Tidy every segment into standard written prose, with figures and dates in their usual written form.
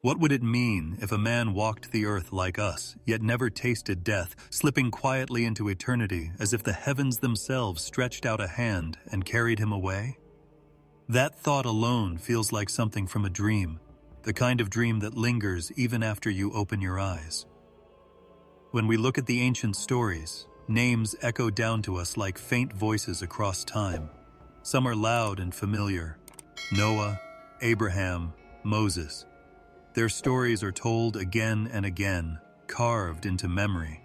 What would it mean if a man walked the earth like us, yet never tasted death, slipping quietly into eternity as if the heavens themselves stretched out a hand and carried him away? That thought alone feels like something from a dream, the kind of dream that lingers even after you open your eyes. When we look at the ancient stories, names echo down to us like faint voices across time. Some are loud and familiar: Noah, Abraham, Moses. Their stories are told again and again, carved into memory.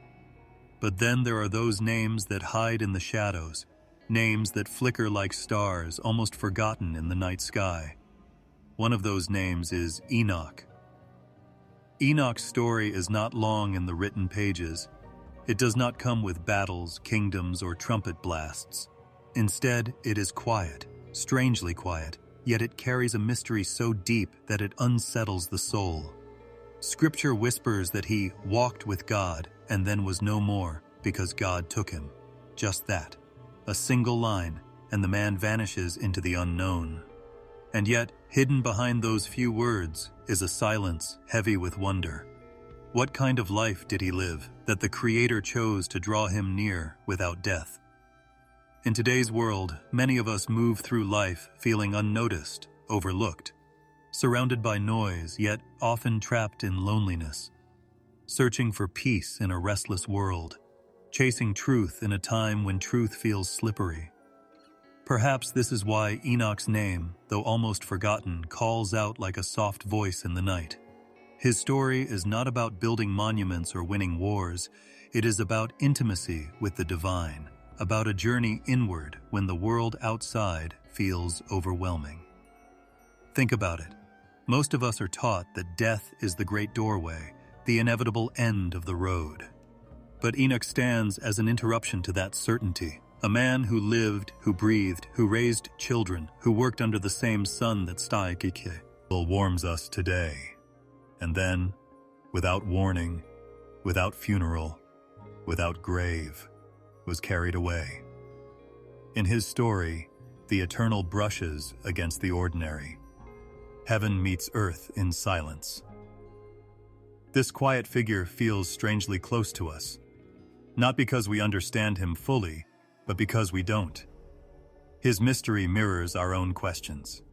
But then there are those names that hide in the shadows, names that flicker like stars, almost forgotten in the night sky. One of those names is Enoch. Enoch's story is not long in the written pages. It does not come with battles, kingdoms, or trumpet blasts. Instead, it is quiet, strangely quiet, yet it carries a mystery so deep that it unsettles the soul. Scripture whispers that he walked with God and then was no more because God took him. Just that. A single line, and the man vanishes into the unknown. And yet, hidden behind those few words is a silence heavy with wonder. What kind of life did he live that the Creator chose to draw him near without death? In today's world, many of us move through life feeling unnoticed, overlooked, surrounded by noise, yet often trapped in loneliness, searching for peace in a restless world, chasing truth in a time when truth feels slippery. Perhaps this is why Enoch's name, though almost forgotten, calls out like a soft voice in the night. His story is not about building monuments or winning wars. It is about intimacy with the divine, about a journey inward when the world outside feels overwhelming. Think about it. Most of us are taught that death is the great doorway, the inevitable end of the road. But Enoch stands as an interruption to that certainty. A man who lived, who breathed, who raised children, who worked under the same sun that still warms us today. And then, without warning, without funeral, without grave, was carried away. In his story, the eternal brushes against the ordinary. Heaven meets earth in silence. This quiet figure feels strangely close to us, not because we understand him fully, but because we don't. His mystery mirrors our own questions.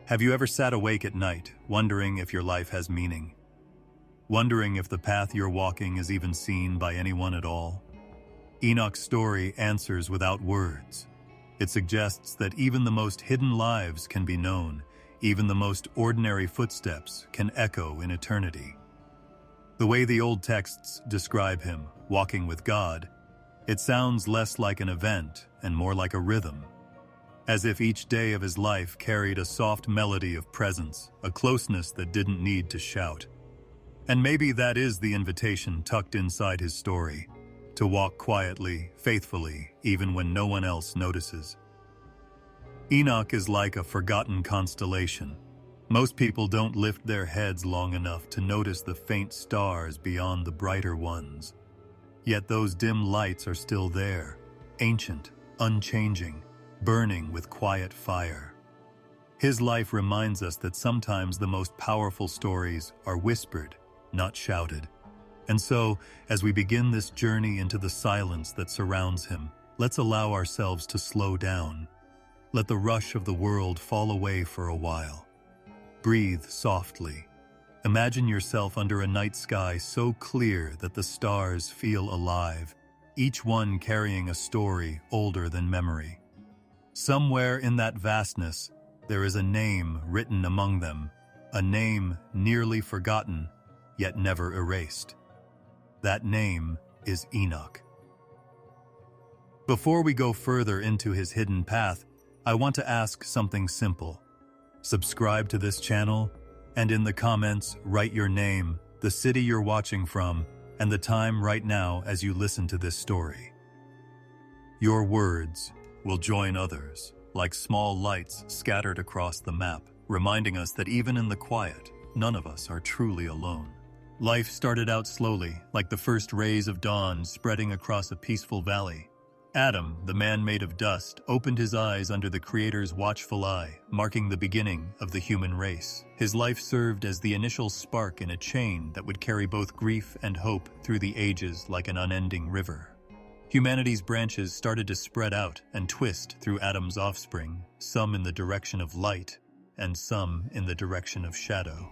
Have you ever sat awake at night, wondering if your life has meaning? Wondering if the path you're walking is even seen by anyone at all? Enoch's story answers without words. It suggests that even the most hidden lives can be known, even the most ordinary footsteps can echo in eternity. The way the old texts describe him, walking with God, it sounds less like an event and more like a rhythm, as if each day of his life carried a soft melody of presence, a closeness that didn't need to shout. And maybe that is the invitation tucked inside his story, to walk quietly, faithfully, even when no one else notices. Enoch is like a forgotten constellation. Most people don't lift their heads long enough to notice the faint stars beyond the brighter ones. Yet those dim lights are still there, ancient, unchanging, burning with quiet fire. His life reminds us that sometimes the most powerful stories are whispered, not shouted. And so, as we begin this journey into the silence that surrounds him, let's allow ourselves to slow down. Let the rush of the world fall away for a while. Breathe softly. Imagine yourself under a night sky so clear that the stars feel alive, each one carrying a story older than memory. Somewhere in that vastness, there is a name written among them, a name nearly forgotten, yet never erased. That name is Enoch. Before we go further into his hidden path, I want to ask something simple. Subscribe to this channel, and in the comments, write your name, the city you're watching from, and the time right now as you listen to this story. Your words will join others, like small lights scattered across the map, reminding us that even in the quiet, none of us are truly alone. Life started out slowly, like the first rays of dawn spreading across a peaceful valley. Adam, the man made of dust, opened his eyes under the Creator's watchful eye, marking the beginning of the human race. His life served as the initial spark in a chain that would carry both grief and hope through the ages like an unending river. Humanity's branches started to spread out and twist through Adam's offspring, some in the direction of light and some in the direction of shadow.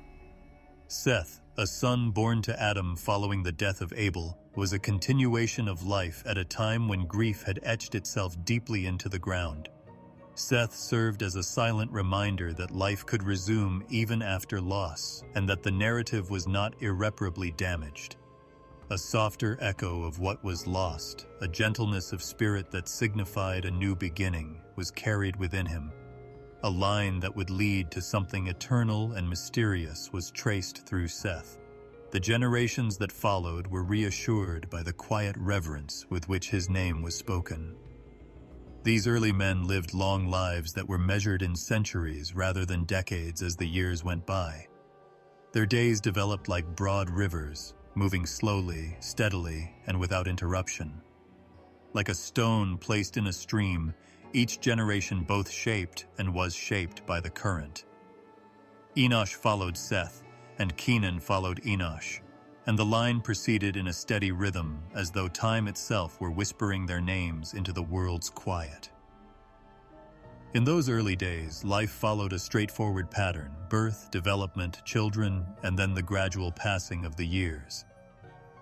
Seth, a son born to Adam following the death of Abel, was a continuation of life at a time when grief had etched itself deeply into the ground. Seth served as a silent reminder that life could resume even after loss, and that the narrative was not irreparably damaged. A softer echo of what was lost, a gentleness of spirit that signified a new beginning, was carried within him. A line that would lead to something eternal and mysterious was traced through Seth. The generations that followed were reassured by the quiet reverence with which his name was spoken. These early men lived long lives that were measured in centuries rather than decades as the years went by. Their days developed like broad rivers, moving slowly, steadily, and without interruption. Like a stone placed in a stream, each generation both shaped and was shaped by the current. Enoch followed Seth, and Kenan followed Enosh, and the line proceeded in a steady rhythm as though time itself were whispering their names into the world's quiet. In those early days, life followed a straightforward pattern: birth, development, children, and then the gradual passing of the years.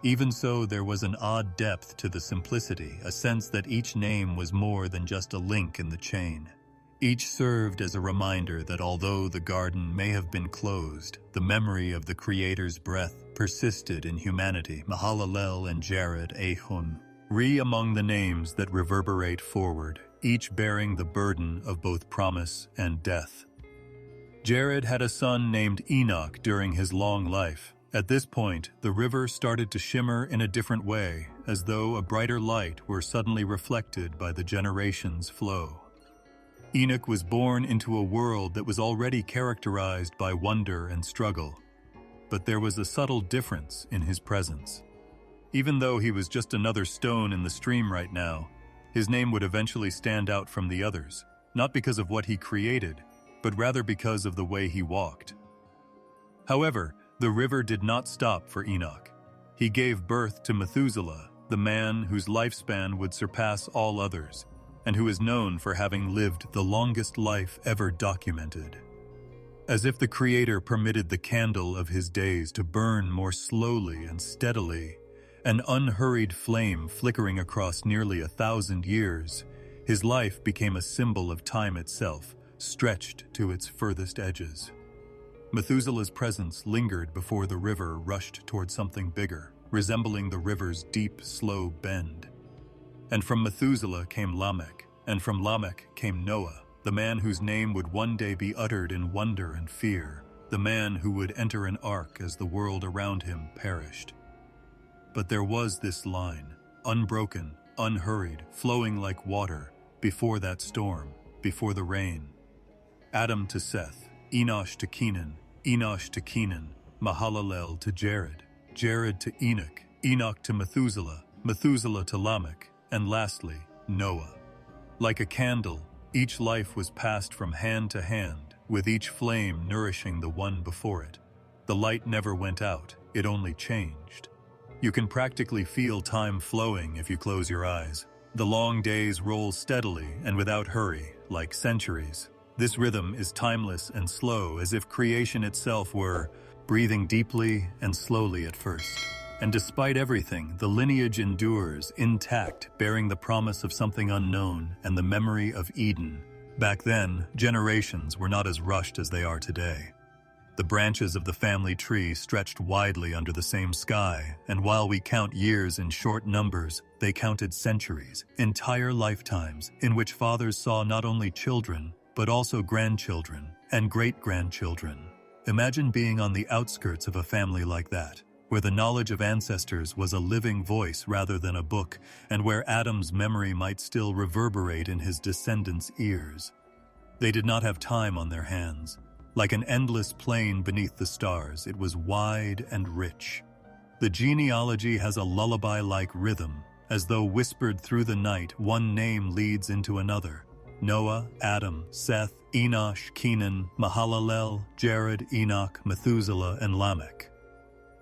Even so, there was an odd depth to the simplicity, a sense that each name was more than just a link in the chain. Each served as a reminder that although the garden may have been closed, the memory of the Creator's breath persisted in humanity. Mahalalel and Jared Ehun, among the names that reverberate forward, each bearing the burden of both promise and death. Jared had a son named Enoch during his long life. At this point, the river started to shimmer in a different way, as though a brighter light were suddenly reflected by the generations' flow. Enoch was born into a world that was already characterized by wonder and struggle, but there was a subtle difference in his presence. Even though he was just another stone in the stream right now, his name would eventually stand out from the others, not because of what he created, but rather because of the way he walked. However, the river did not stop for Enoch. He gave birth to Methuselah, the man whose lifespan would surpass all others, and who is known for having lived the longest life ever documented. As if the Creator permitted the candle of his days to burn more slowly and steadily, an unhurried flame flickering across nearly 1,000 years, his life became a symbol of time itself, stretched to its furthest edges. Methuselah's presence lingered before the river rushed toward something bigger, resembling the river's deep, slow bend. And from Methuselah came Lamech, and from Lamech came Noah, the man whose name would one day be uttered in wonder and fear, the man who would enter an ark as the world around him perished. But there was this line, unbroken, unhurried, flowing like water, before that storm, before the rain. Adam to Seth, Enosh to Kenan, Enosh to Kenan, Mahalalel to Jared, Jared to Enoch, Enoch to Methuselah, Methuselah to Lamech, and lastly, Noah. Like a candle, each life was passed from hand to hand, with each flame nourishing the one before it. The light never went out, it only changed. You can practically feel time flowing if you close your eyes. The long days roll steadily and without hurry, like centuries. This rhythm is timeless and slow, as if creation itself were breathing deeply and slowly at first. And despite everything, the lineage endures, intact, bearing the promise of something unknown and the memory of Eden. Back then, generations were not as rushed as they are today. The branches of the family tree stretched widely under the same sky, and while we count years in short numbers, they counted centuries, entire lifetimes, in which fathers saw not only children, but also grandchildren and great-grandchildren. Imagine being on the outskirts of a family like that, where the knowledge of ancestors was a living voice rather than a book, and where Adam's memory might still reverberate in his descendants' ears. They did not have time on their hands. Like an endless plain beneath the stars, it was wide and rich. The genealogy has a lullaby-like rhythm, As though whispered through the night, one name leads into another. Noah, Adam, Seth, Enosh, Kenan, Mahalalel, Jared, Enoch, Methuselah, and Lamech.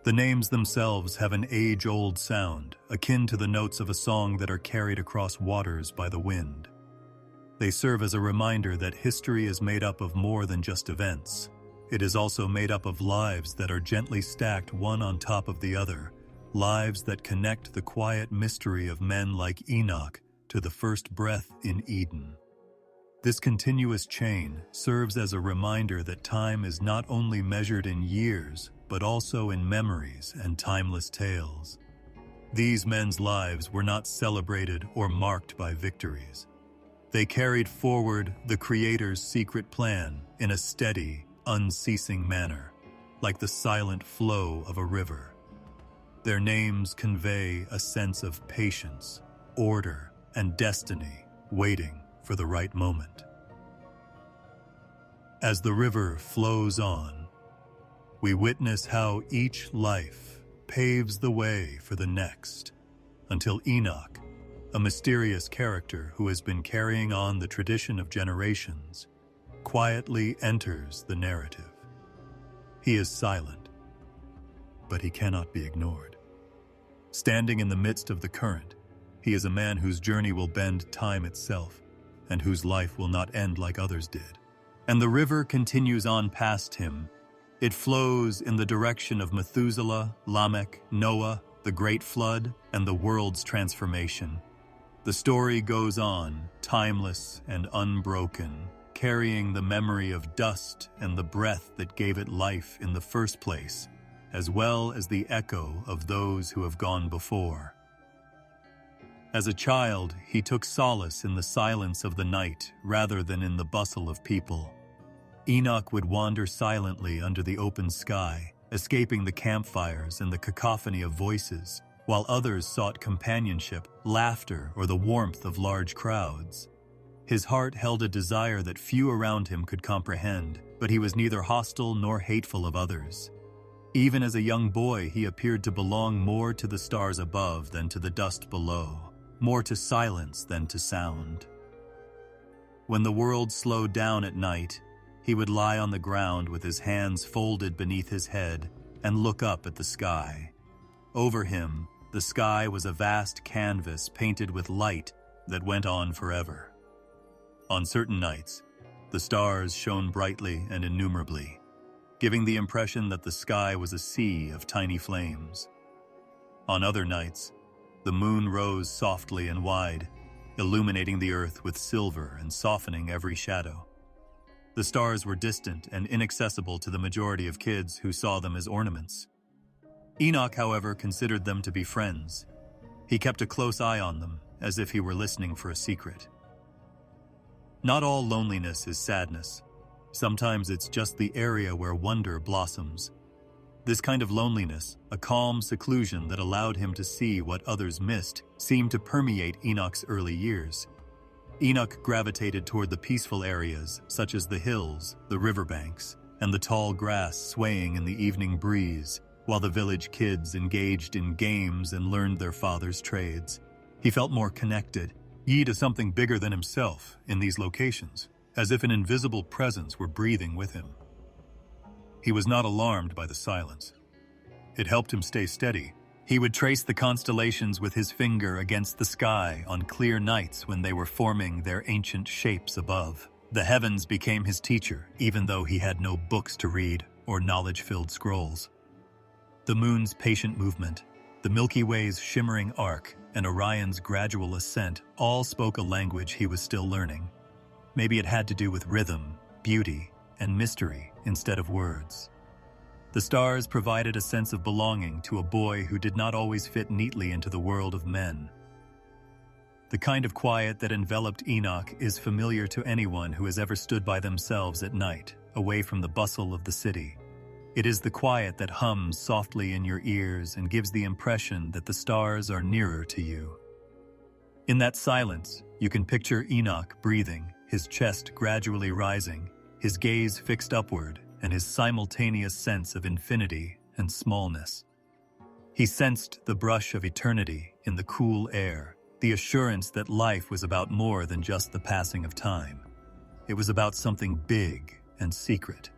The names themselves have an age-old sound, akin to the notes of a song that are carried across waters by the wind. They serve as a reminder that history is made up of more than just events. It is also made up of lives that are gently stacked one on top of the other, lives that connect the quiet mystery of men like Enoch to the first breath in Eden. This continuous chain serves as a reminder that time is not only measured in years, but also in memories and timeless tales. These men's lives were not celebrated or marked by victories. They carried forward the Creator's secret plan in a steady, unceasing manner, like the silent flow of a river. Their names convey a sense of patience, order, and destiny waiting for the right moment. As the river flows on, we witness how each life paves the way for the next, until Enoch, a mysterious character who has been carrying on the tradition of generations, quietly enters the narrative. He is silent, but he cannot be ignored. Standing in the midst of the current, he is a man whose journey will bend time itself, and whose life will not end like others did. And the river continues on past him. It flows in the direction of Methuselah, Lamech, Noah, the Great Flood, and the world's transformation. The story goes on, timeless and unbroken, carrying the memory of dust and the breath that gave it life in the first place, as well as the echo of those who have gone before. As a child, he took solace in the silence of the night rather than in the bustle of people. Enoch would wander silently under the open sky, escaping the campfires and the cacophony of voices, while others sought companionship, laughter, or the warmth of large crowds. His heart held a desire that few around him could comprehend, but he was neither hostile nor hateful of others. Even as a young boy, he appeared to belong more to the stars above than to the dust below, more to silence than to sound. When the world slowed down at night, he would lie on the ground with his hands folded beneath his head and look up at the sky. Over him, the sky was a vast canvas painted with light that went on forever. On certain nights, the stars shone brightly and innumerably, giving the impression that the sky was a sea of tiny flames. On other nights, the moon rose softly and wide, illuminating the earth with silver and softening every shadow. The stars were distant and inaccessible to the majority of kids who saw them as ornaments. Enoch, however, considered them to be friends. He kept a close eye on them, as if he were listening for a secret. Not all loneliness is sadness. Sometimes it's just the area where wonder blossoms. This kind of loneliness, a calm seclusion that allowed him to see what others missed, seemed to permeate Enoch's early years. Enoch gravitated toward the peaceful areas, such as the hills, the riverbanks, and the tall grass swaying in the evening breeze, while the village kids engaged in games and learned their father's trades. He felt more connected, to something bigger than himself in these locations, as if an invisible presence were breathing with him. He was not alarmed by the silence. It helped him stay steady. He would trace the constellations with his finger against the sky on clear nights when they were forming their ancient shapes above. The heavens became his teacher, even though he had no books to read or knowledge-filled scrolls. The moon's patient movement, the Milky Way's shimmering arc, and Orion's gradual ascent all spoke a language he was still learning. Maybe it had to do with rhythm, beauty, and mystery instead of words. The stars provided a sense of belonging to a boy who did not always fit neatly into the world of men. The kind of quiet that enveloped Enoch is familiar to anyone who has ever stood by themselves at night, away from the bustle of the city. It is the quiet that hums softly in your ears and gives the impression that the stars are nearer to you. In that silence, you can picture Enoch breathing, his chest gradually rising, his gaze fixed upward, and his simultaneous sense of infinity and smallness. He sensed the brush of eternity in the cool air, the assurance that life was about more than just the passing of time. It was about something big and secret.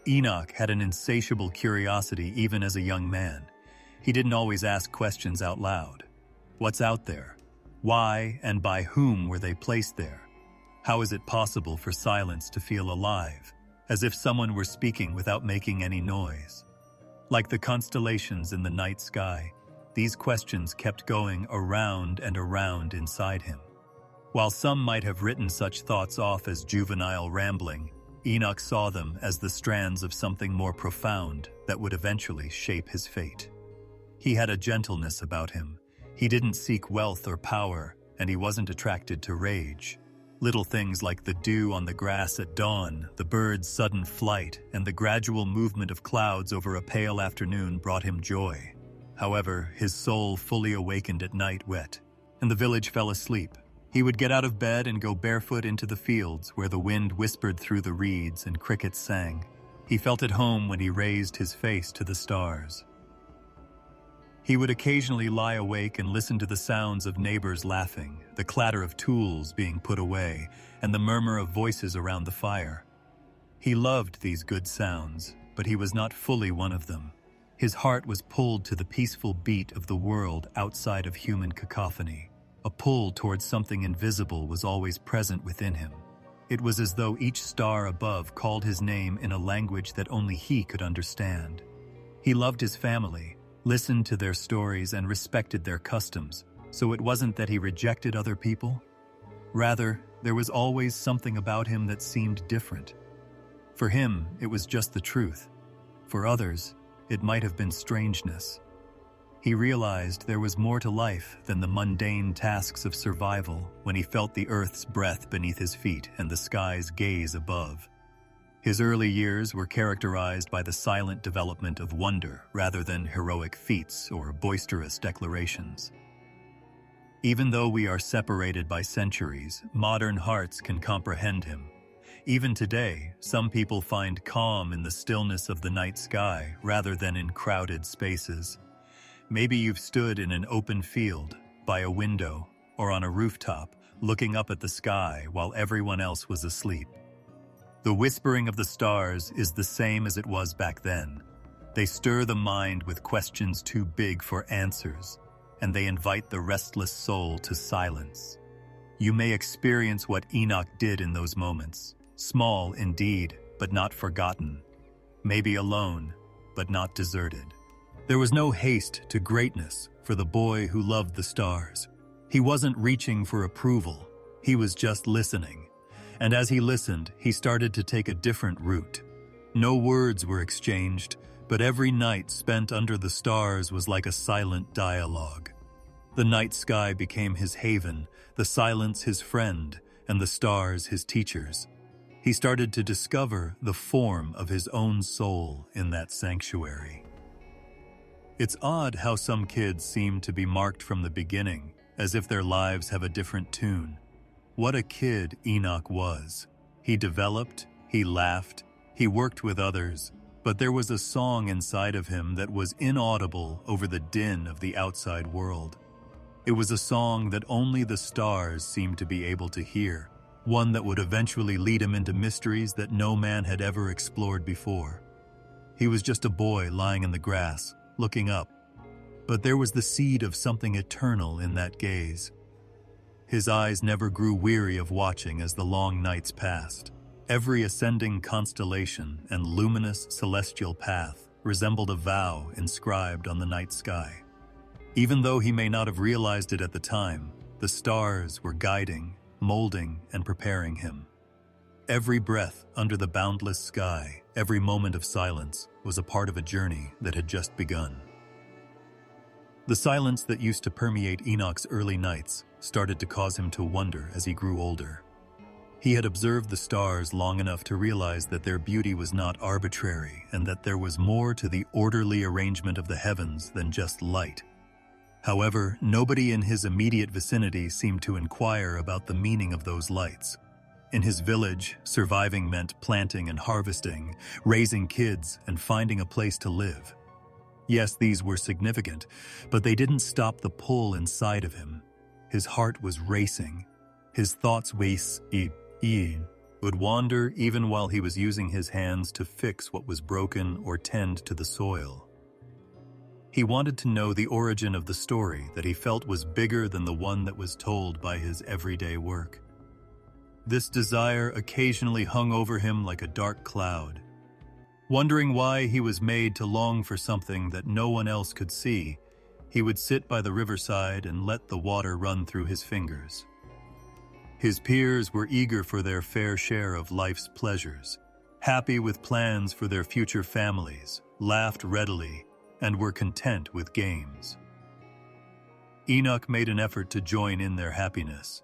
Enoch had an insatiable curiosity even as a young man. He didn't always ask questions out loud. What's out there? Why and by whom were they placed there? How is it possible for silence to feel alive, as if someone were speaking without making any noise? Like the constellations in the night sky, these questions kept going around and around inside him. While some might have written such thoughts off as juvenile rambling, Enoch saw them as the strands of something more profound that would eventually shape his fate. He had a gentleness about him. He didn't seek wealth or power, and he wasn't attracted to rage. Little things like the dew on the grass at dawn, the bird's sudden flight, and the gradual movement of clouds over a pale afternoon brought him joy. However, his soul fully awakened at night wet, and the village fell asleep. He would get out of bed and go barefoot into the fields where the wind whispered through the reeds and crickets sang. He felt at home when he raised his face to the stars. He would occasionally lie awake and listen to the sounds of neighbors laughing, the clatter of tools being put away, and the murmur of voices around the fire. He loved these good sounds, but he was not fully one of them. His heart was pulled to the peaceful beat of the world outside of human cacophony. A pull towards something invisible was always present within him. It was as though each star above called his name in a language that only he could understand. He loved his family, listened to their stories, and respected their customs, so it wasn't that he rejected other people. Rather, there was always something about him that seemed different. For him, it was just the truth. For others, it might have been strangeness. He realized there was more to life than the mundane tasks of survival when he felt the earth's breath beneath his feet and the sky's gaze above. His early years were characterized by the silent development of wonder rather than heroic feats or boisterous declarations. Even though we are separated by centuries, modern hearts can comprehend him. Even today, some people find calm in the stillness of the night sky rather than in crowded spaces. Maybe you've stood in an open field, by a window, or on a rooftop, looking up at the sky while everyone else was asleep. The whispering of the stars is the same as it was back then. They stir the mind with questions too big for answers, and they invite the restless soul to silence. You may experience what Enoch did in those moments, small indeed, but not forgotten. Maybe alone, but not deserted. There was no haste to greatness for the boy who loved the stars. He wasn't reaching for approval, he was just listening. And as he listened, he started to take a different route. No words were exchanged, but every night spent under the stars was like a silent dialogue. The night sky became his haven, the silence his friend, and the stars his teachers. He started to discover the form of his own soul in that sanctuary. It's odd how some kids seem to be marked from the beginning, as if their lives have a different tune. What a kid Enoch was. He developed, he laughed, he worked with others, but there was a song inside of him that was inaudible over the din of the outside world. It was a song that only the stars seemed to be able to hear, one that would eventually lead him into mysteries that no man had ever explored before. He was just a boy lying in the grass, looking up, but there was the seed of something eternal in that gaze. His eyes never grew weary of watching as the long nights passed. Every ascending constellation and luminous celestial path resembled a vow inscribed on the night sky. Even though he may not have realized it at the time, the stars were guiding, molding, and preparing him. Every breath under the boundless sky, every moment of silence, was a part of a journey that had just begun. The silence that used to permeate Enoch's early nights started to cause him to wonder as he grew older. He had observed the stars long enough to realize that their beauty was not arbitrary and that there was more to the orderly arrangement of the heavens than just light. However, nobody in his immediate vicinity seemed to inquire about the meaning of those lights. In his village, surviving meant planting and harvesting, raising kids, and finding a place to live. Yes, these were significant, but they didn't stop the pull inside of him. His heart was racing. His thoughts would wander even while he was using his hands to fix what was broken or tend to the soil. He wanted to know the origin of the story that he felt was bigger than the one that was told by his everyday work. This desire occasionally hung over him like a dark cloud. Wondering why he was made to long for something that no one else could see, he would sit by the riverside and let the water run through his fingers. His peers were eager for their fair share of life's pleasures, happy with plans for their future families, laughed readily, and were content with games. Enoch made an effort to join in their happiness,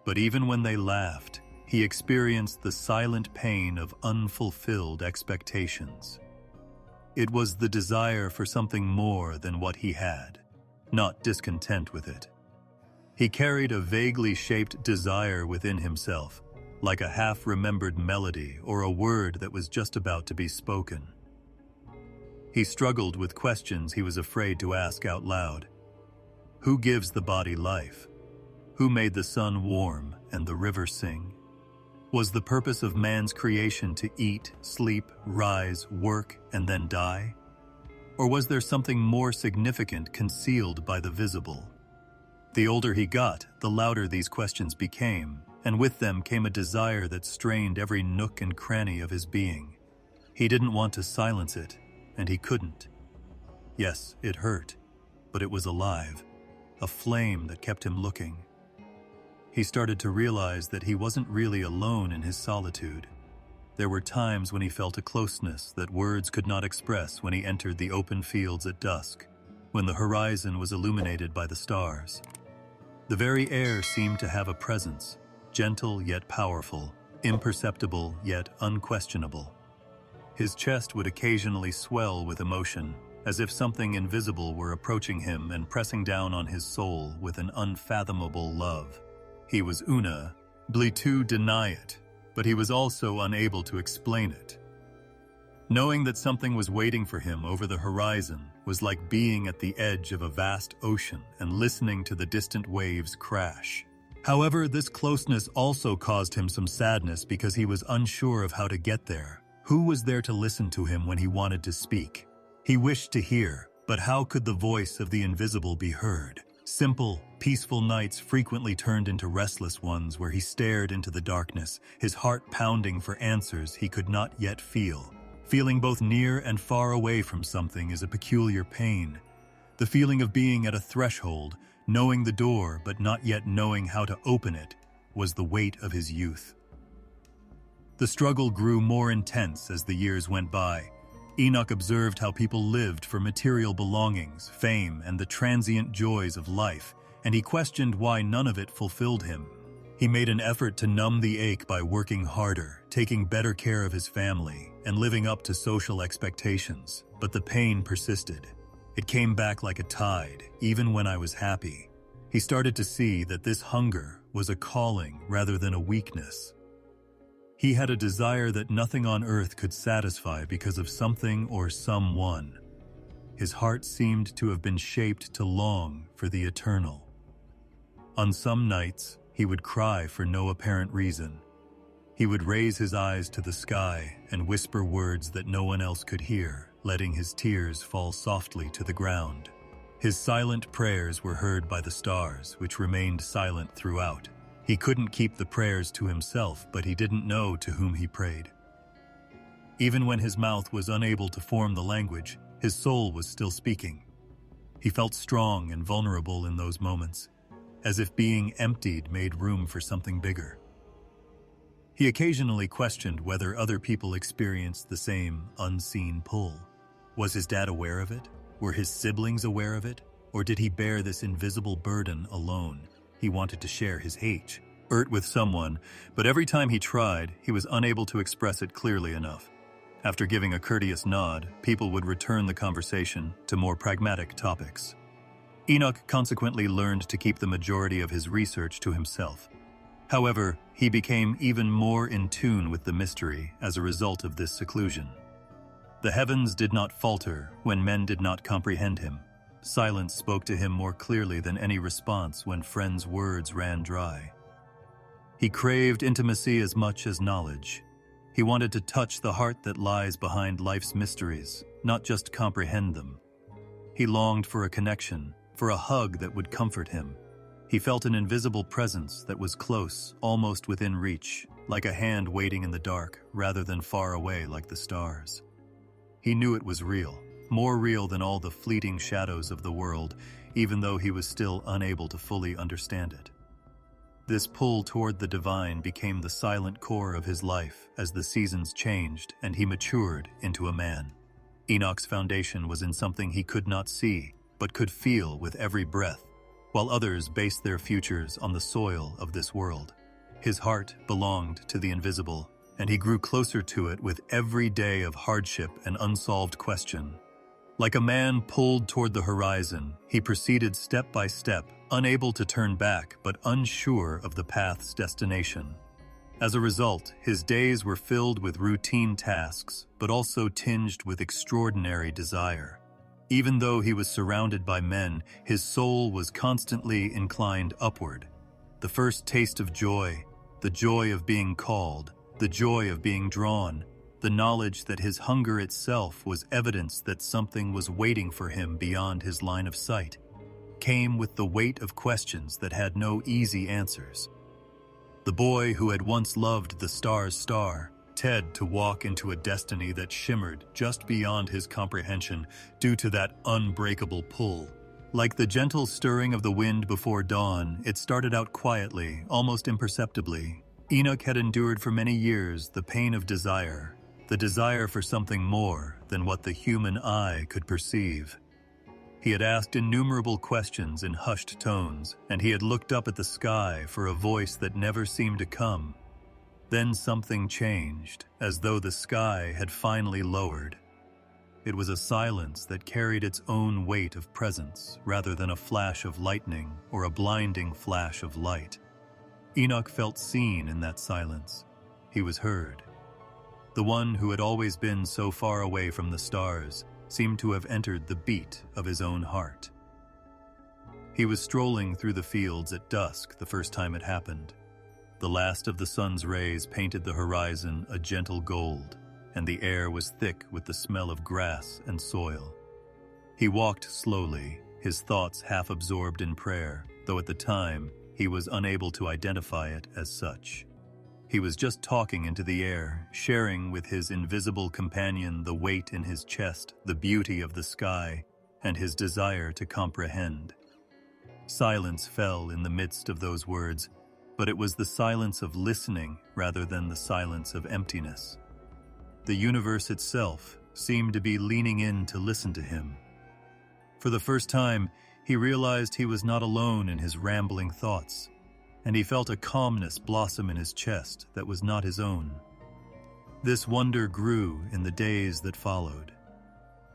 but even when they laughed, he experienced the silent pain of unfulfilled expectations. It was the desire for something more than what he had, not discontent with it. He carried a vaguely shaped desire within himself, like a half-remembered melody or a word that was just about to be spoken. He struggled with questions he was afraid to ask out loud. Who gives the body life? Who made the sun warm and the river sing? Was the purpose of man's creation to eat, sleep, rise, work, and then die? Or was there something more significant concealed by the visible? The older he got, the louder these questions became, and with them came a desire that strained every nook and cranny of his being. He didn't want to silence it, and he couldn't. Yes, it hurt, but it was alive, a flame that kept him looking. He started to realize that he wasn't really alone in his solitude. There were times when he felt a closeness that words could not express when he entered the open fields at dusk, when the horizon was illuminated by the stars. The very air seemed to have a presence, gentle yet powerful, imperceptible yet unquestionable. His chest would occasionally swell with emotion, as if something invisible were approaching him and pressing down on his soul with an unfathomable love. He was to deny it, but he was also unable to explain it. Knowing that something was waiting for him over the horizon was like being at the edge of a vast ocean and listening to the distant waves crash. However, this closeness also caused him some sadness because he was unsure of how to get there. Who was there to listen to him when he wanted to speak? He wished to hear, but how could the voice of the invisible be heard? Simple, peaceful nights frequently turned into restless ones where he stared into the darkness, his heart pounding for answers he could not yet feel. Feeling both near and far away from something is a peculiar pain. The feeling of being at a threshold, knowing the door but not yet knowing how to open it, was the weight of his youth. The struggle grew more intense as the years went by. Enoch observed how people lived for material belongings, fame, and the transient joys of life, and he questioned why none of it fulfilled him. He made an effort to numb the ache by working harder, taking better care of his family, and living up to social expectations, but the pain persisted. It came back like a tide, even when I was happy. He started to see that this hunger was a calling rather than a weakness. He had a desire that nothing on earth could satisfy because of something or someone. His heart seemed to have been shaped to long for the eternal. On some nights, he would cry for no apparent reason. He would raise his eyes to the sky and whisper words that no one else could hear, letting his tears fall softly to the ground. His silent prayers were heard by the stars, which remained silent throughout. He couldn't keep the prayers to himself, but he didn't know to whom he prayed. Even when his mouth was unable to form the language, his soul was still speaking. He felt strong and vulnerable in those moments, as if being emptied made room for something bigger. He occasionally questioned whether other people experienced the same unseen pull. Was his dad aware of it? Were his siblings aware of it? Or did he bear this invisible burden alone? He wanted to share his hurt with someone, but every time he tried, he was unable to express it clearly enough. After giving a courteous nod, people would return the conversation to more pragmatic topics. Enoch consequently learned to keep the majority of his research to himself. However, he became even more in tune with the mystery as a result of this seclusion. The heavens did not falter when men did not comprehend him. Silence spoke to him more clearly than any response when friends' words ran dry. He craved intimacy as much as knowledge. He wanted to touch the heart that lies behind life's mysteries, not just comprehend them. He longed for a connection, for a hug that would comfort him. He felt an invisible presence that was close, almost within reach, like a hand waiting in the dark rather than far away like the stars. He knew it was real, more real than all the fleeting shadows of the world, even though he was still unable to fully understand it. This pull toward the divine became the silent core of his life as the seasons changed and he matured into a man. Enoch's foundation was in something he could not see, but could feel with every breath, while others based their futures on the soil of this world. His heart belonged to the invisible, and he grew closer to it with every day of hardship and unsolved question. Like a man pulled toward the horizon, he proceeded step by step, unable to turn back but unsure of the path's destination. As a result, his days were filled with routine tasks, but also tinged with extraordinary desire. Even though he was surrounded by men, his soul was constantly inclined upward. The first taste of joy, the joy of being called, the joy of being drawn, the knowledge that his hunger itself was evidence that something was waiting for him beyond his line of sight, came with the weight of questions that had no easy answers. The boy who had once loved the star's star, Ted, to walk into a destiny that shimmered just beyond his comprehension due to that unbreakable pull. Like the gentle stirring of the wind before dawn, it started out quietly, almost imperceptibly. Enoch had endured for many years the pain of desire, the desire for something more than what the human eye could perceive. He had asked innumerable questions in hushed tones, and he had looked up at the sky for a voice that never seemed to come. Then something changed, as though the sky had finally lowered. It was a silence that carried its own weight of presence, rather than a flash of lightning or a blinding flash of light. Enoch felt seen in that silence. He was heard. The one who had always been so far away from the stars seemed to have entered the beat of his own heart. He was strolling through the fields at dusk the first time it happened. The last of the sun's rays painted the horizon a gentle gold, and the air was thick with the smell of grass and soil. He walked slowly, his thoughts half absorbed in prayer, though at the time he was unable to identify it as such. He was just talking into the air, sharing with his invisible companion the weight in his chest, the beauty of the sky, and his desire to comprehend. Silence fell in the midst of those words, but it was the silence of listening rather than the silence of emptiness. The universe itself seemed to be leaning in to listen to him. For the first time, he realized he was not alone in his rambling thoughts, and he felt a calmness blossom in his chest that was not his own. This wonder grew in the days that followed.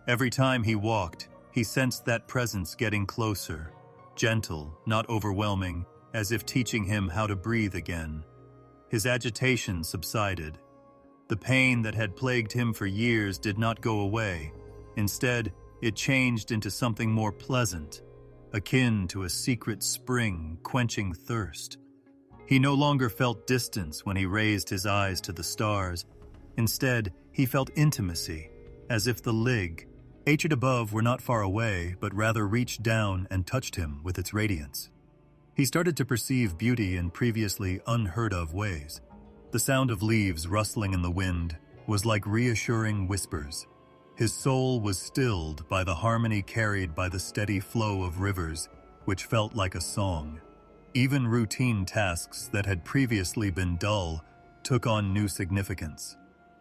Every time he walked, he sensed that presence getting closer, gentle, not overwhelming, as if teaching him how to breathe again. His agitation subsided. The pain that had plagued him for years did not go away. Instead, it changed into something more pleasant, akin to a secret spring quenching thirst. He no longer felt distance when he raised his eyes to the stars. Instead, he felt intimacy, as if the Lig, ancient above, were not far away, but rather reached down and touched him with its radiance. He started to perceive beauty in previously unheard-of ways. The sound of leaves rustling in the wind was like reassuring whispers. His soul was stilled by the harmony carried by the steady flow of rivers, which felt like a song. Even routine tasks that had previously been dull took on new significance.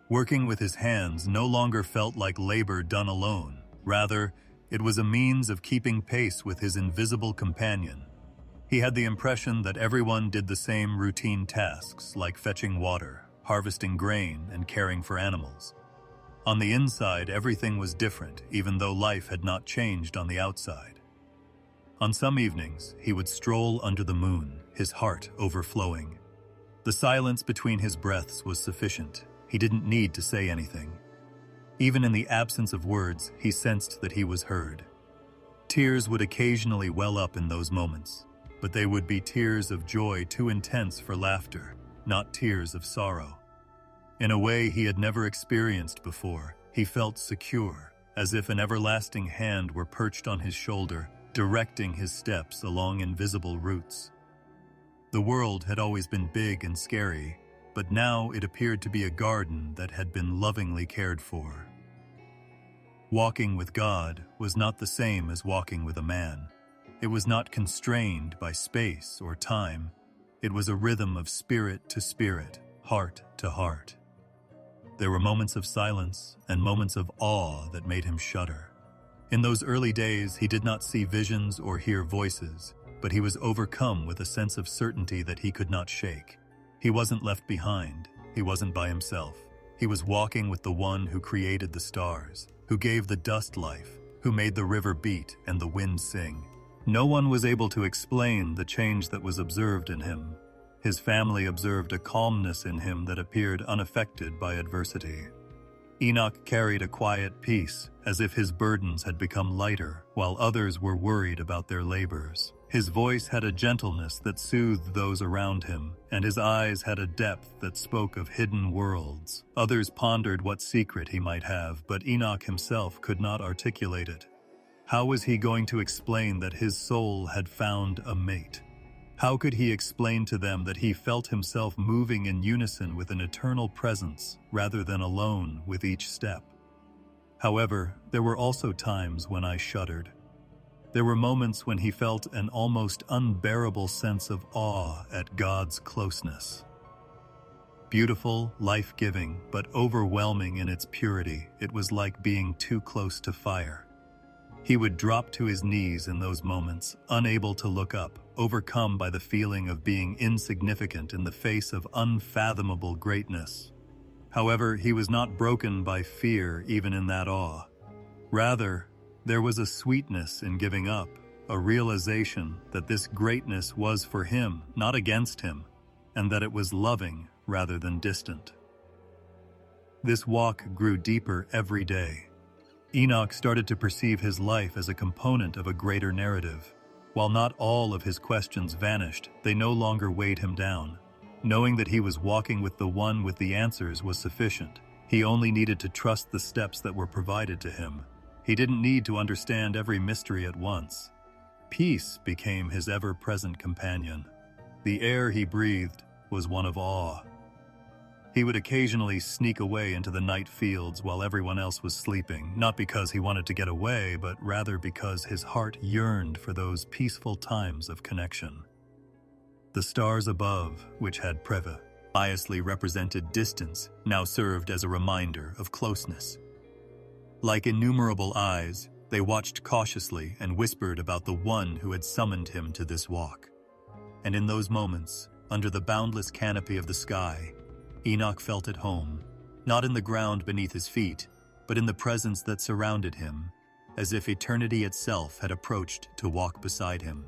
Working with his hands no longer felt like labor done alone. Rather, it was a means of keeping pace with his invisible companion. He had the impression that everyone did the same routine tasks, like fetching water, harvesting grain, and caring for animals. On the inside, everything was different, even though life had not changed on the outside. On some evenings, he would stroll under the moon, his heart overflowing. The silence between his breaths was sufficient. He didn't need to say anything. Even in the absence of words, he sensed that he was heard. Tears would occasionally well up in those moments, but they would be tears of joy too intense for laughter, not tears of sorrow. In a way he had never experienced before, he felt secure, as if an everlasting hand were perched on his shoulder, directing his steps along invisible routes. The world had always been big and scary, but now it appeared to be a garden that had been lovingly cared for. Walking with God was not the same as walking with a man. It was not constrained by space or time. It was a rhythm of spirit to spirit, heart to heart. There were moments of silence and moments of awe that made him shudder. In those early days, he did not see visions or hear voices, but he was overcome with a sense of certainty that he could not shake. He wasn't left behind. He wasn't by himself. He was walking with the one who created the stars, who gave the dust life, who made the river beat and the wind sing. No one was able to explain the change that was observed in him. His family observed a calmness in him that appeared unaffected by adversity. Enoch carried a quiet peace, as if his burdens had become lighter, while others were worried about their labors. His voice had a gentleness that soothed those around him, and his eyes had a depth that spoke of hidden worlds. Others pondered what secret he might have, but Enoch himself could not articulate it. How was he going to explain that his soul had found a mate? How could he explain to them that he felt himself moving in unison with an eternal presence rather than alone with each step? However, there were also times when I shuddered. There were moments when he felt an almost unbearable sense of awe at God's closeness. Beautiful, life-giving, but overwhelming in its purity, it was like being too close to fire. He would drop to his knees in those moments, unable to look up, overcome by the feeling of being insignificant in the face of unfathomable greatness. However, he was not broken by fear even in that awe. Rather, there was a sweetness in giving up, a realization that this greatness was for him, not against him, and that it was loving rather than distant. This walk grew deeper every day. Enoch started to perceive his life as a component of a greater narrative. While not all of his questions vanished, they no longer weighed him down. Knowing that he was walking with the one with the answers was sufficient. He only needed to trust the steps that were provided to him. He didn't need to understand every mystery at once. Peace became his ever-present companion. The air he breathed was one of awe. He would occasionally sneak away into the night fields while everyone else was sleeping, not because he wanted to get away, but rather because his heart yearned for those peaceful times of connection. The stars above, which had previously represented distance, now served as a reminder of closeness. Like innumerable eyes, they watched cautiously and whispered about the one who had summoned him to this walk. And in those moments, under the boundless canopy of the sky, Enoch felt at home, not in the ground beneath his feet, but in the presence that surrounded him, as if eternity itself had approached to walk beside him.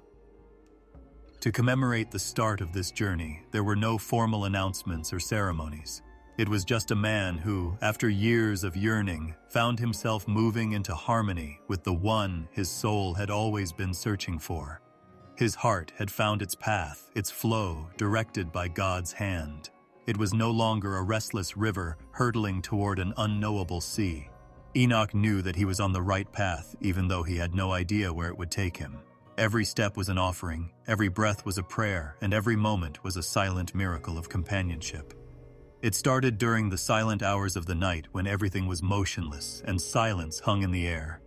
To commemorate the start of this journey, there were no formal announcements or ceremonies. It was just a man who, after years of yearning, found himself moving into harmony with the one his soul had always been searching for. His heart had found its path, its flow, directed by God's hand. It was no longer a restless river hurtling toward an unknowable sea. Enoch knew that he was on the right path, even though he had no idea where it would take him. Every step was an offering, every breath was a prayer, and every moment was a silent miracle of companionship. It started during the silent hours of the night when everything was motionless and silence hung in the air.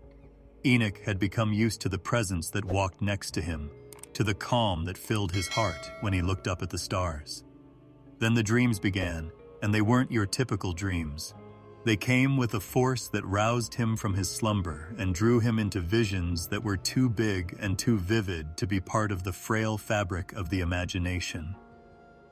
Enoch had become used to the presence that walked next to him, to the calm that filled his heart when he looked up at the stars. Then the dreams began, and they weren't your typical dreams. They came with a force that roused him from his slumber and drew him into visions that were too big and too vivid to be part of the frail fabric of the imagination.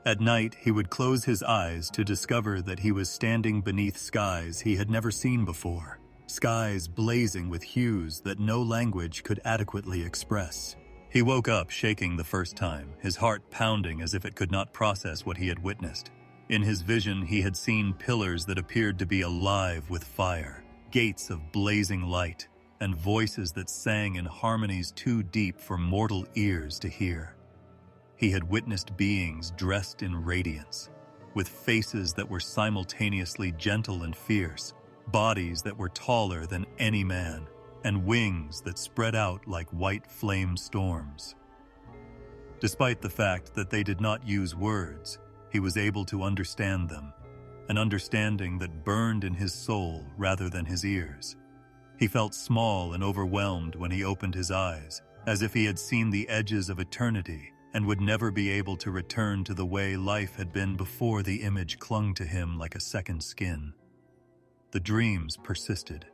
At night, he would close his eyes to discover that he was standing beneath skies he had never seen before, skies blazing with hues that no language could adequately express. He woke up shaking the first time, his heart pounding as if it could not process what he had witnessed. In his vision, he had seen pillars that appeared to be alive with fire, gates of blazing light, and voices that sang in harmonies too deep for mortal ears to hear. He had witnessed beings dressed in radiance, with faces that were simultaneously gentle and fierce, bodies that were taller than any man, and wings that spread out like white flame storms. Despite the fact that they did not use words, he was able to understand them, an understanding that burned in his soul rather than his ears. He felt small and overwhelmed when he opened his eyes, as if he had seen the edges of eternity and would never be able to return to the way life had been before the image clung to him like a second skin. The dreams persisted.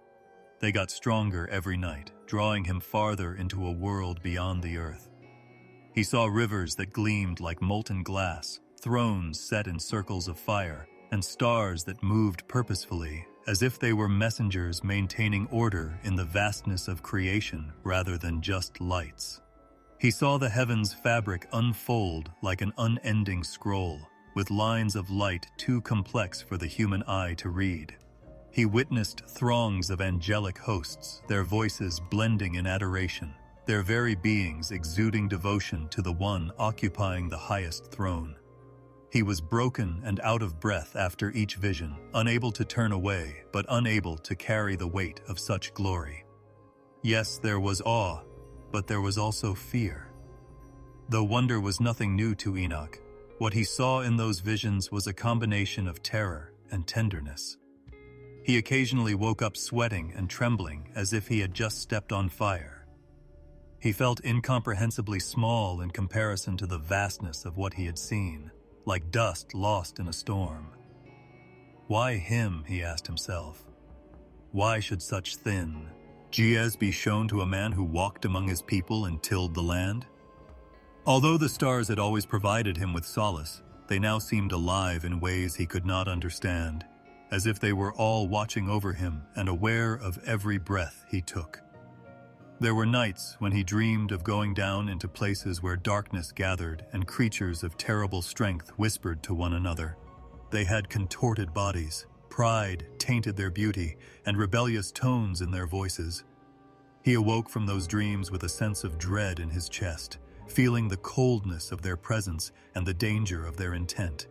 They got stronger every night, drawing him farther into a world beyond the earth. He saw rivers that gleamed like molten glass, thrones set in circles of fire, and stars that moved purposefully, as if they were messengers maintaining order in the vastness of creation rather than just lights. He saw the heavens' fabric unfold like an unending scroll, with lines of light too complex for the human eye to read. He witnessed throngs of angelic hosts, their voices blending in adoration, their very beings exuding devotion to the one occupying the highest throne. He was broken and out of breath after each vision, unable to turn away, but unable to carry the weight of such glory. Yes, there was awe, but there was also fear. Though wonder was nothing new to Enoch, what he saw in those visions was a combination of terror and tenderness. He occasionally woke up sweating and trembling as if he had just stepped on fire. He felt incomprehensibly small in comparison to the vastness of what he had seen, like dust lost in a storm. Why him, he asked himself. Why should such thin Giaz be shown to a man who walked among his people and tilled the land? Although the stars had always provided him with solace, they now seemed alive in ways he could not understand, as if they were all watching over him and aware of every breath he took. There were nights when he dreamed of going down into places where darkness gathered and creatures of terrible strength whispered to one another. They had contorted bodies, pride tainted their beauty, and rebellious tones in their voices. He awoke from those dreams with a sense of dread in his chest, feeling the coldness of their presence and the danger of their intent.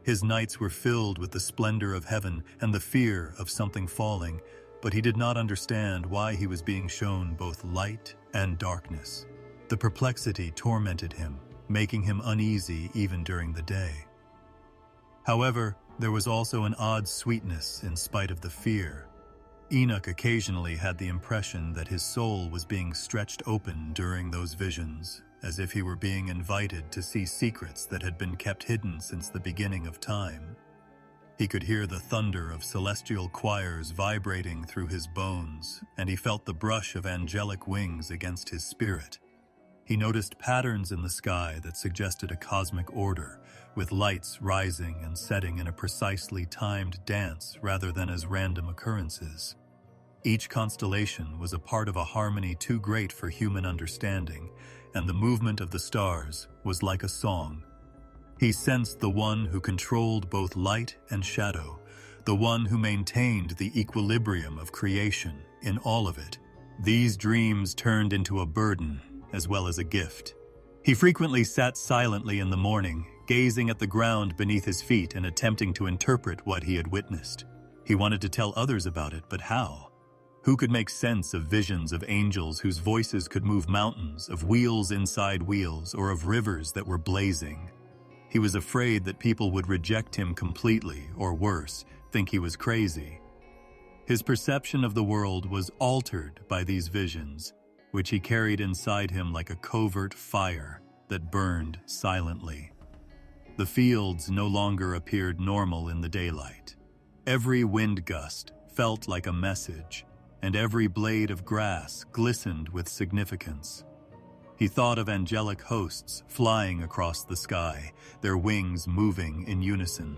His nights were filled with the splendor of heaven and the fear of something falling, but he did not understand why he was being shown both light and darkness. The perplexity tormented him, making him uneasy even during the day. However, there was also an odd sweetness in spite of the fear. Enoch occasionally had the impression that his soul was being stretched open during those visions, as if he were being invited to see secrets that had been kept hidden since the beginning of time. He could hear the thunder of celestial choirs vibrating through his bones, and he felt the brush of angelic wings against his spirit. He noticed patterns in the sky that suggested a cosmic order, with lights rising and setting in a precisely timed dance rather than as random occurrences. Each constellation was a part of a harmony too great for human understanding, and the movement of the stars was like a song. He sensed the one who controlled both light and shadow, the one who maintained the equilibrium of creation in all of it. These dreams turned into a burden as well as a gift. He frequently sat silently in the morning, gazing at the ground beneath his feet and attempting to interpret what he had witnessed. He wanted to tell others about it, but how? Who could make sense of visions of angels whose voices could move mountains, of wheels inside wheels, or of rivers that were blazing? He was afraid that people would reject him completely, or worse, think he was crazy. His perception of the world was altered by these visions, which he carried inside him like a covert fire that burned silently. The fields no longer appeared normal in the daylight. Every wind gust felt like a message, and every blade of grass glistened with significance. He thought of angelic hosts flying across the sky, their wings moving in unison.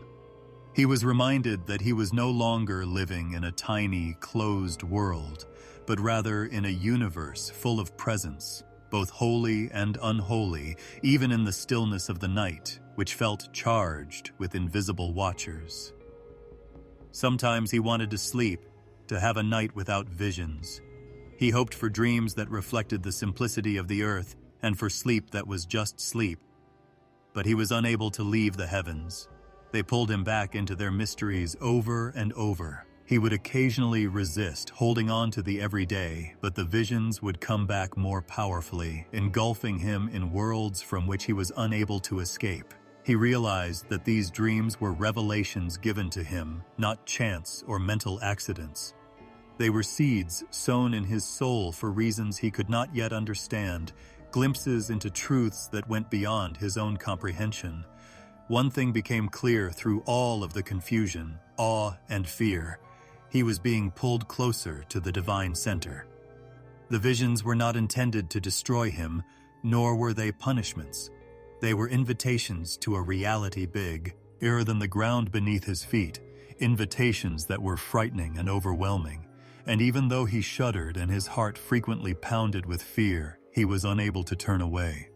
He was reminded that he was no longer living in a tiny, closed world, but rather in a universe full of presence, both holy and unholy, even in the stillness of the night, which felt charged with invisible watchers. Sometimes he wanted to sleep, to have a night without visions. He hoped for dreams that reflected the simplicity of the earth and for sleep that was just sleep. But he was unable to leave the heavens. They pulled him back into their mysteries over and over. He would occasionally resist, holding on to the everyday, but the visions would come back more powerfully, engulfing him in worlds from which he was unable to escape. He realized that these dreams were revelations given to him, not chance or mental accidents. They were seeds sown in his soul for reasons he could not yet understand, glimpses into truths that went beyond his own comprehension. One thing became clear through all of the confusion, awe, and fear. He was being pulled closer to the divine center. The visions were not intended to destroy him, nor were they punishments. They were invitations to a reality bigger than the ground beneath his feet, invitations that were frightening and overwhelming. And even though he shuddered and his heart frequently pounded with fear, he was unable to turn away.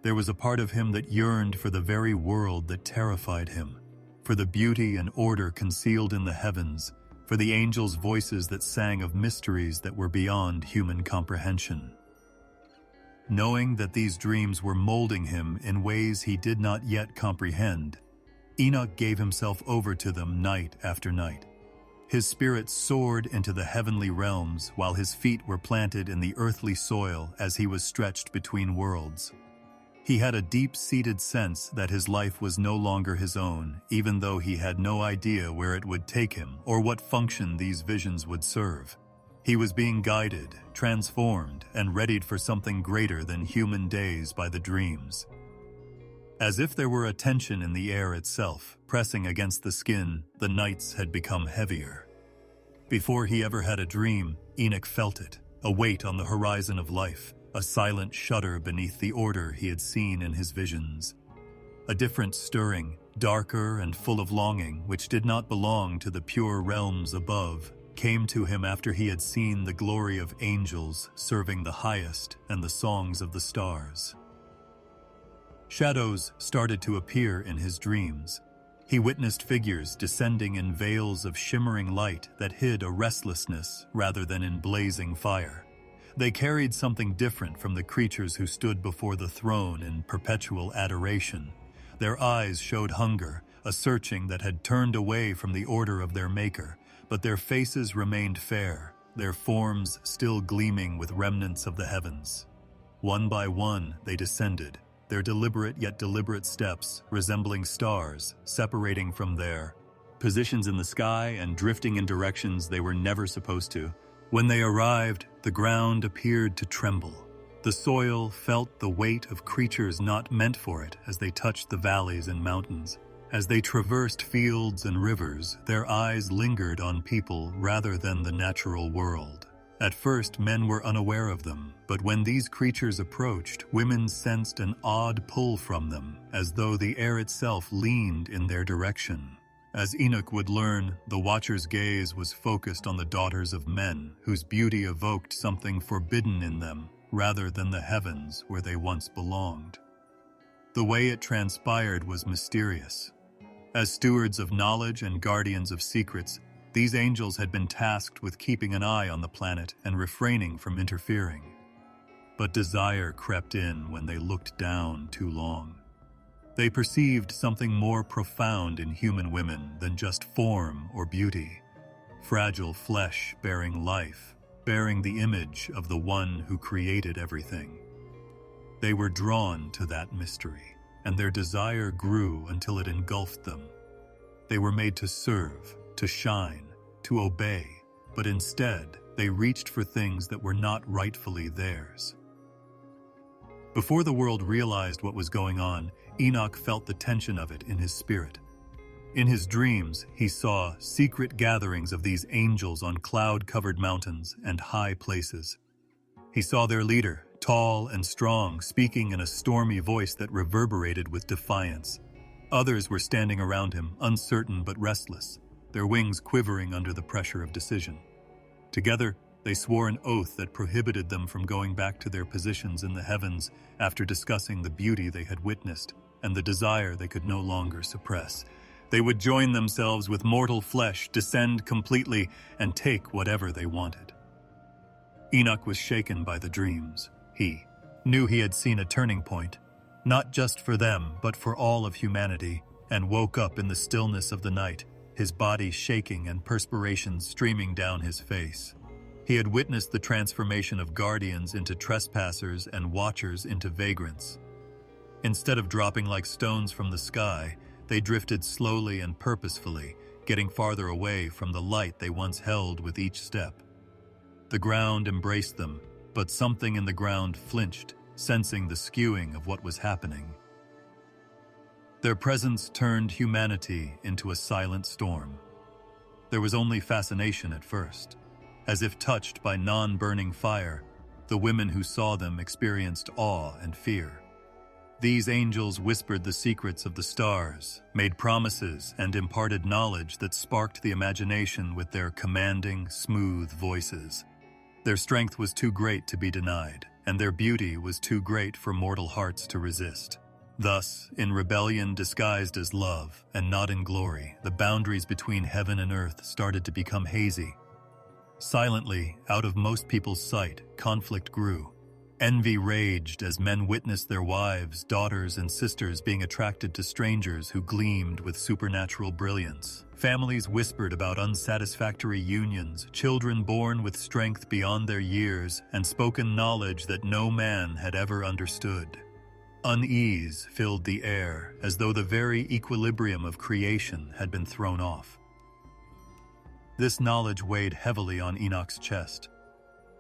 There was a part of him that yearned for the very world that terrified him, for the beauty and order concealed in the heavens, for the angels' voices that sang of mysteries that were beyond human comprehension. Knowing that these dreams were molding him in ways he did not yet comprehend, Enoch gave himself over to them night after night. His spirit soared into the heavenly realms while his feet were planted in the earthly soil as he was stretched between worlds. He had a deep-seated sense that his life was no longer his own, even though he had no idea where it would take him or what function these visions would serve. He was being guided, transformed, and readied for something greater than human days by the dreams. As if there were a tension in the air itself, pressing against the skin, the nights had become heavier. Before he ever had a dream, Enoch felt it, a weight on the horizon of life, a silent shudder beneath the order he had seen in his visions. A different stirring, darker and full of longing, which did not belong to the pure realms above, came to him after he had seen the glory of angels serving the highest and the songs of the stars. Shadows started to appear in his dreams. He witnessed figures descending in veils of shimmering light that hid a restlessness rather than in blazing fire. They carried something different from the creatures who stood before the throne in perpetual adoration. Their eyes showed hunger, a searching that had turned away from the order of their maker, but their faces remained fair, their forms still gleaming with remnants of the heavens. One by one they descended, their deliberate yet deliberate steps resembling stars separating from their positions in the sky and drifting in directions they were never supposed to. When they arrived, the ground appeared to tremble. The soil felt the weight of creatures not meant for it as they touched the valleys and mountains. As they traversed fields and rivers, their eyes lingered on people rather than the natural world. At first, men were unaware of them, but when these creatures approached, women sensed an odd pull from them, as though the air itself leaned in their direction. As Enoch would learn, the Watcher's gaze was focused on the daughters of men, whose beauty evoked something forbidden in them, rather than the heavens where they once belonged. The way it transpired was mysterious. As stewards of knowledge and guardians of secrets, these angels had been tasked with keeping an eye on the planet and refraining from interfering. But desire crept in when they looked down too long. They perceived something more profound in human women than just form or beauty. Fragile flesh bearing life, bearing the image of the one who created everything. They were drawn to that mystery, and their desire grew until it engulfed them. They were made to serve, to shine, to obey, but instead they reached for things that were not rightfully theirs. Before the world realized what was going on, Enoch felt the tension of it in his spirit. In his dreams, he saw secret gatherings of these angels on cloud-covered mountains and high places. He saw their leader, tall and strong, speaking in a stormy voice that reverberated with defiance. Others were standing around him, uncertain but restless, their wings quivering under the pressure of decision. Together, they swore an oath that prohibited them from going back to their positions in the heavens after discussing the beauty they had witnessed and the desire they could no longer suppress. They would join themselves with mortal flesh, descend completely, and take whatever they wanted. Enoch was shaken by the dreams. He knew he had seen a turning point, not just for them, but for all of humanity, and woke up in the stillness of the night, his body shaking and perspiration streaming down his face. He had witnessed the transformation of guardians into trespassers and watchers into vagrants. Instead of dropping like stones from the sky, they drifted slowly and purposefully, getting farther away from the light they once held with each step. The ground embraced them, but something in the ground flinched, sensing the skewing of what was happening. Their presence turned humanity into a silent storm. There was only fascination at first. As if touched by non-burning fire, the women who saw them experienced awe and fear. These angels whispered the secrets of the stars, made promises, and imparted knowledge that sparked the imagination with their commanding, smooth voices. Their strength was too great to be denied, and their beauty was too great for mortal hearts to resist. Thus, in rebellion disguised as love, and not in glory, the boundaries between heaven and earth started to become hazy. Silently, out of most people's sight, conflict grew. Envy raged as men witnessed their wives, daughters, and sisters being attracted to strangers who gleamed with supernatural brilliance. Families whispered about unsatisfactory unions, children born with strength beyond their years, and spoken knowledge that no man had ever understood. Unease filled the air, as though the very equilibrium of creation had been thrown off. This knowledge weighed heavily on Enoch's chest.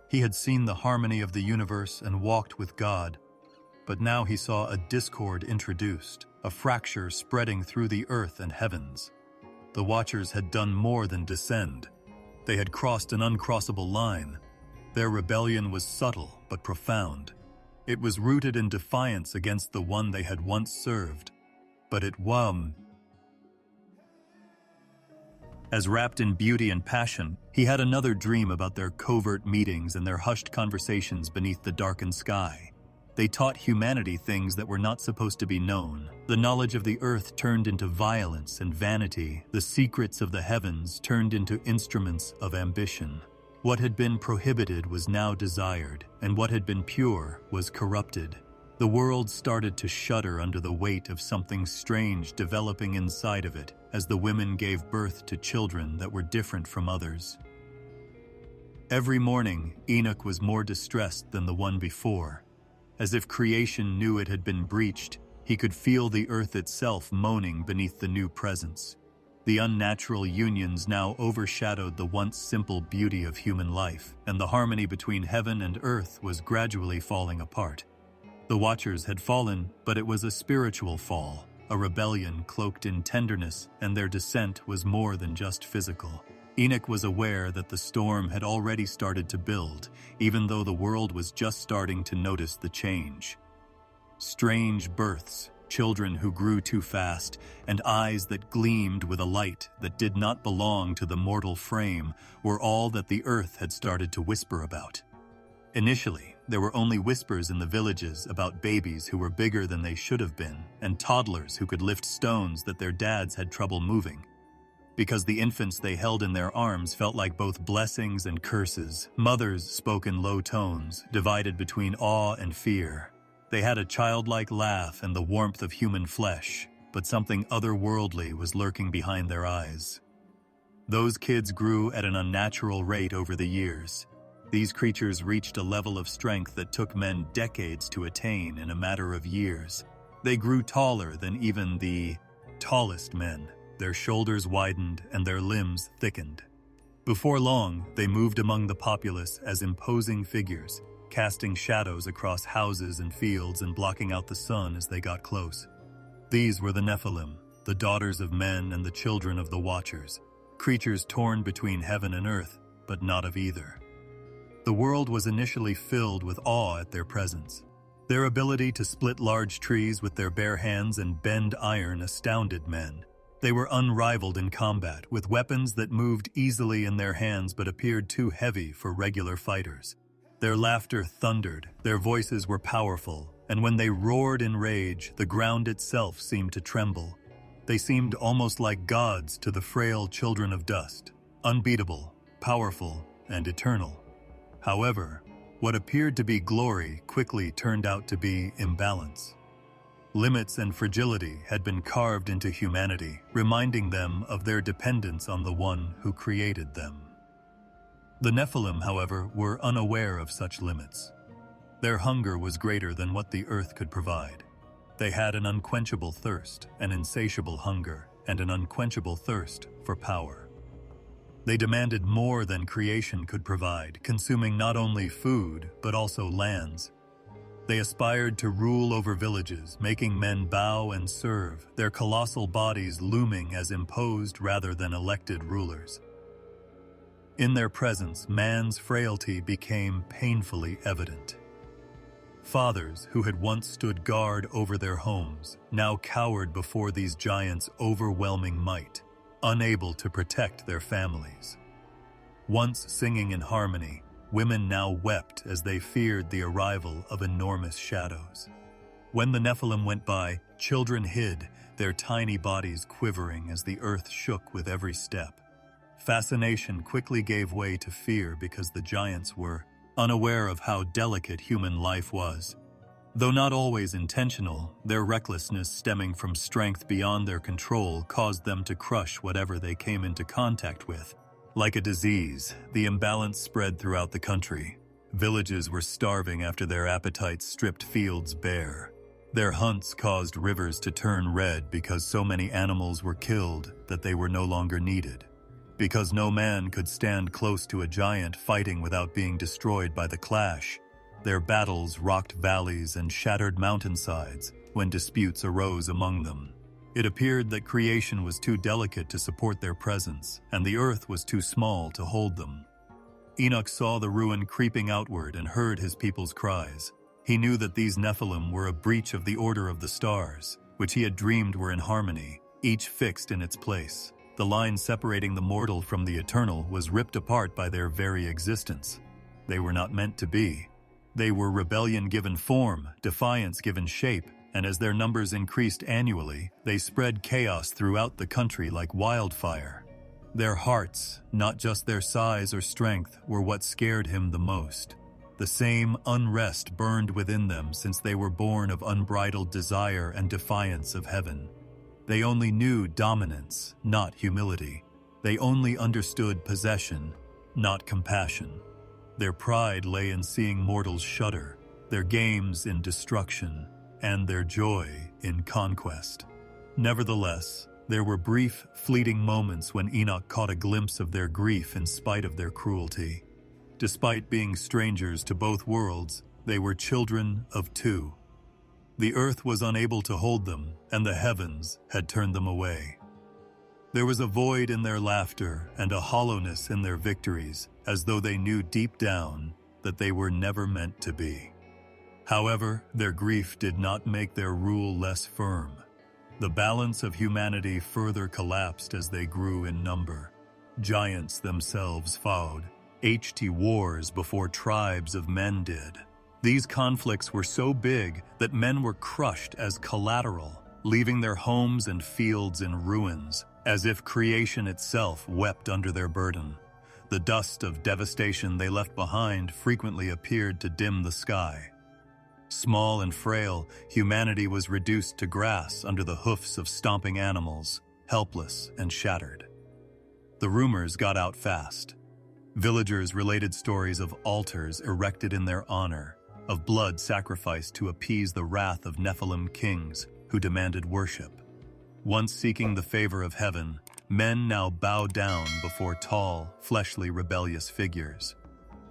He had seen the harmony of the universe and walked with God, but now he saw a discord introduced, a fracture spreading through the earth and heavens. The Watchers had done more than descend. They had crossed an uncrossable line. Their rebellion was subtle but profound. It was rooted in defiance against the one they had once served, but it As wrapped in beauty and passion, he had another dream about their covert meetings and their hushed conversations beneath the darkened sky. They taught humanity things that were not supposed to be known. The knowledge of the earth turned into violence and vanity. The secrets of the heavens turned into instruments of ambition. What had been prohibited was now desired, and what had been pure was corrupted. The world started to shudder under the weight of something strange developing inside of it as the women gave birth to children that were different from others. Every morning, Enoch was more distressed than the one before. As if creation knew it had been breached, he could feel the earth itself moaning beneath the new presence. The unnatural unions now overshadowed the once simple beauty of human life, and the harmony between heaven and earth was gradually falling apart. The Watchers had fallen, but it was a spiritual fall, a rebellion cloaked in tenderness, and their descent was more than just physical. Enoch was aware that the storm had already started to build, even though the world was just starting to notice the change. Strange births, children who grew too fast, and eyes that gleamed with a light that did not belong to the mortal frame were all that the earth had started to whisper about. Initially, there were only whispers in the villages about babies who were bigger than they should have been, and toddlers who could lift stones that their dads had trouble moving. Because the infants they held in their arms felt like both blessings and curses, mothers spoke in low tones, divided between awe and fear. They had a childlike laugh and the warmth of human flesh, but something otherworldly was lurking behind their eyes. Those kids grew at an unnatural rate over the years. These creatures reached a level of strength that took men decades to attain in a matter of years. They grew taller than even the tallest men. Their shoulders widened and their limbs thickened. Before long, they moved among the populace as imposing figures, casting shadows across houses and fields and blocking out the sun as they got close. These were the Nephilim, the daughters of men and the children of the Watchers, creatures torn between heaven and earth, but not of either. The world was initially filled with awe at their presence. Their ability to split large trees with their bare hands and bend iron astounded men. They were unrivaled in combat, with weapons that moved easily in their hands but appeared too heavy for regular fighters. Their laughter thundered, their voices were powerful, and when they roared in rage, the ground itself seemed to tremble. They seemed almost like gods to the frail children of dust, unbeatable, powerful, and eternal. However, what appeared to be glory quickly turned out to be imbalance. Limits and fragility had been carved into humanity, reminding them of their dependence on the one who created them. The Nephilim, however, were unaware of such limits. Their hunger was greater than what the earth could provide. They had an unquenchable thirst, an insatiable hunger, and an unquenchable thirst for power. They demanded more than creation could provide, consuming not only food, but also lands. They aspired to rule over villages, making men bow and serve, their colossal bodies looming as imposed rather than elected rulers. In their presence, man's frailty became painfully evident. Fathers who had once stood guard over their homes now cowered before these giants' overwhelming might, unable to protect their families. Once singing in harmony, women now wept as they feared the arrival of enormous shadows. When the Nephilim went by, children hid, their tiny bodies quivering as the earth shook with every step. Fascination quickly gave way to fear because the giants were unaware of how delicate human life was. Though not always intentional, their recklessness stemming from strength beyond their control caused them to crush whatever they came into contact with. Like a disease, the imbalance spread throughout the country. Villages were starving after their appetites stripped fields bare. Their hunts caused rivers to turn red because so many animals were killed that they were no longer needed. Because no man could stand close to a giant fighting without being destroyed by the clash, their battles rocked valleys and shattered mountainsides when disputes arose among them. It appeared that creation was too delicate to support their presence, and the earth was too small to hold them. Enoch saw the ruin creeping outward and heard his people's cries. He knew that these Nephilim were a breach of the order of the stars, which he had dreamed were in harmony, each fixed in its place. The line separating the mortal from the eternal was ripped apart by their very existence. They were not meant to be. They were rebellion given form, defiance given shape, and as their numbers increased annually, they spread chaos throughout the country like wildfire. Their hearts, not just their size or strength, were what scared him the most. The same unrest burned within them since they were born of unbridled desire and defiance of heaven. They only knew dominance, not humility. They only understood possession, not compassion. Their pride lay in seeing mortals shudder, their games in destruction, and their joy in conquest. Nevertheless, there were brief, fleeting moments when Enoch caught a glimpse of their grief in spite of their cruelty. Despite being strangers to both worlds, they were children of two. The earth was unable to hold them, and the heavens had turned them away. There was a void in their laughter and a hollowness in their victories, as though they knew deep down that they were never meant to be. However, their grief did not make their rule less firm. The balance of humanity further collapsed as they grew in number. Giants themselves fought wars before tribes of men did. These conflicts were so big that men were crushed as collateral, leaving their homes and fields in ruins, as if creation itself wept under their burden. The dust of devastation they left behind frequently appeared to dim the sky. Small and frail, humanity was reduced to grass under the hoofs of stomping animals, helpless and shattered. The rumors got out fast. Villagers related stories of altars erected in their honor, of blood sacrificed to appease the wrath of Nephilim kings who demanded worship. Once seeking the favor of heaven, men now bow down before tall, fleshly, rebellious figures.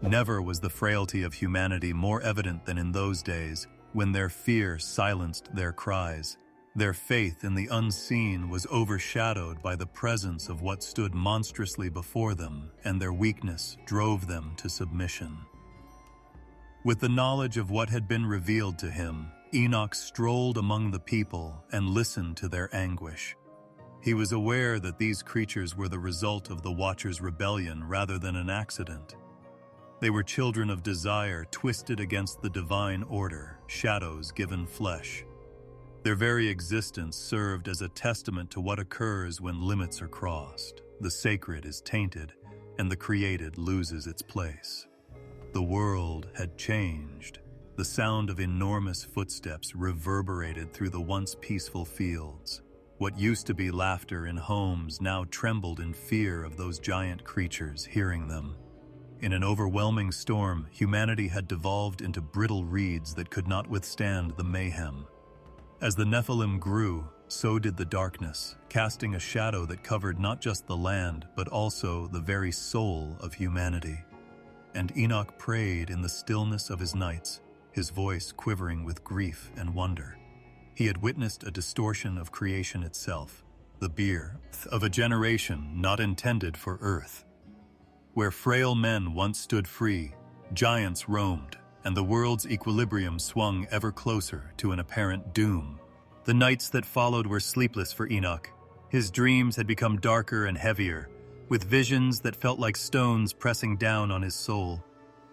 Never was the frailty of humanity more evident than in those days, when their fear silenced their cries. Their faith in the unseen was overshadowed by the presence of what stood monstrously before them, and their weakness drove them to submission. With the knowledge of what had been revealed to him, Enoch strolled among the people and listened to their anguish. He was aware that these creatures were the result of the Watcher's rebellion rather than an accident. They were children of desire twisted against the divine order, shadows given flesh. Their very existence served as a testament to what occurs when limits are crossed, the sacred is tainted, and the created loses its place. The world had changed. The sound of enormous footsteps reverberated through the once peaceful fields. What used to be laughter in homes now trembled in fear of those giant creatures hearing them. In an overwhelming storm, humanity had devolved into brittle reeds that could not withstand the mayhem. As the Nephilim grew, so did the darkness, casting a shadow that covered not just the land, but also the very soul of humanity. And Enoch prayed in the stillness of his nights, his voice quivering with grief and wonder. He had witnessed a distortion of creation itself, the birth of a generation not intended for Earth. Where frail men once stood free, giants roamed, and the world's equilibrium swung ever closer to an apparent doom. The nights that followed were sleepless for Enoch. His dreams had become darker and heavier, with visions that felt like stones pressing down on his soul.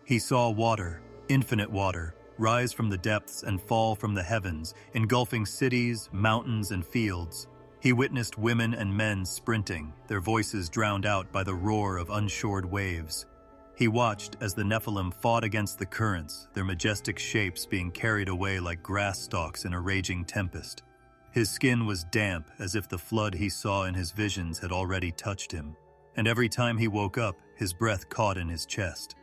He saw water, infinite water, rise from the depths and fall from the heavens, engulfing cities, mountains, and fields. He witnessed women and men sprinting, their voices drowned out by the roar of unshored waves. He watched as the Nephilim fought against the currents, their majestic shapes being carried away like grass stalks in a raging tempest. His skin was damp, as if the flood he saw in his visions had already touched him, and every time he woke up, his breath caught in his chest.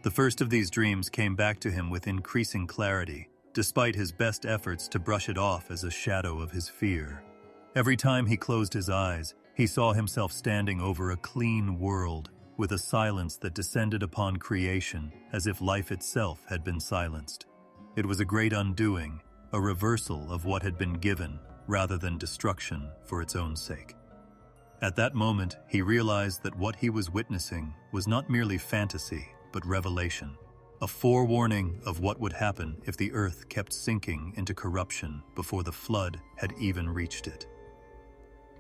The first of these dreams came back to him with increasing clarity, despite his best efforts to brush it off as a shadow of his fear. Every time he closed his eyes, he saw himself standing over a clean world, with a silence that descended upon creation, as if life itself had been silenced. It was a great undoing, a reversal of what had been given, rather than destruction for its own sake. At that moment, he realized that what he was witnessing was not merely fantasy, but revelation, a forewarning of what would happen if the earth kept sinking into corruption before the flood had even reached it.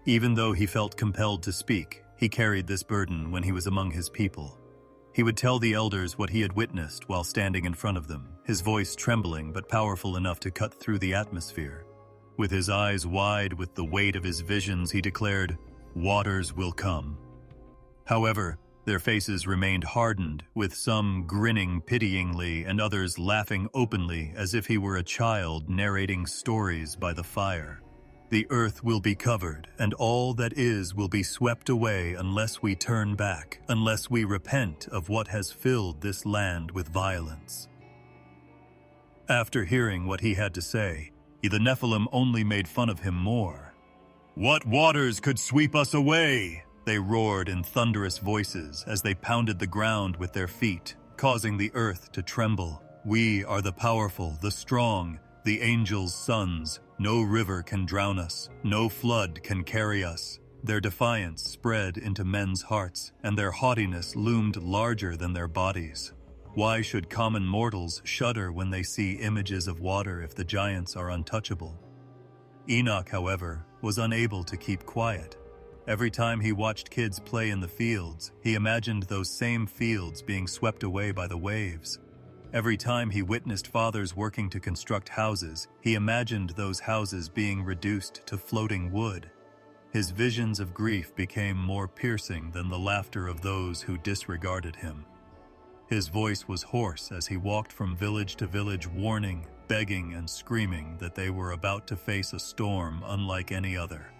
Even though he felt compelled to speak, he carried this burden when he was among his people. He would tell the elders what he had witnessed while standing in front of them, his voice trembling but powerful enough to cut through the atmosphere. With his eyes wide with the weight of his visions, he declared, "Waters will come." However, their faces remained hardened, with some grinning pityingly and others laughing openly as if he were a child narrating stories by the fire. The earth will be covered, and all that is will be swept away unless we turn back, unless we repent of what has filled this land with violence. After hearing what he had to say, the Nephilim only made fun of him more. "What waters could sweep us away?" they roared in thunderous voices as they pounded the ground with their feet, causing the earth to tremble. "We are the powerful, the strong, the angels' sons. No river can drown us, no flood can carry us." Their defiance spread into men's hearts, and their haughtiness loomed larger than their bodies. Why should common mortals shudder when they see images of water if the giants are untouchable? Enoch, however, was unable to keep quiet. Every time he watched kids play in the fields, he imagined those same fields being swept away by the waves. Every time he witnessed fathers working to construct houses, he imagined those houses being reduced to floating wood. His visions of grief became more piercing than the laughter of those who disregarded him. His voice was hoarse as he walked from village to village, warning, begging, and screaming that they were about to face a storm unlike any other.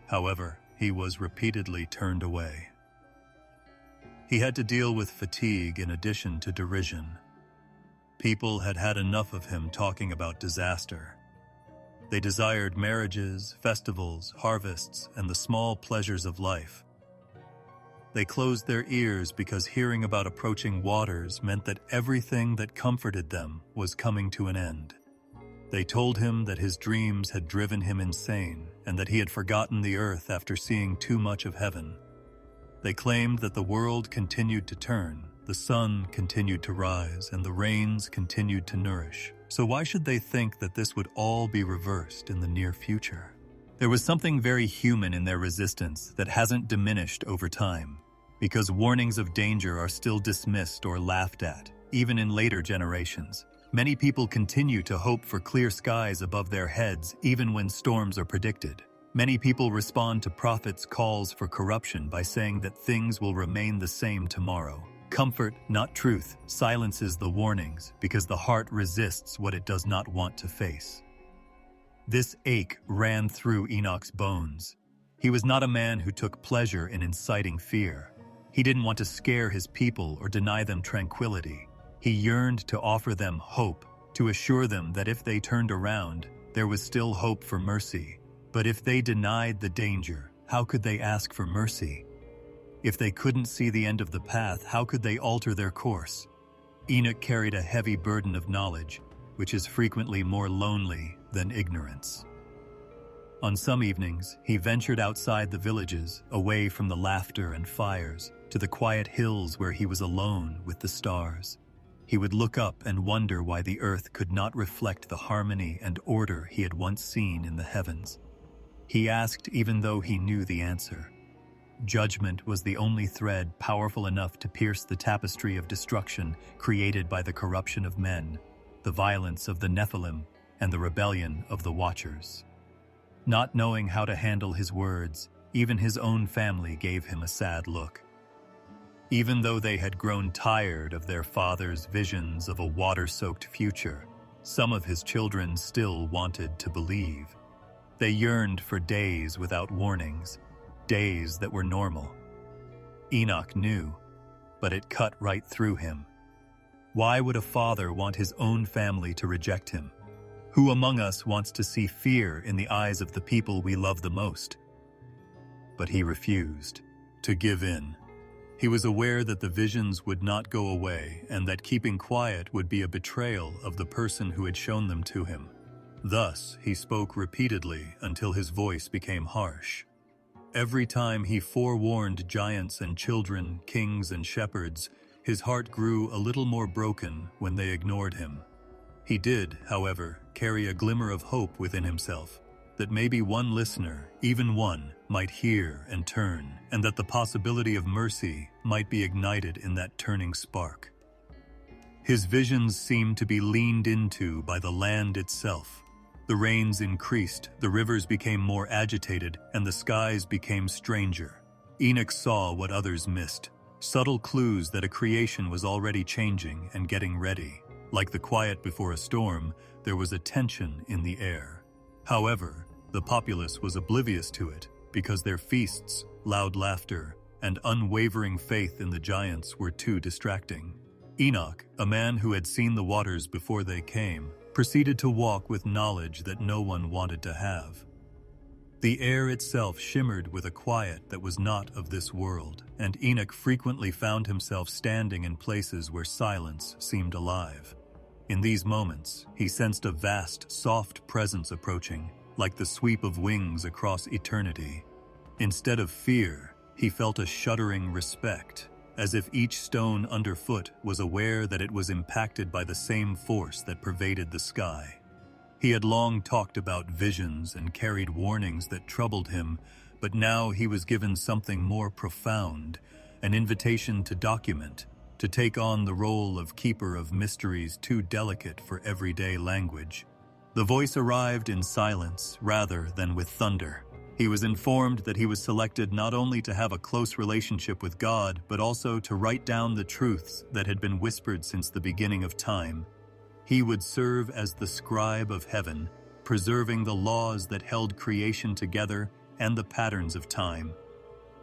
However, he was repeatedly turned away. He had to deal with fatigue in addition to derision. People had had enough of him talking about disaster. They desired marriages, festivals, harvests, and the small pleasures of life. They closed their ears because hearing about approaching waters meant that everything that comforted them was coming to an end. They told him that his dreams had driven him insane and that he had forgotten the earth after seeing too much of heaven. They claimed that the world continued to turn, the sun continued to rise, and the rains continued to nourish. So why should they think that this would all be reversed in the near future? There was something very human in their resistance that hasn't diminished over time, because warnings of danger are still dismissed or laughed at, even in later generations. Many people continue to hope for clear skies above their heads even when storms are predicted. Many people respond to prophets' calls for corruption by saying that things will remain the same tomorrow. Comfort, not truth, silences the warnings because the heart resists what it does not want to face. This ache ran through Enoch's bones. He was not a man who took pleasure in inciting fear. He didn't want to scare his people or deny them tranquility. He yearned to offer them hope, to assure them that if they turned around, there was still hope for mercy. But if they denied the danger, how could they ask for mercy? If they couldn't see the end of the path, how could they alter their course? Enoch carried a heavy burden of knowledge, which is frequently more lonely than ignorance. On some evenings, he ventured outside the villages, away from the laughter and fires, to the quiet hills where he was alone with the stars. He would look up and wonder why the earth could not reflect the harmony and order he had once seen in the heavens. He asked even though he knew the answer. Judgment was the only thread powerful enough to pierce the tapestry of destruction created by the corruption of men, the violence of the Nephilim, and the rebellion of the Watchers. Not knowing how to handle his words, even his own family gave him a sad look. Even though they had grown tired of their father's visions of a water-soaked future, some of his children still wanted to believe. They yearned for days without warnings, days that were normal. Enoch knew, but it cut right through him. Why would a father want his own family to reject him? Who among us wants to see fear in the eyes of the people we love the most? But he refused to give in. He was aware that the visions would not go away and that keeping quiet would be a betrayal of the person who had shown them to him. Thus, he spoke repeatedly until his voice became harsh. Every time he forewarned giants and children, kings and shepherds, his heart grew a little more broken when they ignored him. He did, however, carry a glimmer of hope within himself, that maybe one listener, even one, might hear and turn, and that the possibility of mercy might be ignited in that turning spark. His visions seemed to be leaned into by the land itself. The rains increased, the rivers became more agitated, and the skies became stranger. Enoch saw what others missed, subtle clues that a creation was already changing and getting ready. Like the quiet before a storm, there was a tension in the air. However, the populace was oblivious to it because their feasts, loud laughter, and unwavering faith in the giants were too distracting. Enoch, a man who had seen the waters before they came, proceeded to walk with knowledge that no one wanted to have. The air itself shimmered with a quiet that was not of this world, and Enoch frequently found himself standing in places where silence seemed alive. In these moments, he sensed a vast, soft presence approaching, like the sweep of wings across eternity. Instead of fear, he felt a shuddering respect, as if each stone underfoot was aware that it was impacted by the same force that pervaded the sky. He had long talked about visions and carried warnings that troubled him, but now he was given something more profound, an invitation to document, to take on the role of keeper of mysteries too delicate for everyday language. The voice arrived in silence rather than with thunder. He was informed that he was selected not only to have a close relationship with God, but also to write down the truths that had been whispered since the beginning of time. He would serve as the scribe of heaven, preserving the laws that held creation together and the patterns of time.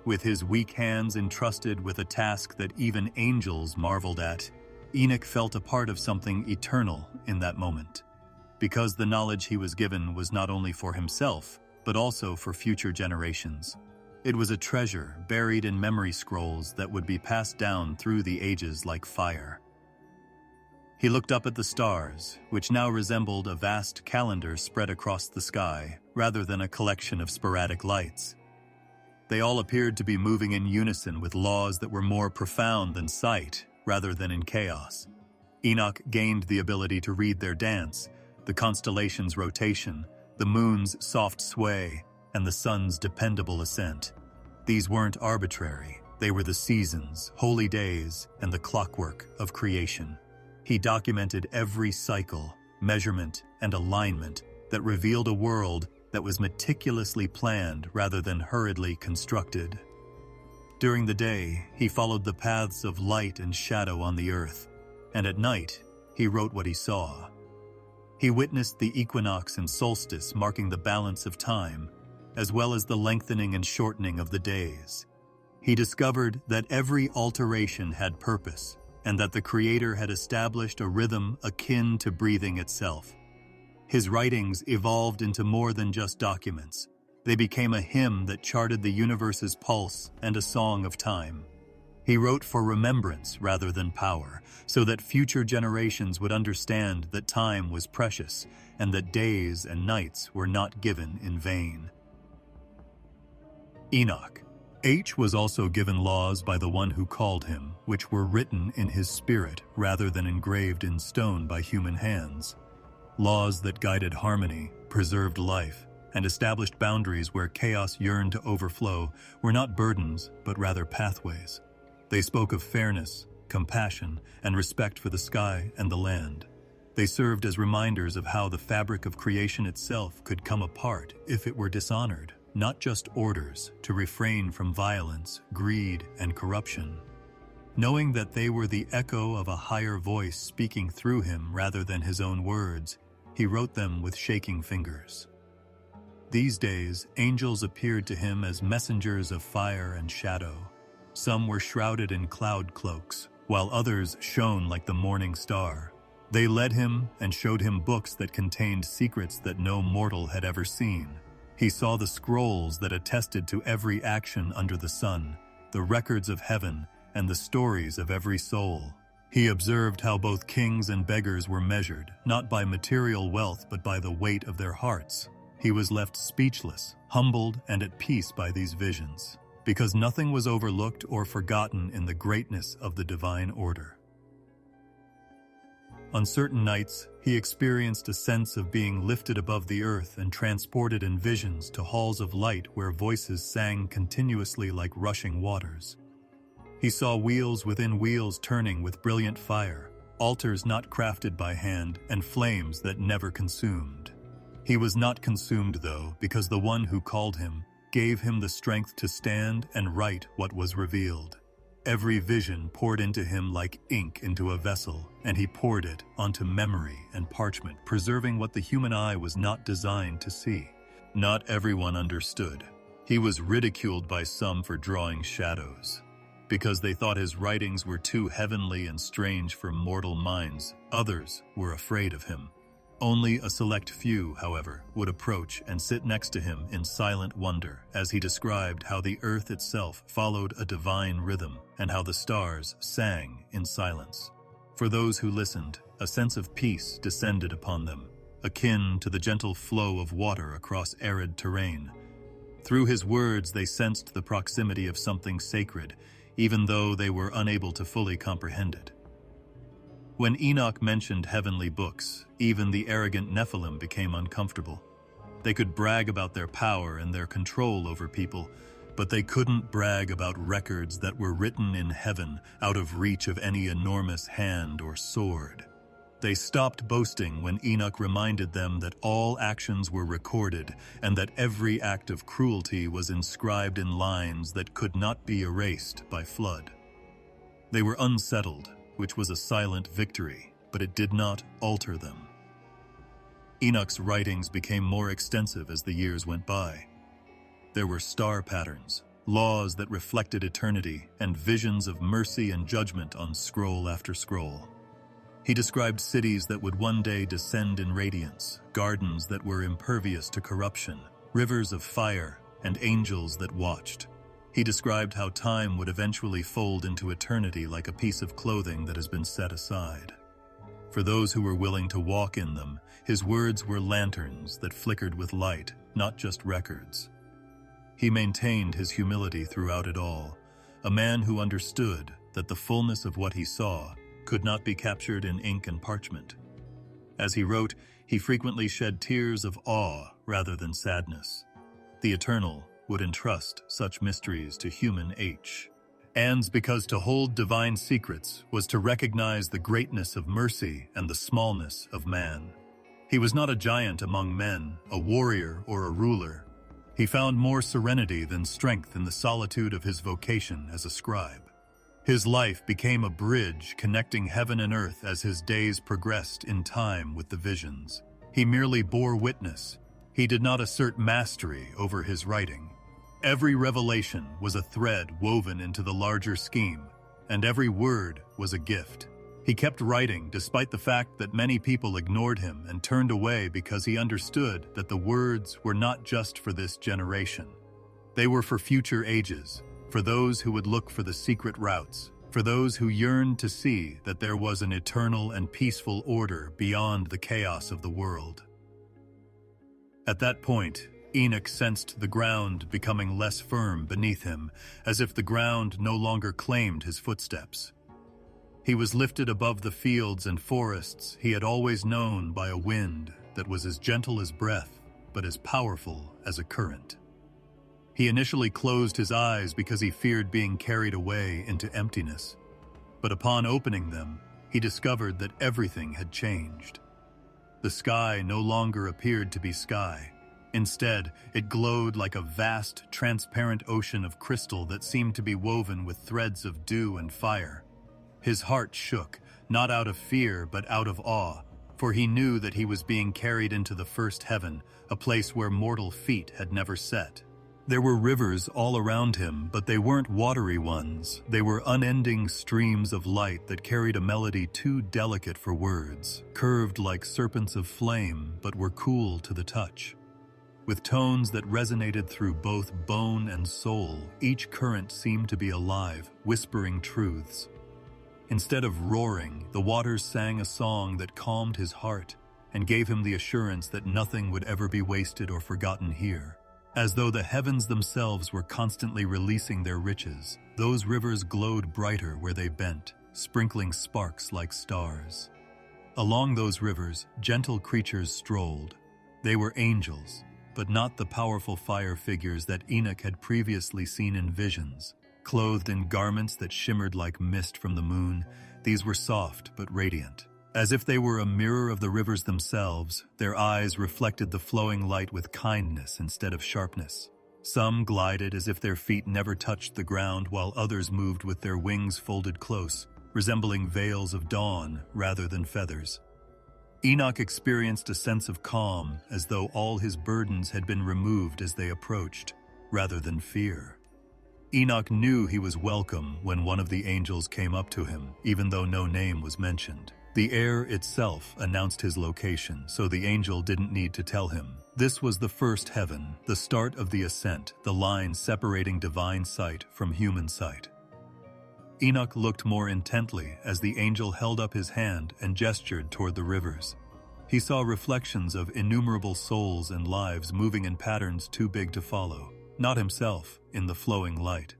With his weak hands entrusted with a task that even angels marveled at, Enoch felt a part of something eternal in that moment, because the knowledge he was given was not only for himself, but also for future generations. It was a treasure buried in memory scrolls that would be passed down through the ages like fire. He looked up at the stars, which now resembled a vast calendar spread across the sky, rather than a collection of sporadic lights. They all appeared to be moving in unison with laws that were more profound than sight, rather than in chaos. Enoch gained the ability to read their dance, the constellations' rotation, the moon's soft sway, and the sun's dependable ascent. These weren't arbitrary. They were the seasons, holy days, and the clockwork of creation. He documented every cycle, measurement, and alignment that revealed a world that was meticulously planned rather than hurriedly constructed. During the day, he followed the paths of light and shadow on the earth, and at night, he wrote what he saw. He witnessed the equinox and solstice marking the balance of time, as well as the lengthening and shortening of the days. He discovered that every alteration had purpose, and that the Creator had established a rhythm akin to breathing itself. His writings evolved into more than just documents. They became a hymn that charted the universe's pulse and a song of time. He wrote for remembrance rather than power, so that future generations would understand that time was precious and that days and nights were not given in vain. Enoch. H was also given laws by the one who called him, which were written in his spirit rather than engraved in stone by human hands. Laws that guided harmony, preserved life, and established boundaries where chaos yearned to overflow were not burdens, but rather pathways. They spoke of fairness, compassion, and respect for the sky and the land. They served as reminders of how the fabric of creation itself could come apart if it were dishonored, not just orders to refrain from violence, greed, and corruption. Knowing that they were the echo of a higher voice speaking through him rather than his own words, he wrote them with shaking fingers. These days, angels appeared to him as messengers of fire and shadow. Some were shrouded in cloud cloaks, while others shone like the morning star. They led him and showed him books that contained secrets that no mortal had ever seen. He saw the scrolls that attested to every action under the sun, the records of heaven, and the stories of every soul. He observed how both kings and beggars were measured, not by material wealth but by the weight of their hearts. He was left speechless, humbled, and at peace by these visions, because nothing was overlooked or forgotten in the greatness of the divine order. On certain nights, he experienced a sense of being lifted above the earth and transported in visions to halls of light where voices sang continuously like rushing waters. He saw wheels within wheels turning with brilliant fire, altars not crafted by hand, and flames that never consumed. He was not consumed, though, because the one who called him gave him the strength to stand and write what was revealed. Every vision poured into him like ink into a vessel, and he poured it onto memory and parchment, preserving what the human eye was not designed to see. Not everyone understood. He was ridiculed by some for drawing shadows. Because they thought his writings were too heavenly and strange for mortal minds, others were afraid of him. Only a select few, however, would approach and sit next to him in silent wonder as he described how the earth itself followed a divine rhythm and how the stars sang in silence. For those who listened, a sense of peace descended upon them, akin to the gentle flow of water across arid terrain. Through his words, they sensed the proximity of something sacred, even though they were unable to fully comprehend it. When Enoch mentioned heavenly books, even the arrogant Nephilim became uncomfortable. They could brag about their power and their control over people, but they couldn't brag about records that were written in heaven, out of reach of any enormous hand or sword. They stopped boasting when Enoch reminded them that all actions were recorded and that every act of cruelty was inscribed in lines that could not be erased by flood. They were unsettled, which was a silent victory, but it did not alter them. Enoch's writings became more extensive as the years went by. There were star patterns, laws that reflected eternity, and visions of mercy and judgment on scroll after scroll. He described cities that would one day descend in radiance, gardens that were impervious to corruption, rivers of fire, and angels that watched. He described how time would eventually fold into eternity like a piece of clothing that has been set aside. For those who were willing to walk in them, his words were lanterns that flickered with light, not just records. He maintained his humility throughout it all, a man who understood that the fullness of what he saw could not be captured in ink and parchment. As he wrote, he frequently shed tears of awe rather than sadness. The eternal would entrust such mysteries to human H. And because to hold divine secrets was to recognize the greatness of mercy and the smallness of man. He was not a giant among men, a warrior or a ruler. He found more serenity than strength in the solitude of his vocation as a scribe. His life became a bridge connecting heaven and earth as his days progressed in time with the visions. He merely bore witness. He did not assert mastery over his writing. Every revelation was a thread woven into the larger scheme, and every word was a gift. He kept writing despite the fact that many people ignored him and turned away because he understood that the words were not just for this generation. They were for future ages, for those who would look for the secret routes, for those who yearned to see that there was an eternal and peaceful order beyond the chaos of the world. At that point, Enoch sensed the ground becoming less firm beneath him, as if the ground no longer claimed his footsteps. He was lifted above the fields and forests he had always known by a wind that was as gentle as breath, but as powerful as a current. He initially closed his eyes because he feared being carried away into emptiness, but upon opening them, he discovered that everything had changed. The sky no longer appeared to be sky. Instead, it glowed like a vast, transparent ocean of crystal that seemed to be woven with threads of dew and fire. His heart shook, not out of fear but out of awe, for he knew that he was being carried into the first heaven, a place where mortal feet had never set. There were rivers all around him, but they weren't watery ones. They were unending streams of light that carried a melody too delicate for words, curved like serpents of flame, but were cool to the touch. With tones that resonated through both bone and soul, each current seemed to be alive, whispering truths. Instead of roaring, the waters sang a song that calmed his heart and gave him the assurance that nothing would ever be wasted or forgotten here. As though the heavens themselves were constantly releasing their riches, those rivers glowed brighter where they bent, sprinkling sparks like stars. Along those rivers, gentle creatures strolled. They were angels, but not the powerful fire figures that Enoch had previously seen in visions. Clothed in garments that shimmered like mist from the moon, these were soft but radiant. As if they were a mirror of the rivers themselves, their eyes reflected the flowing light with kindness instead of sharpness. Some glided as if their feet never touched the ground, while others moved with their wings folded close, resembling veils of dawn rather than feathers. Enoch experienced a sense of calm, as though all his burdens had been removed as they approached, rather than fear. Enoch knew he was welcome when one of the angels came up to him, even though no name was mentioned. The air itself announced his location, so the angel didn't need to tell him. This was the first heaven, the start of the ascent, the line separating divine sight from human sight. Enoch looked more intently as the angel held up his hand and gestured toward the rivers. He saw reflections of innumerable souls and lives moving in patterns too big to follow, not himself, in the flowing light.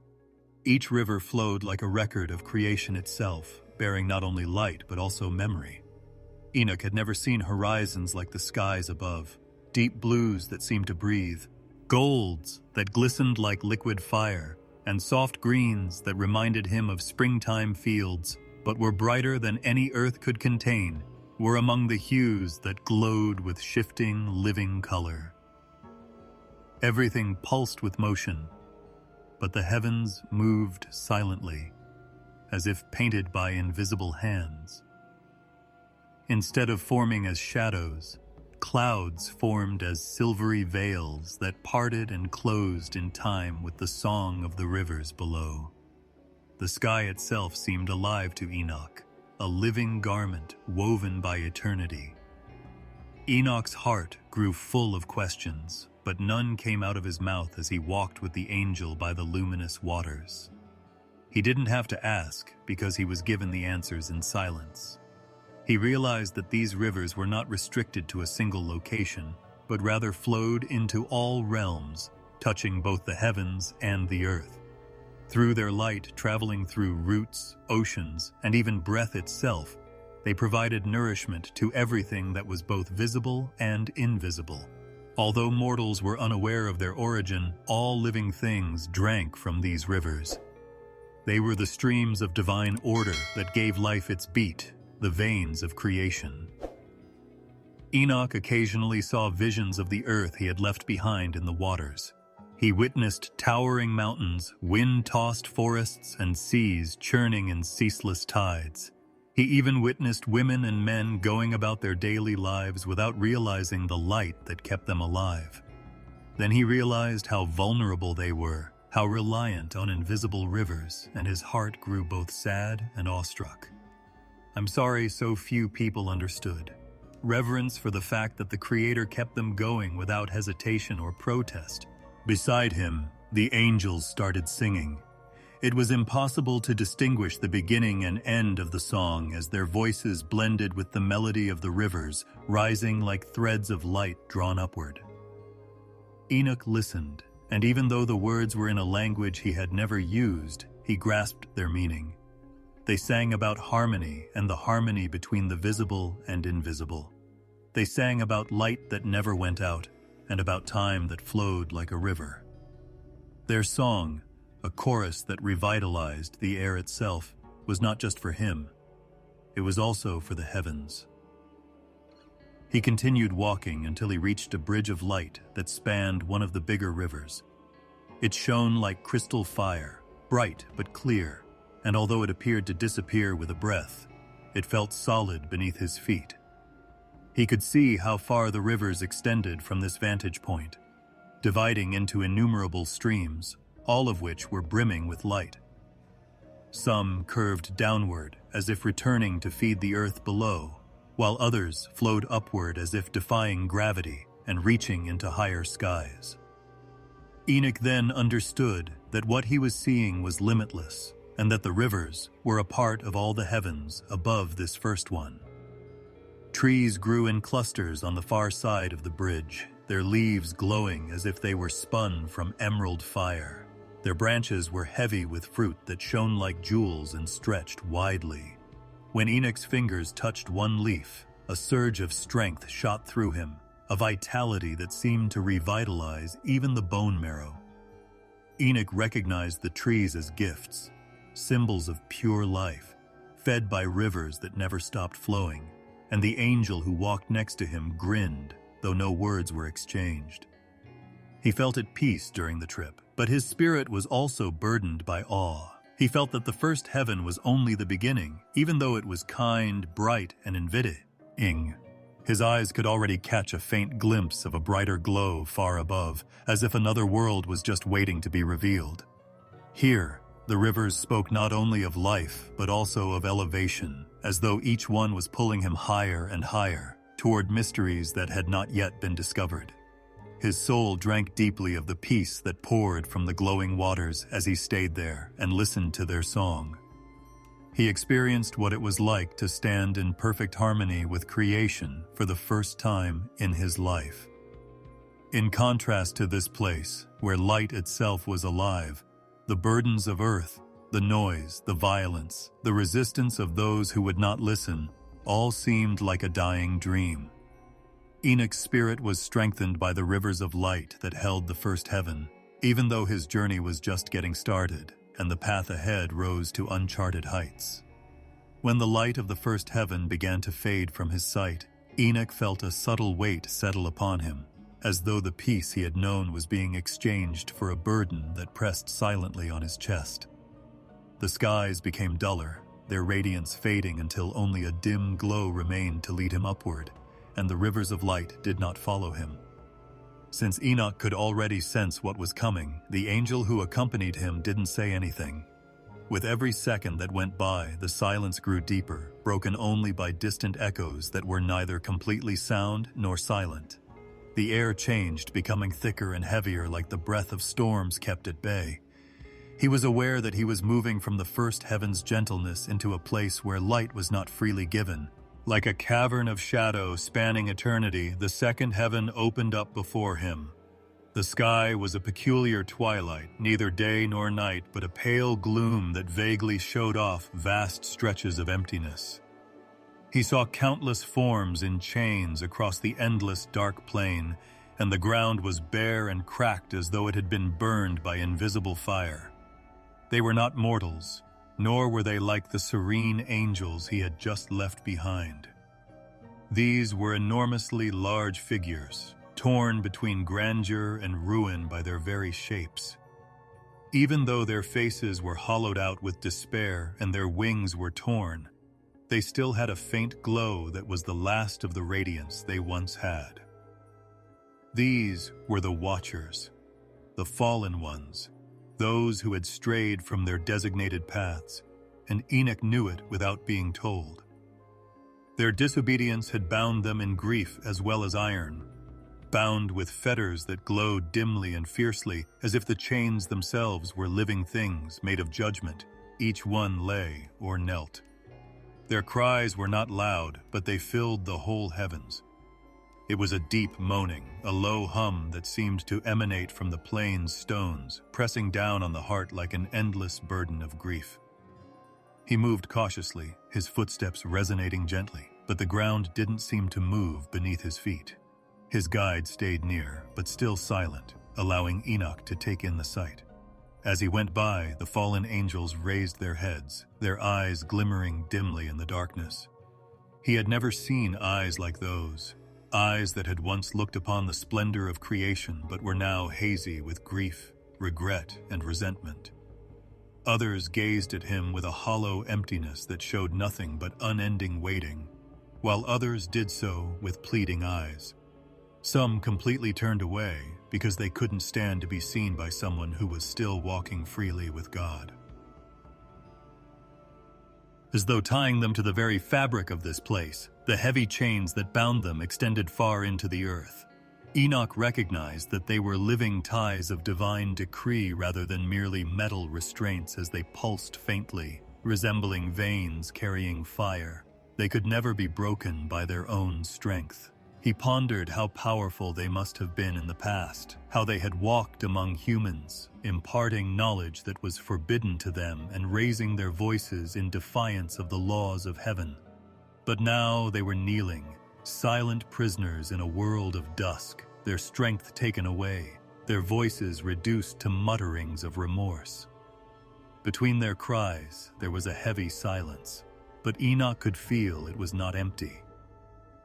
Each river flowed like a record of creation itself, bearing not only light but also memory. Enoch had never seen horizons like the skies above, deep blues that seemed to breathe, golds that glistened like liquid fire, and soft greens that reminded him of springtime fields, but were brighter than any earth could contain, were among the hues that glowed with shifting, living color. Everything pulsed with motion, but the heavens moved silently, as if painted by invisible hands. Instead of forming as shadows, clouds formed as silvery veils that parted and closed in time with the song of the rivers below. The sky itself seemed alive to Enoch, a living garment woven by eternity. Enoch's heart grew full of questions, but none came out of his mouth as he walked with the angel by the luminous waters. He didn't have to ask because he was given the answers in silence. He realized that these rivers were not restricted to a single location, but rather flowed into all realms, touching both the heavens and the earth. Through their light traveling through roots, oceans, and even breath itself, they provided nourishment to everything that was both visible and invisible. Although mortals were unaware of their origin, all living things drank from these rivers. They were the streams of divine order that gave life its beat, the veins of creation. Enoch occasionally saw visions of the earth he had left behind in the waters. He witnessed towering mountains, wind-tossed forests, and seas churning in ceaseless tides. He even witnessed women and men going about their daily lives without realizing the light that kept them alive. Then he realized how vulnerable they were, how reliant on invisible rivers, and his heart grew both sad and awestruck. I'm sorry so few people understood. Reverence for the fact that the Creator kept them going without hesitation or protest. Beside him, the angels started singing. It was impossible to distinguish the beginning and end of the song as their voices blended with the melody of the rivers, rising like threads of light drawn upward. Enoch listened, and even though the words were in a language he had never used, he grasped their meaning. They sang about harmony and the harmony between the visible and invisible. They sang about light that never went out and about time that flowed like a river. Their song, a chorus that revitalized the air itself, was not just for him. It was also for the heavens. He continued walking until he reached a bridge of light that spanned one of the bigger rivers. It shone like crystal fire, bright but clear, and although it appeared to disappear with a breath, it felt solid beneath his feet. He could see how far the rivers extended from this vantage point, dividing into innumerable streams, all of which were brimming with light. Some curved downward as if returning to feed the earth below, while others flowed upward as if defying gravity and reaching into higher skies. Enoch then understood that what he was seeing was limitless, and that the rivers were a part of all the heavens above this first one. Trees grew in clusters on the far side of the bridge, their leaves glowing as if they were spun from emerald fire. Their branches were heavy with fruit that shone like jewels and stretched widely. When Enoch's fingers touched one leaf, a surge of strength shot through him, a vitality that seemed to revitalize even the bone marrow. Enoch recognized the trees as gifts, symbols of pure life, fed by rivers that never stopped flowing, and the angel who walked next to him grinned, though no words were exchanged. He felt at peace during the trip, but his spirit was also burdened by awe. He felt that the first heaven was only the beginning, even though it was kind, bright, and inviting. His eyes could already catch a faint glimpse of a brighter glow far above, as if another world was just waiting to be revealed. Here, the rivers spoke not only of life, but also of elevation, as though each one was pulling him higher and higher, toward mysteries that had not yet been discovered. His soul drank deeply of the peace that poured from the glowing waters as he stayed there and listened to their song. He experienced what it was like to stand in perfect harmony with creation for the first time in his life. In contrast to this place, where light itself was alive, the burdens of earth, the noise, the violence, the resistance of those who would not listen, all seemed like a dying dream. Enoch's spirit was strengthened by the rivers of light that held the first heaven, even though his journey was just getting started, and the path ahead rose to uncharted heights. When the light of the first heaven began to fade from his sight, Enoch felt a subtle weight settle upon him, as though the peace he had known was being exchanged for a burden that pressed silently on his chest. The skies became duller, their radiance fading until only a dim glow remained to lead him upward, and the rivers of light did not follow him. Since Enoch could already sense what was coming, the angel who accompanied him didn't say anything. With every second that went by, the silence grew deeper, broken only by distant echoes that were neither completely sound nor silent. The air changed, becoming thicker and heavier like the breath of storms kept at bay. He was aware that he was moving from the first heaven's gentleness into a place where light was not freely given. Like a cavern of shadow spanning eternity, the second heaven opened up before him. The sky was a peculiar twilight, neither day nor night, but a pale gloom that vaguely showed off vast stretches of emptiness. He saw countless forms in chains across the endless dark plain, and the ground was bare and cracked as though it had been burned by invisible fire. They were not mortals, nor were they like the serene angels he had just left behind. These were enormously large figures, torn between grandeur and ruin by their very shapes. Even though their faces were hollowed out with despair and their wings were torn, they still had a faint glow that was the last of the radiance they once had. These were the Watchers, the fallen ones, those who had strayed from their designated paths, and Enoch knew it without being told. Their disobedience had bound them in grief as well as iron, bound with fetters that glowed dimly and fiercely as if the chains themselves were living things made of judgment. Each one lay or knelt. Their cries were not loud, but they filled the whole heavens. It was a deep moaning, a low hum that seemed to emanate from the plain's stones, pressing down on the heart like an endless burden of grief. He moved cautiously, his footsteps resonating gently, but the ground didn't seem to move beneath his feet. His guide stayed near, but still silent, allowing Enoch to take in the sight. As he went by, the fallen angels raised their heads, their eyes glimmering dimly in the darkness. He had never seen eyes like those, eyes that had once looked upon the splendor of creation but were now hazy with grief, regret, and resentment. Others gazed at him with a hollow emptiness that showed nothing but unending waiting, while others did so with pleading eyes. Some completely turned away because they couldn't stand to be seen by someone who was still walking freely with God. As though tying them to the very fabric of this place, the heavy chains that bound them extended far into the earth. Enoch recognized that they were living ties of divine decree rather than merely metal restraints as they pulsed faintly, resembling veins carrying fire. They could never be broken by their own strength. He pondered how powerful they must have been in the past, how they had walked among humans, imparting knowledge that was forbidden to them and raising their voices in defiance of the laws of heaven. But now they were kneeling, silent prisoners in a world of dusk, their strength taken away, their voices reduced to mutterings of remorse. Between their cries, there was a heavy silence, but Enoch could feel it was not empty.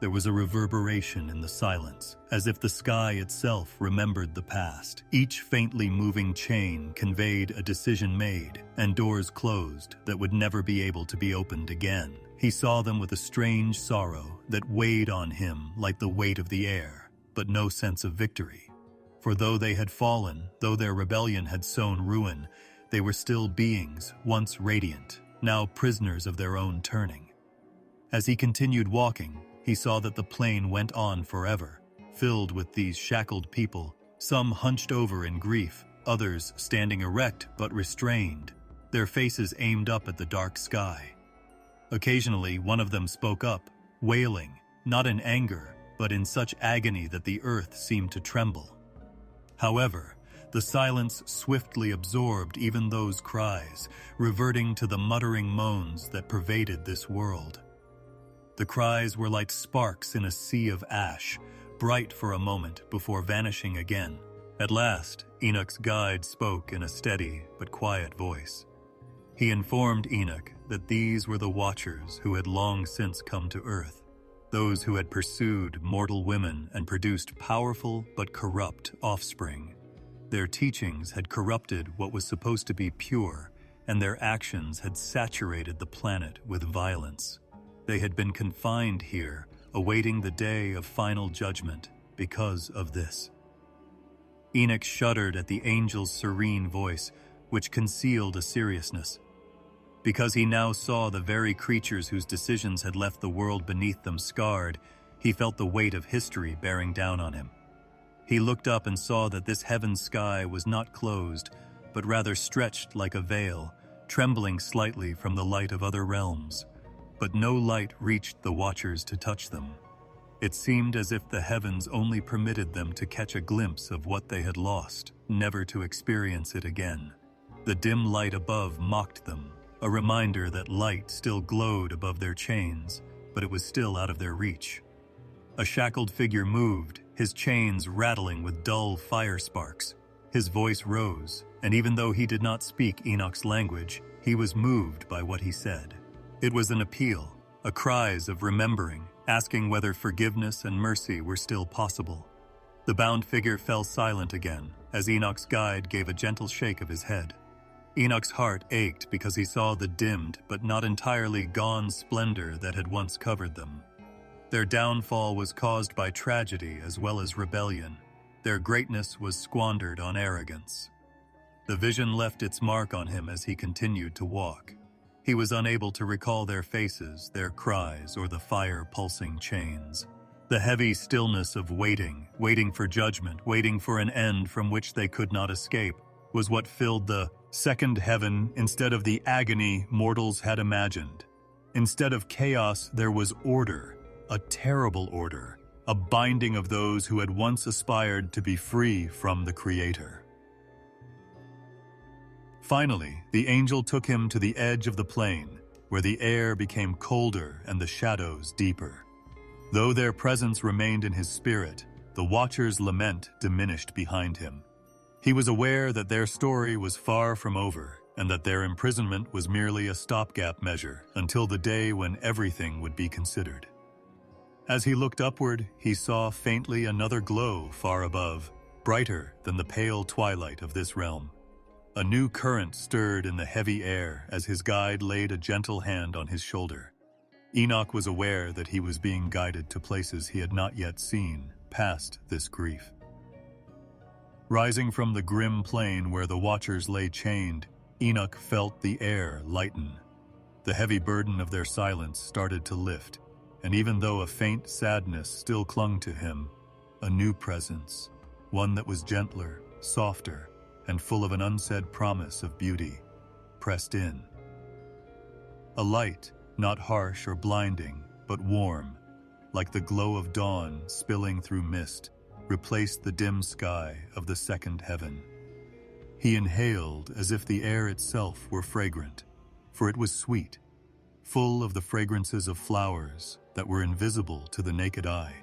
There was a reverberation in the silence, as if the sky itself remembered the past. Each faintly moving chain conveyed a decision made, and doors closed that would never be able to be opened again. He saw them with a strange sorrow that weighed on him like the weight of the air, but no sense of victory. For though they had fallen, though their rebellion had sown ruin, they were still beings, once radiant, now prisoners of their own turning. As he continued walking, he saw that the plain went on forever, filled with these shackled people, some hunched over in grief, others standing erect but restrained, their faces aimed up at the dark sky. Occasionally, one of them spoke up, wailing, not in anger, but in such agony that the earth seemed to tremble. However, the silence swiftly absorbed even those cries, reverting to the muttering moans that pervaded this world. The cries were like sparks in a sea of ash, bright for a moment before vanishing again. At last, Enoch's guide spoke in a steady but quiet voice. He informed Enoch that these were the Watchers who had long since come to earth, those who had pursued mortal women and produced powerful but corrupt offspring. Their teachings had corrupted what was supposed to be pure, and their actions had saturated the planet with violence. They had been confined here, awaiting the day of final judgment because of this. Enoch shuddered at the angel's serene voice, which concealed a seriousness. Because he now saw the very creatures whose decisions had left the world beneath them scarred, he felt the weight of history bearing down on him. He looked up and saw that this heaven sky was not closed, but rather stretched like a veil, trembling slightly from the light of other realms. But no light reached the Watchers to touch them. It seemed as if the heavens only permitted them to catch a glimpse of what they had lost, never to experience it again. The dim light above mocked them, a reminder that light still glowed above their chains, but it was still out of their reach. A shackled figure moved, his chains rattling with dull fire sparks. His voice rose, and even though he did not speak Enoch's language, he was moved by what he said. It was an appeal, a cries of remembering, asking whether forgiveness and mercy were still possible. The bound figure fell silent again, as Enoch's guide gave a gentle shake of his head. Enoch's heart ached because he saw the dimmed but not entirely gone splendor that had once covered them. Their downfall was caused by tragedy as well as rebellion. Their greatness was squandered on arrogance. The vision left its mark on him as he continued to walk. He was unable to recall their faces, their cries, or the fire-pulsing chains. The heavy stillness of waiting for judgment, waiting for an end from which they could not escape, was what filled the second heaven instead of the agony mortals had imagined. Instead of chaos, there was order, a terrible order, a binding of those who had once aspired to be free from the Creator. Finally, the angel took him to the edge of the plain, where the air became colder and the shadows deeper. Though their presence remained in his spirit, the watcher's lament diminished behind him. He was aware that their story was far from over, and that their imprisonment was merely a stopgap measure until the day when everything would be considered. As he looked upward, he saw faintly another glow far above, brighter than the pale twilight of this realm. A new current stirred in the heavy air as his guide laid a gentle hand on his shoulder. Enoch was aware that he was being guided to places he had not yet seen, past this grief. Rising from the grim plain where the watchers lay chained, Enoch felt the air lighten. The heavy burden of their silence started to lift, and even though a faint sadness still clung to him, a new presence, one that was gentler, softer, and full of an unsaid promise of beauty, pressed in. A light, not harsh or blinding, but warm, like the glow of dawn spilling through mist, replaced the dim sky of the second heaven. He inhaled as if the air itself were fragrant, for it was sweet, full of the fragrances of flowers that were invisible to the naked eye,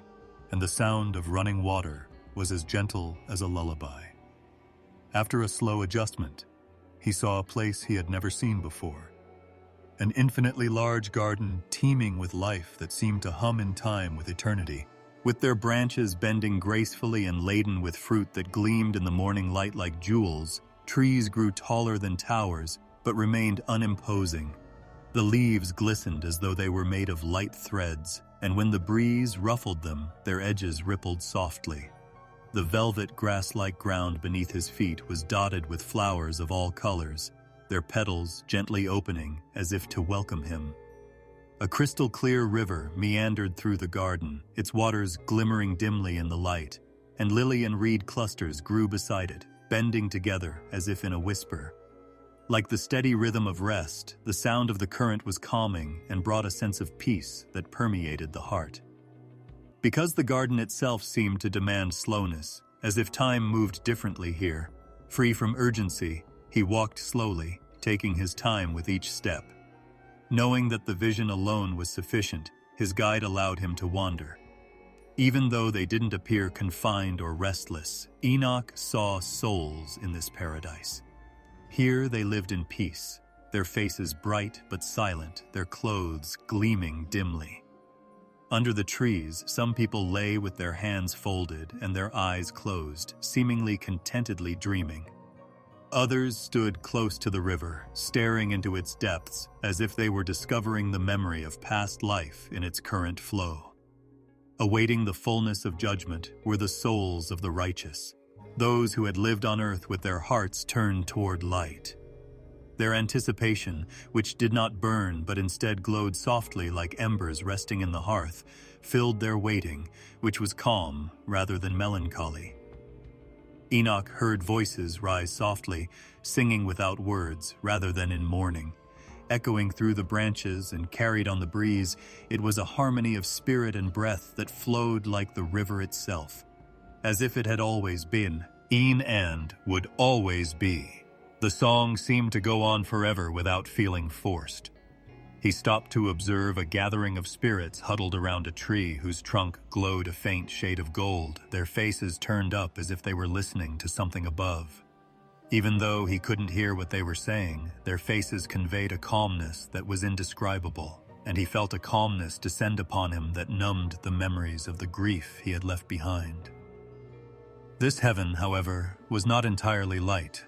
and the sound of running water was as gentle as a lullaby. After a slow adjustment, he saw a place he had never seen before. An infinitely large garden teeming with life that seemed to hum in time with eternity. With their branches bending gracefully and laden with fruit that gleamed in the morning light like jewels, trees grew taller than towers, but remained unimposing. The leaves glistened as though they were made of light threads, and when the breeze ruffled them, their edges rippled softly. The velvet grass-like ground beneath his feet was dotted with flowers of all colors, their petals gently opening as if to welcome him. A crystal-clear river meandered through the garden, its waters glimmering dimly in the light, and lily and reed clusters grew beside it, bending together as if in a whisper. Like the steady rhythm of rest, the sound of the current was calming and brought a sense of peace that permeated the heart. Because the garden itself seemed to demand slowness, as if time moved differently here, free from urgency, he walked slowly, taking his time with each step. Knowing that the vision alone was sufficient, his guide allowed him to wander. Even though they didn't appear confined or restless, Enoch saw souls in this paradise. Here they lived in peace, their faces bright but silent, their clothes gleaming dimly. Under the trees, some people lay with their hands folded and their eyes closed, seemingly contentedly dreaming. Others stood close to the river, staring into its depths as if they were discovering the memory of past life in its current flow. Awaiting the fullness of judgment were the souls of the righteous, those who had lived on earth with their hearts turned toward light. Their anticipation, which did not burn but instead glowed softly like embers resting in the hearth, filled their waiting, which was calm rather than melancholy. Enoch heard voices rise softly, singing without words rather than in mourning. Echoing through the branches and carried on the breeze, it was a harmony of spirit and breath that flowed like the river itself, as if it had always been, and would always be. The song seemed to go on forever without feeling forced. He stopped to observe a gathering of spirits huddled around a tree whose trunk glowed a faint shade of gold, their faces turned up as if they were listening to something above. Even though he couldn't hear what they were saying, their faces conveyed a calmness that was indescribable, and he felt a calmness descend upon him that numbed the memories of the grief he had left behind. This heaven, however, was not entirely light.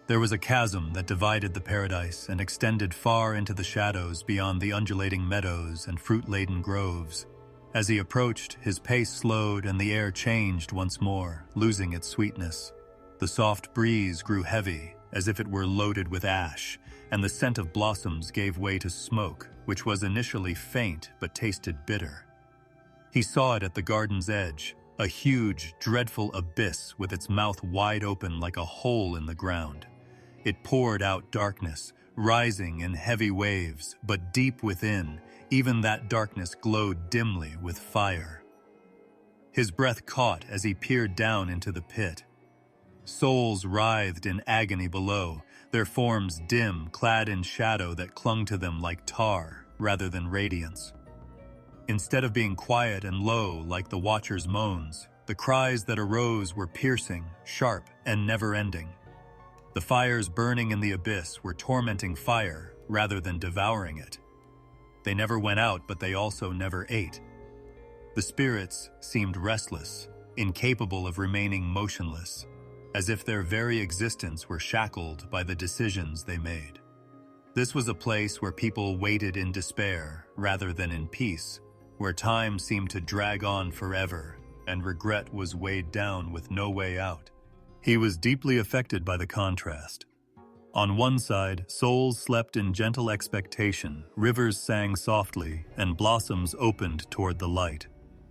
There was a chasm that divided the paradise and extended far into the shadows beyond the undulating meadows and fruit-laden groves. As he approached, his pace slowed and the air changed once more, losing its sweetness. The soft breeze grew heavy, as if it were loaded with ash, and the scent of blossoms gave way to smoke, which was initially faint but tasted bitter. He saw it at the garden's edge, a huge, dreadful abyss with its mouth wide open like a hole in the ground. It poured out darkness, rising in heavy waves, but deep within, even that darkness glowed dimly with fire. His breath caught as he peered down into the pit. Souls writhed in agony below, their forms dim, clad in shadow that clung to them like tar rather than radiance. Instead of being quiet and low like the watcher's moans, the cries that arose were piercing, sharp, and never-ending. The fires burning in the abyss were tormenting fire rather than devouring it. They never went out, but they also never ate. The spirits seemed restless, incapable of remaining motionless, as if their very existence were shackled by the decisions they made. This was a place where people waited in despair rather than in peace, where time seemed to drag on forever and regret was weighed down with no way out. He was deeply affected by the contrast. On one side, souls slept in gentle expectation, rivers sang softly, and blossoms opened toward the light.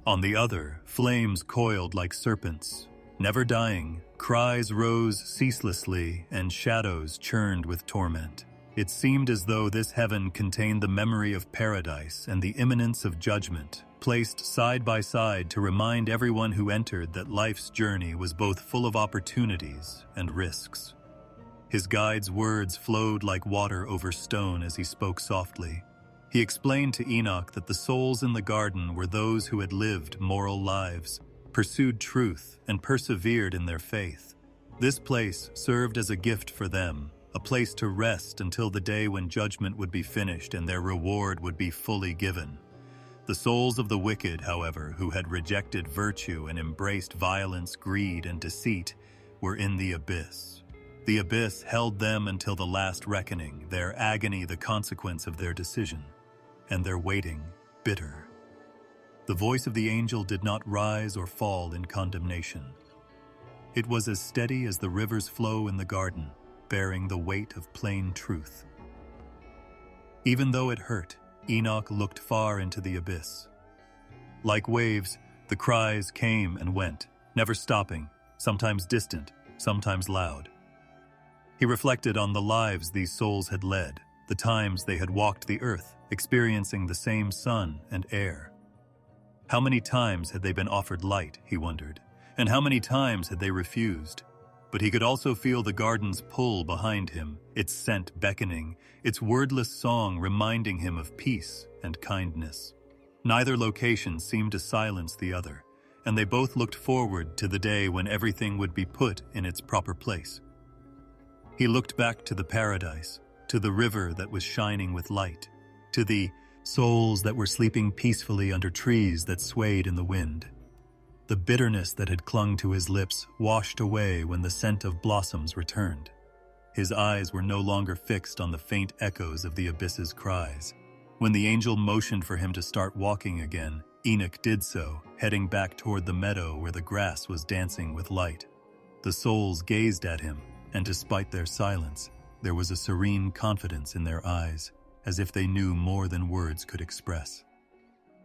On the other, flames coiled like serpents. Never dying, cries rose ceaselessly, and shadows churned with torment. It seemed as though this heaven contained the memory of paradise and the imminence of judgment, placed side by side to remind everyone who entered that life's journey was both full of opportunities and risks. His guide's words flowed like water over stone as he spoke softly. He explained to Enoch that the souls in the garden were those who had lived moral lives, pursued truth, and persevered in their faith. This place served as a gift for them, a place to rest until the day when judgment would be finished and their reward would be fully given. The souls of the wicked, however, who had rejected virtue and embraced violence, greed, and deceit, were in the abyss. The abyss held them until the last reckoning, their agony the consequence of their decision, and their waiting bitter. The voice of the angel did not rise or fall in condemnation. It was as steady as the river's flow in the garden, bearing the weight of plain truth. Even though it hurt, Enoch looked far into the abyss. Like waves, the cries came and went, never stopping, sometimes distant, sometimes loud. He reflected on the lives these souls had led, the times they had walked the earth, experiencing the same sun and air. How many times had they been offered light, he wondered, and how many times had they refused? But he could also feel the garden's pull behind him, its scent beckoning, its wordless song reminding him of peace and kindness. Neither location seemed to silence the other, and they both looked forward to the day when everything would be put in its proper place. He looked back to the paradise, to the river that was shining with light, to the souls that were sleeping peacefully under trees that swayed in the wind. The bitterness that had clung to his lips washed away when the scent of blossoms returned. His eyes were no longer fixed on the faint echoes of the abyss's cries. When the angel motioned for him to start walking again, Enoch did so, heading back toward the meadow where the grass was dancing with light. The souls gazed at him, and despite their silence, there was a serene confidence in their eyes, as if they knew more than words could express.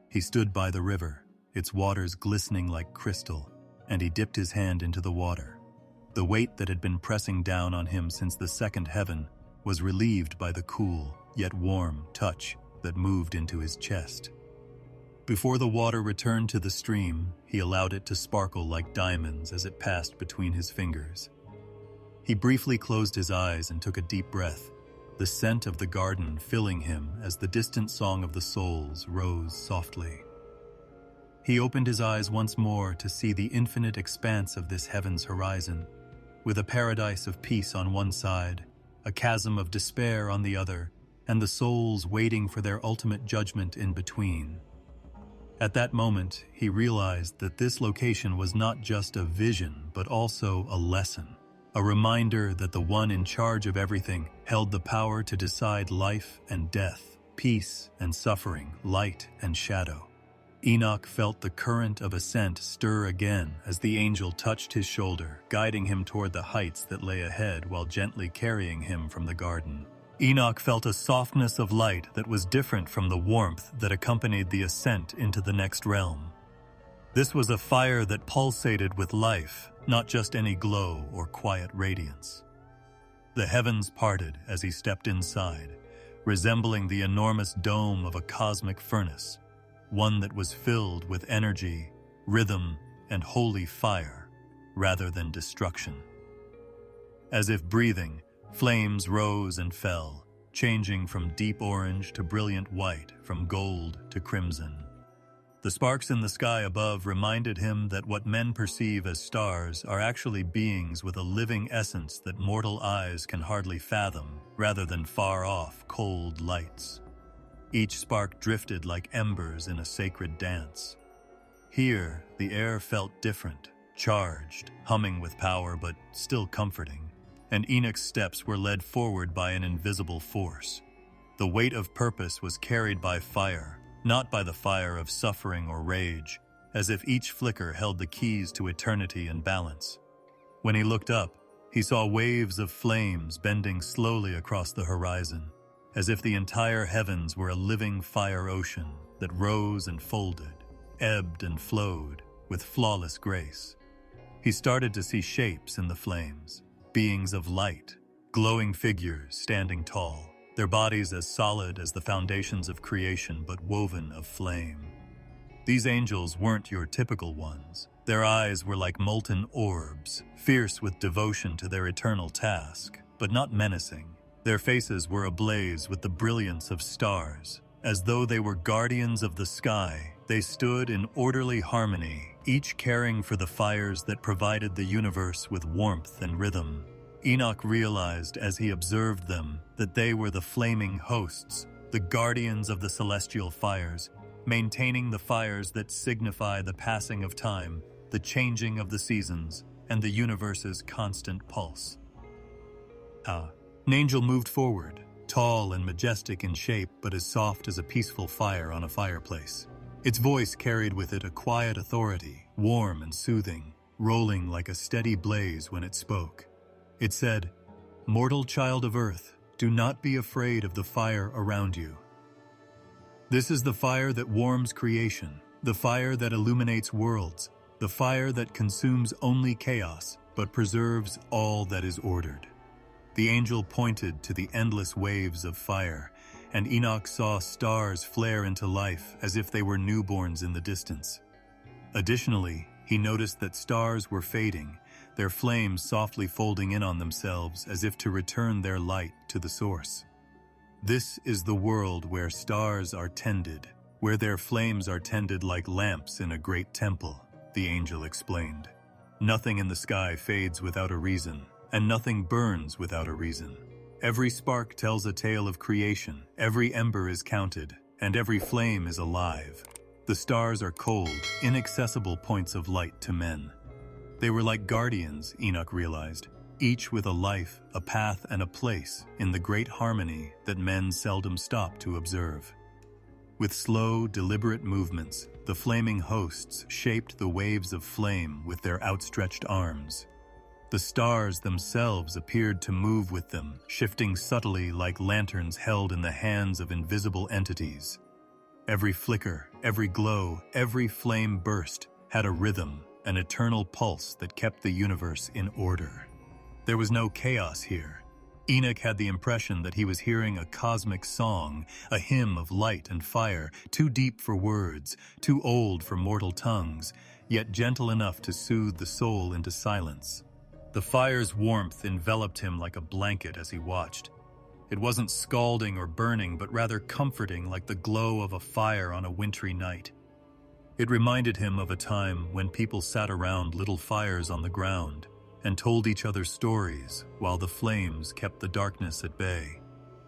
He stood by the river, its waters glistening like crystal, and he dipped his hand into the water. The weight that had been pressing down on him since the second heaven was relieved by the cool, yet warm touch that moved into his chest. Before the water returned to the stream, he allowed it to sparkle like diamonds as it passed between his fingers. He briefly closed his eyes and took a deep breath, the scent of the garden filling him as the distant song of the souls rose softly. He opened his eyes once more to see the infinite expanse of this heaven's horizon. with a paradise of peace on one side, a chasm of despair on the other, and the souls waiting for their ultimate judgment in between. At that moment, he realized that this location was not just a vision, but also a lesson, a reminder that the one in charge of everything held the power to decide life and death, peace and suffering, light and shadow. Enoch felt the current of ascent stir again as the angel touched his shoulder, guiding him toward the heights that lay ahead while gently carrying him from the garden. Enoch felt a softness of light that was different from the warmth that accompanied the ascent into the next realm. This was a fire that pulsated with life, not just any glow or quiet radiance. The heavens parted as he stepped inside, resembling the enormous dome of a cosmic furnace, one that was filled with energy, rhythm, and holy fire, rather than destruction. As if breathing, flames rose and fell, changing from deep orange to brilliant white, from gold to crimson. The sparks in the sky above reminded him that what men perceive as stars are actually beings with a living essence that mortal eyes can hardly fathom, rather than far-off, cold lights. Each spark drifted like embers in a sacred dance. Here, the air felt different, charged, humming with power but still comforting, and Enoch's steps were led forward by an invisible force. The weight of purpose was carried by fire, not by the fire of suffering or rage, as if each flicker held the keys to eternity and balance. When he looked up, he saw waves of flames bending slowly across the horizon, as if the entire heavens were a living fire ocean that rose and folded, ebbed and flowed with flawless grace. He started to see shapes in the flames, beings of light, glowing figures standing tall, their bodies as solid as the foundations of creation but woven of flame. These angels weren't your typical ones. Their eyes were like molten orbs, fierce with devotion to their eternal task, but not menacing. Their faces were ablaze with the brilliance of stars. As though they were guardians of the sky, they stood in orderly harmony, each caring for the fires that provided the universe with warmth and rhythm. Enoch realized as he observed them that they were the flaming hosts, the guardians of the celestial fires, maintaining the fires that signify the passing of time, the changing of the seasons, and the universe's constant pulse. An angel moved forward, tall and majestic in shape but as soft as a peaceful fire on a fireplace. Its voice carried with it a quiet authority, warm and soothing, rolling like a steady blaze when it spoke. It said, "Mortal child of earth, do not be afraid of the fire around you. This is the fire that warms creation, the fire that illuminates worlds, the fire that consumes only chaos but preserves all that is ordered." The angel pointed to the endless waves of fire, and Enoch saw stars flare into life as if they were newborns in the distance. Additionally, he noticed that stars were fading, their flames softly folding in on themselves as if to return their light to the source. This is the world where stars are tended, where their flames are tended like lamps in a great temple, the angel explained. Nothing in the sky fades without a reason, and nothing burns without a reason. Every spark tells a tale of creation, every ember is counted, and every flame is alive. The stars are cold, inaccessible points of light to men. They were like guardians, Enoch realized, each with a life, a path, and a place in the great harmony that men seldom stop to observe. With slow, deliberate movements, the flaming hosts shaped the waves of flame with their outstretched arms. The stars themselves appeared to move with them, shifting subtly like lanterns held in the hands of invisible entities. Every flicker, every glow, every flame burst had a rhythm, an eternal pulse that kept the universe in order. There was no chaos here. Enoch had the impression that he was hearing a cosmic song, a hymn of light and fire, too deep for words, too old for mortal tongues, yet gentle enough to soothe the soul into silence. The fire's warmth enveloped him like a blanket as he watched. It wasn't scalding or burning, but rather comforting like the glow of a fire on a wintry night. It reminded him of a time when people sat around little fires on the ground, and told each other stories while the flames kept the darkness at bay.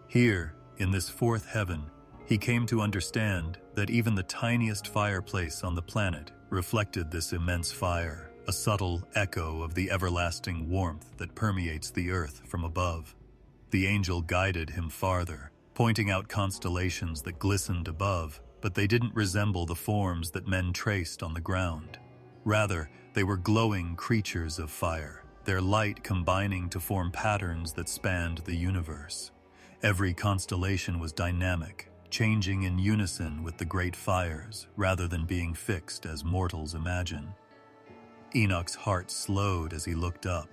Here, in this fourth heaven, he came to understand that even the tiniest fireplace on the planet reflected this immense fire, a subtle echo of the everlasting warmth that permeates the earth from above. The angel guided him farther, pointing out constellations that glistened above, but they didn't resemble the forms that men traced on the ground. Rather, they were glowing creatures of fire, their light combining to form patterns that spanned the universe. Every constellation was dynamic, changing in unison with the great fires, rather than being fixed as mortals imagine. Enoch's heart slowed as he looked up,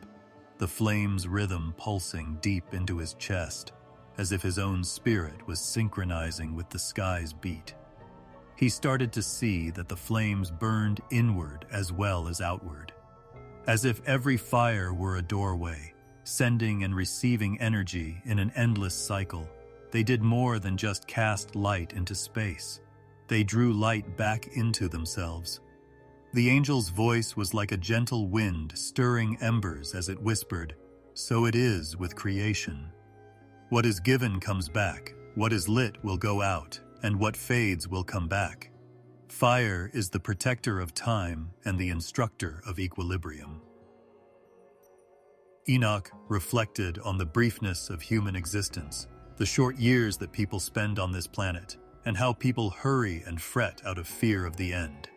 the flame's rhythm pulsing deep into his chest, as if his own spirit was synchronizing with the sky's beat. He started to see that the flames burned inward as well as outward, as if every fire were a doorway, sending and receiving energy in an endless cycle. They did more than just cast light into space. They drew light back into themselves. The angel's voice was like a gentle wind stirring embers as it whispered, "So it is with creation. What is given comes back, what is lit will go out, and what fades will come back. Fire is the protector of time and the instructor of equilibrium." Enoch reflected on the briefness of human existence, the short years that people spend on this planet, and how people hurry and fret out of fear of the end.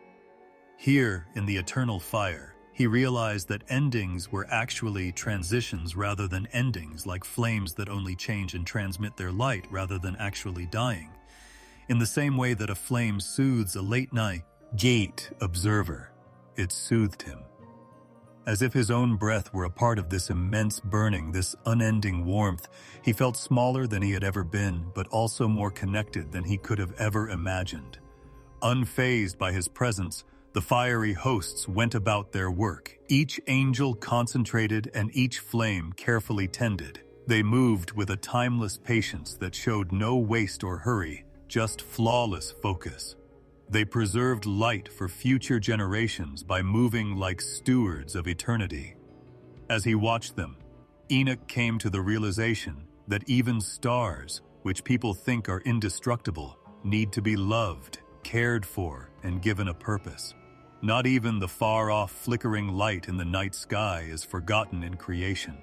Here, in the eternal fire, he realized that endings were actually transitions rather than endings, like flames that only change and transmit their light rather than actually dying. In the same way that a flame soothes a late-night gate observer, it soothed him. As if his own breath were a part of this immense burning, this unending warmth, he felt smaller than he had ever been, but also more connected than he could have ever imagined. Unfazed by his presence, the fiery hosts went about their work, each angel concentrated and each flame carefully tended. They moved with a timeless patience that showed no waste or hurry, just flawless focus. They preserved light for future generations by moving like stewards of eternity. As he watched them, Enoch came to the realization that even stars, which people think are indestructible, need to be loved, cared for, and given a purpose. Not even the far-off flickering light in the night sky is forgotten in creation.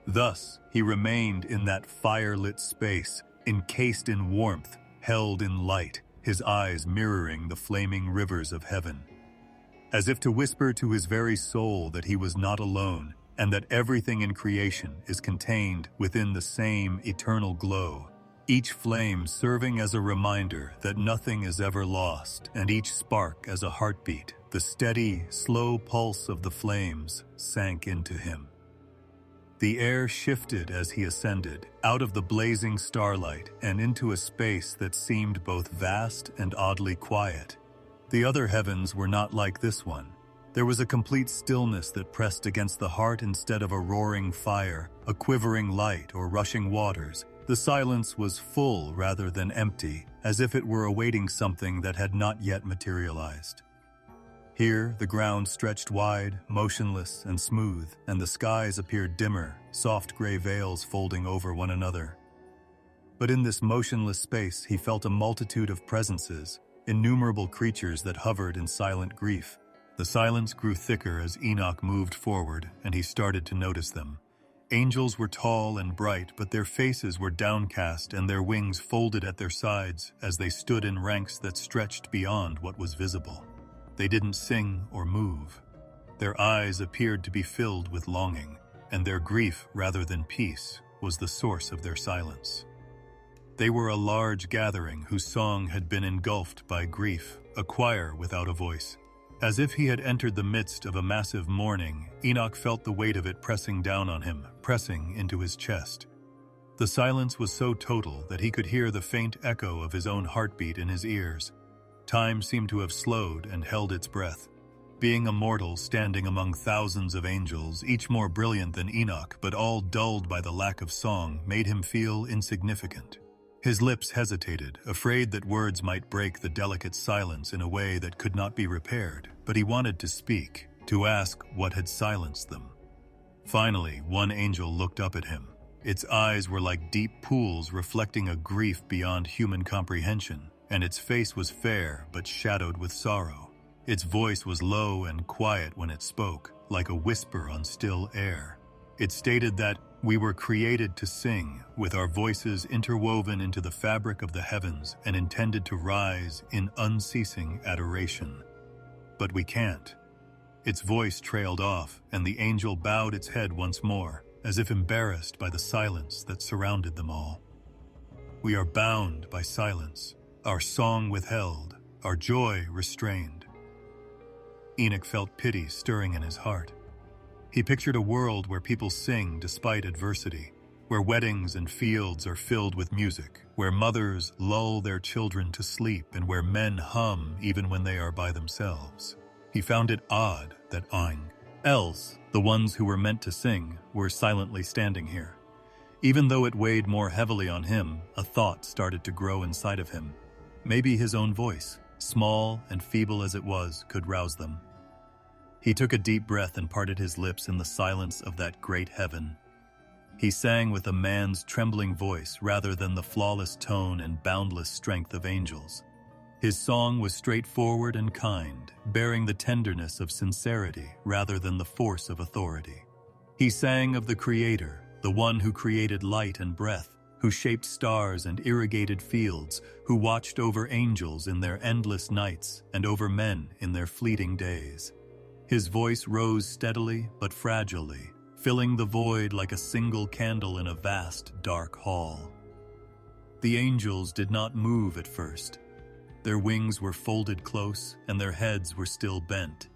Thus, he remained in that fire-lit space, encased in warmth, held in light, his eyes mirroring the flaming rivers of heaven. As if to whisper to his very soul that he was not alone, and that everything in creation is contained within the same eternal glow, each flame serving as a reminder that nothing is ever lost, and each spark as a heartbeat. The steady, slow pulse of the flames sank into him. The air shifted as he ascended, out of the blazing starlight and into a space that seemed both vast and oddly quiet. The other heavens were not like this one. There was a complete stillness that pressed against the heart instead of a roaring fire, a quivering light, or rushing waters. The silence was full rather than empty, as if it were awaiting something that had not yet materialized. Here, the ground stretched wide, motionless, and smooth, and the skies appeared dimmer, soft gray veils folding over one another. But in this motionless space, he felt a multitude of presences, innumerable creatures that hovered in silent grief. The silence grew thicker as Enoch moved forward, and he started to notice them. Angels were tall and bright, but their faces were downcast and their wings folded at their sides as they stood in ranks that stretched beyond what was visible. They didn't sing or move. Their eyes appeared to be filled with longing, and their grief rather than peace was the source of their silence. They were a large gathering whose song had been engulfed by grief, a choir without a voice. As if he had entered the midst of a massive mourning, Enoch felt the weight of it pressing down on him, pressing into his chest. The silence was so total that he could hear the faint echo of his own heartbeat in his ears. Time seemed to have slowed and held its breath. Being a mortal standing among thousands of angels, each more brilliant than Enoch, but all dulled by the lack of song, made him feel insignificant. His lips hesitated, afraid that words might break the delicate silence in a way that could not be repaired, but he wanted to speak, to ask what had silenced them. Finally, one angel looked up at him. Its eyes were like deep pools reflecting a grief beyond human comprehension, and its face was fair but shadowed with sorrow. Its voice was low and quiet when it spoke, like a whisper on still air. It stated that we were created to sing, with our voices interwoven into the fabric of the heavens and intended to rise in unceasing adoration. But we can't. Its voice trailed off, and the angel bowed its head once more, as if embarrassed by the silence that surrounded them all. We are bound by silence, our song withheld, our joy restrained. Enoch felt pity stirring in his heart. He pictured a world where people sing despite adversity, where weddings and fields are filled with music, where mothers lull their children to sleep, and where men hum even when they are by themselves. He found it odd that else, the ones who were meant to sing, were silently standing here. Even though it weighed more heavily on him, a thought started to grow inside of him. Maybe his own voice, small and feeble as it was, could rouse them. He took a deep breath and parted his lips in the silence of that great heaven. He sang with a man's trembling voice rather than the flawless tone and boundless strength of angels. His song was straightforward and kind, bearing the tenderness of sincerity rather than the force of authority. He sang of the Creator, the one who created light and breath, who shaped stars and irrigated fields, who watched over angels in their endless nights and over men in their fleeting days. His voice rose steadily but fragilely, filling the void like a single candle in a vast, dark hall. The angels did not move at first. Their wings were folded close, and their heads were still bent.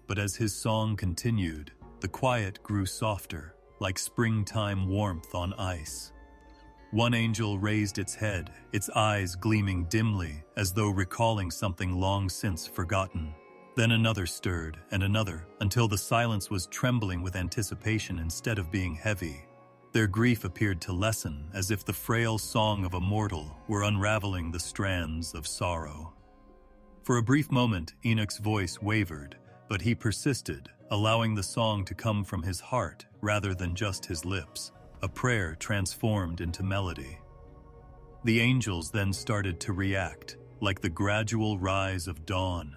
But as his song continued, the quiet grew softer, like springtime warmth on ice. One angel raised its head, its eyes gleaming dimly, as though recalling something long since forgotten. Then another stirred, and another, until the silence was trembling with anticipation instead of being heavy. Their grief appeared to lessen, as if the frail song of a mortal were unraveling the strands of sorrow. For a brief moment, Enoch's voice wavered, but he persisted, allowing the song to come from his heart rather than just his lips, a prayer transformed into melody. The angels then started to react, like the gradual rise of dawn.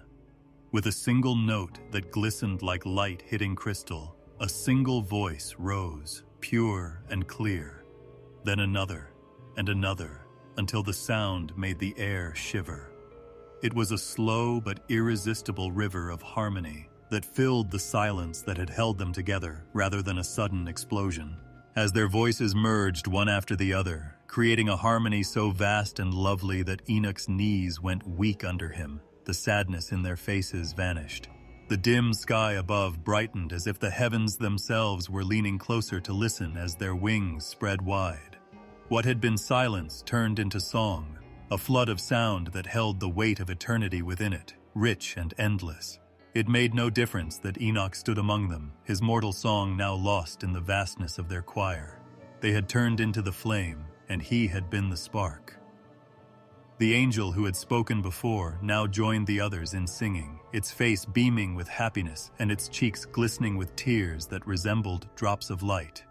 With a single note that glistened like light hitting crystal, a single voice rose, pure and clear. Then another, and another, until the sound made the air shiver. It was a slow but irresistible river of harmony that filled the silence that had held them together rather than a sudden explosion. As their voices merged one after the other, creating a harmony so vast and lovely that Enoch's knees went weak under him, the sadness in their faces vanished. The dim sky above brightened as if the heavens themselves were leaning closer to listen as their wings spread wide. What had been silence turned into song, a flood of sound that held the weight of eternity within it, rich and endless. It made no difference that Enoch stood among them, his mortal song now lost in the vastness of their choir. They had turned into the flame, and he had been the spark. The angel who had spoken before now joined the others in singing, its face beaming with happiness and its cheeks glistening with tears that resembled drops of light.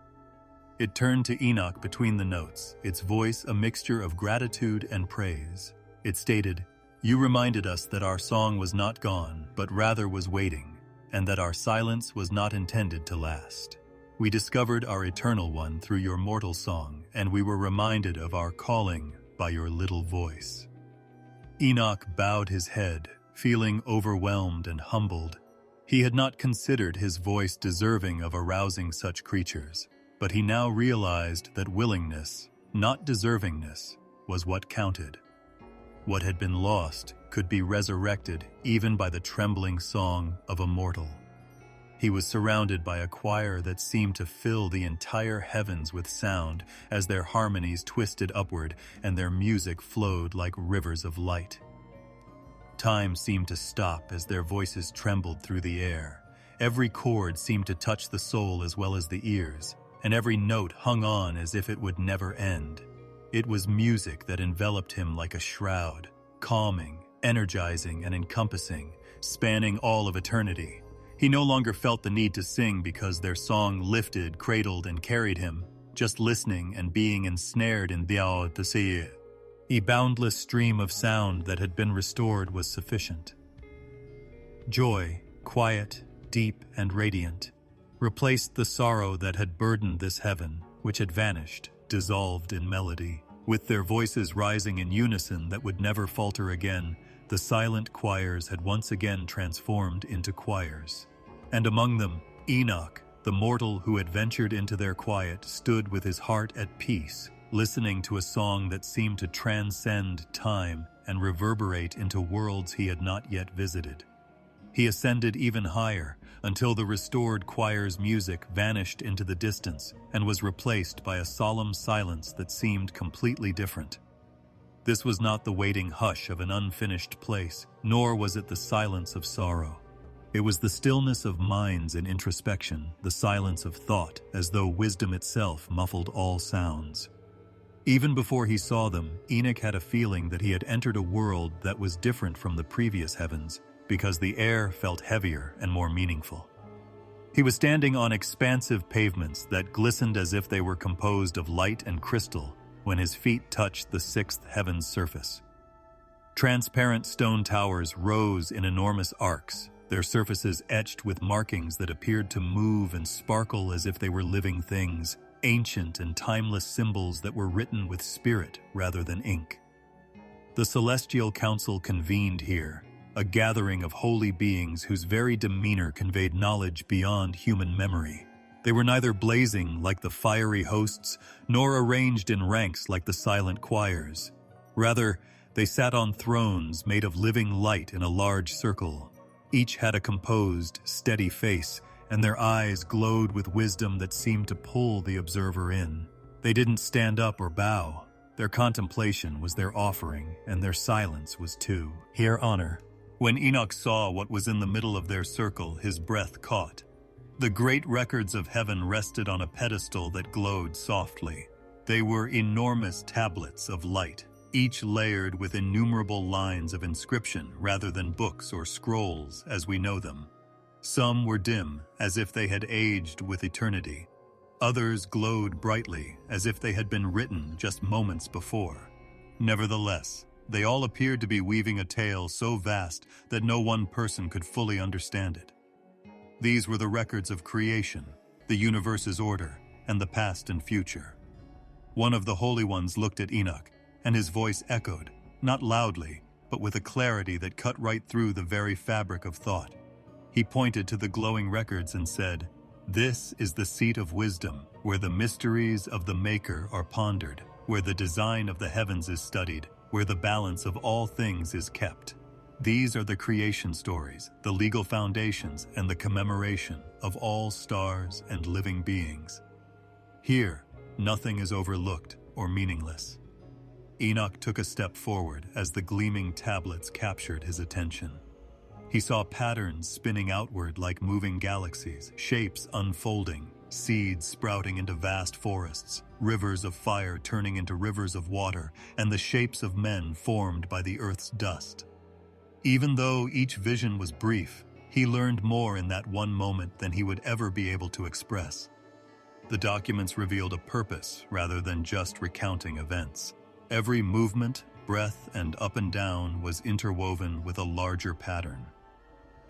It turned to Enoch between the notes, its voice a mixture of gratitude and praise. It stated, "You reminded us that our song was not gone, but rather was waiting, and that our silence was not intended to last. We discovered our eternal one through your mortal song, and we were reminded of our calling by your little voice." Enoch bowed his head, feeling overwhelmed and humbled. He had not considered his voice deserving of arousing such creatures, but he now realized that willingness, not deservingness, was what counted. What had been lost could be resurrected even by the trembling song of a mortal. He was surrounded by a choir that seemed to fill the entire heavens with sound as their harmonies twisted upward and their music flowed like rivers of light. Time seemed to stop as their voices trembled through the air. Every chord seemed to touch the soul as well as the ears, and every note hung on as if it would never end. It was music that enveloped him like a shroud, calming, energizing, and encompassing, spanning all of eternity. He no longer felt the need to sing because their song lifted, cradled, and carried him. Just listening and being ensnared in the boundless stream of sound that had been restored was sufficient. Joy, quiet, deep, and radiant, replaced the sorrow that had burdened this heaven, which had vanished, dissolved in melody. With their voices rising in unison that would never falter again, the silent choirs had once again transformed into choirs. And among them, Enoch, the mortal who had ventured into their quiet, stood with his heart at peace, listening to a song that seemed to transcend time and reverberate into worlds he had not yet visited. He ascended even higher, until the restored choir's music vanished into the distance and was replaced by a solemn silence that seemed completely different. This was not the waiting hush of an unfinished place, nor was it the silence of sorrow. It was the stillness of minds in introspection, the silence of thought, as though wisdom itself muffled all sounds. Even before he saw them, Enoch had a feeling that he had entered a world that was different from the previous heavens, because the air felt heavier and more meaningful. He was standing on expansive pavements that glistened as if they were composed of light and crystal when his feet touched the sixth heaven's surface. Transparent stone towers rose in enormous arcs, their surfaces etched with markings that appeared to move and sparkle as if they were living things, ancient and timeless symbols that were written with spirit rather than ink. The celestial council convened here, a gathering of holy beings whose very demeanor conveyed knowledge beyond human memory. They were neither blazing like the fiery hosts, nor arranged in ranks like the silent choirs. Rather, they sat on thrones made of living light in a large circle. Each had a composed, steady face, and their eyes glowed with wisdom that seemed to pull the observer in. They didn't stand up or bow. Their contemplation was their offering, and their silence was too. Here honor. When Enoch saw what was in the middle of their circle, his breath caught. The great records of heaven rested on a pedestal that glowed softly. They were enormous tablets of light, each layered with innumerable lines of inscription rather than books or scrolls as we know them. Some were dim, as if they had aged with eternity. Others glowed brightly, as if they had been written just moments before. Nevertheless, they all appeared to be weaving a tale so vast that no one person could fully understand it. These were the records of creation, the universe's order, and the past and future. One of the holy ones looked at Enoch, and his voice echoed, not loudly, but with a clarity that cut right through the very fabric of thought. He pointed to the glowing records and said, "This is the seat of wisdom, where the mysteries of the Maker are pondered, where the design of the heavens is studied, where the balance of all things is kept. These are the creation stories, the legal foundations, and the commemoration of all stars and living beings. Here, nothing is overlooked or meaningless." Enoch took a step forward as the gleaming tablets captured his attention. He saw patterns spinning outward like moving galaxies, shapes unfolding, seeds sprouting into vast forests, rivers of fire turning into rivers of water, and the shapes of men formed by the earth's dust. Even though each vision was brief, he learned more in that one moment than he would ever be able to express. The documents revealed a purpose rather than just recounting events. Every movement, breath, and up and down was interwoven with a larger pattern.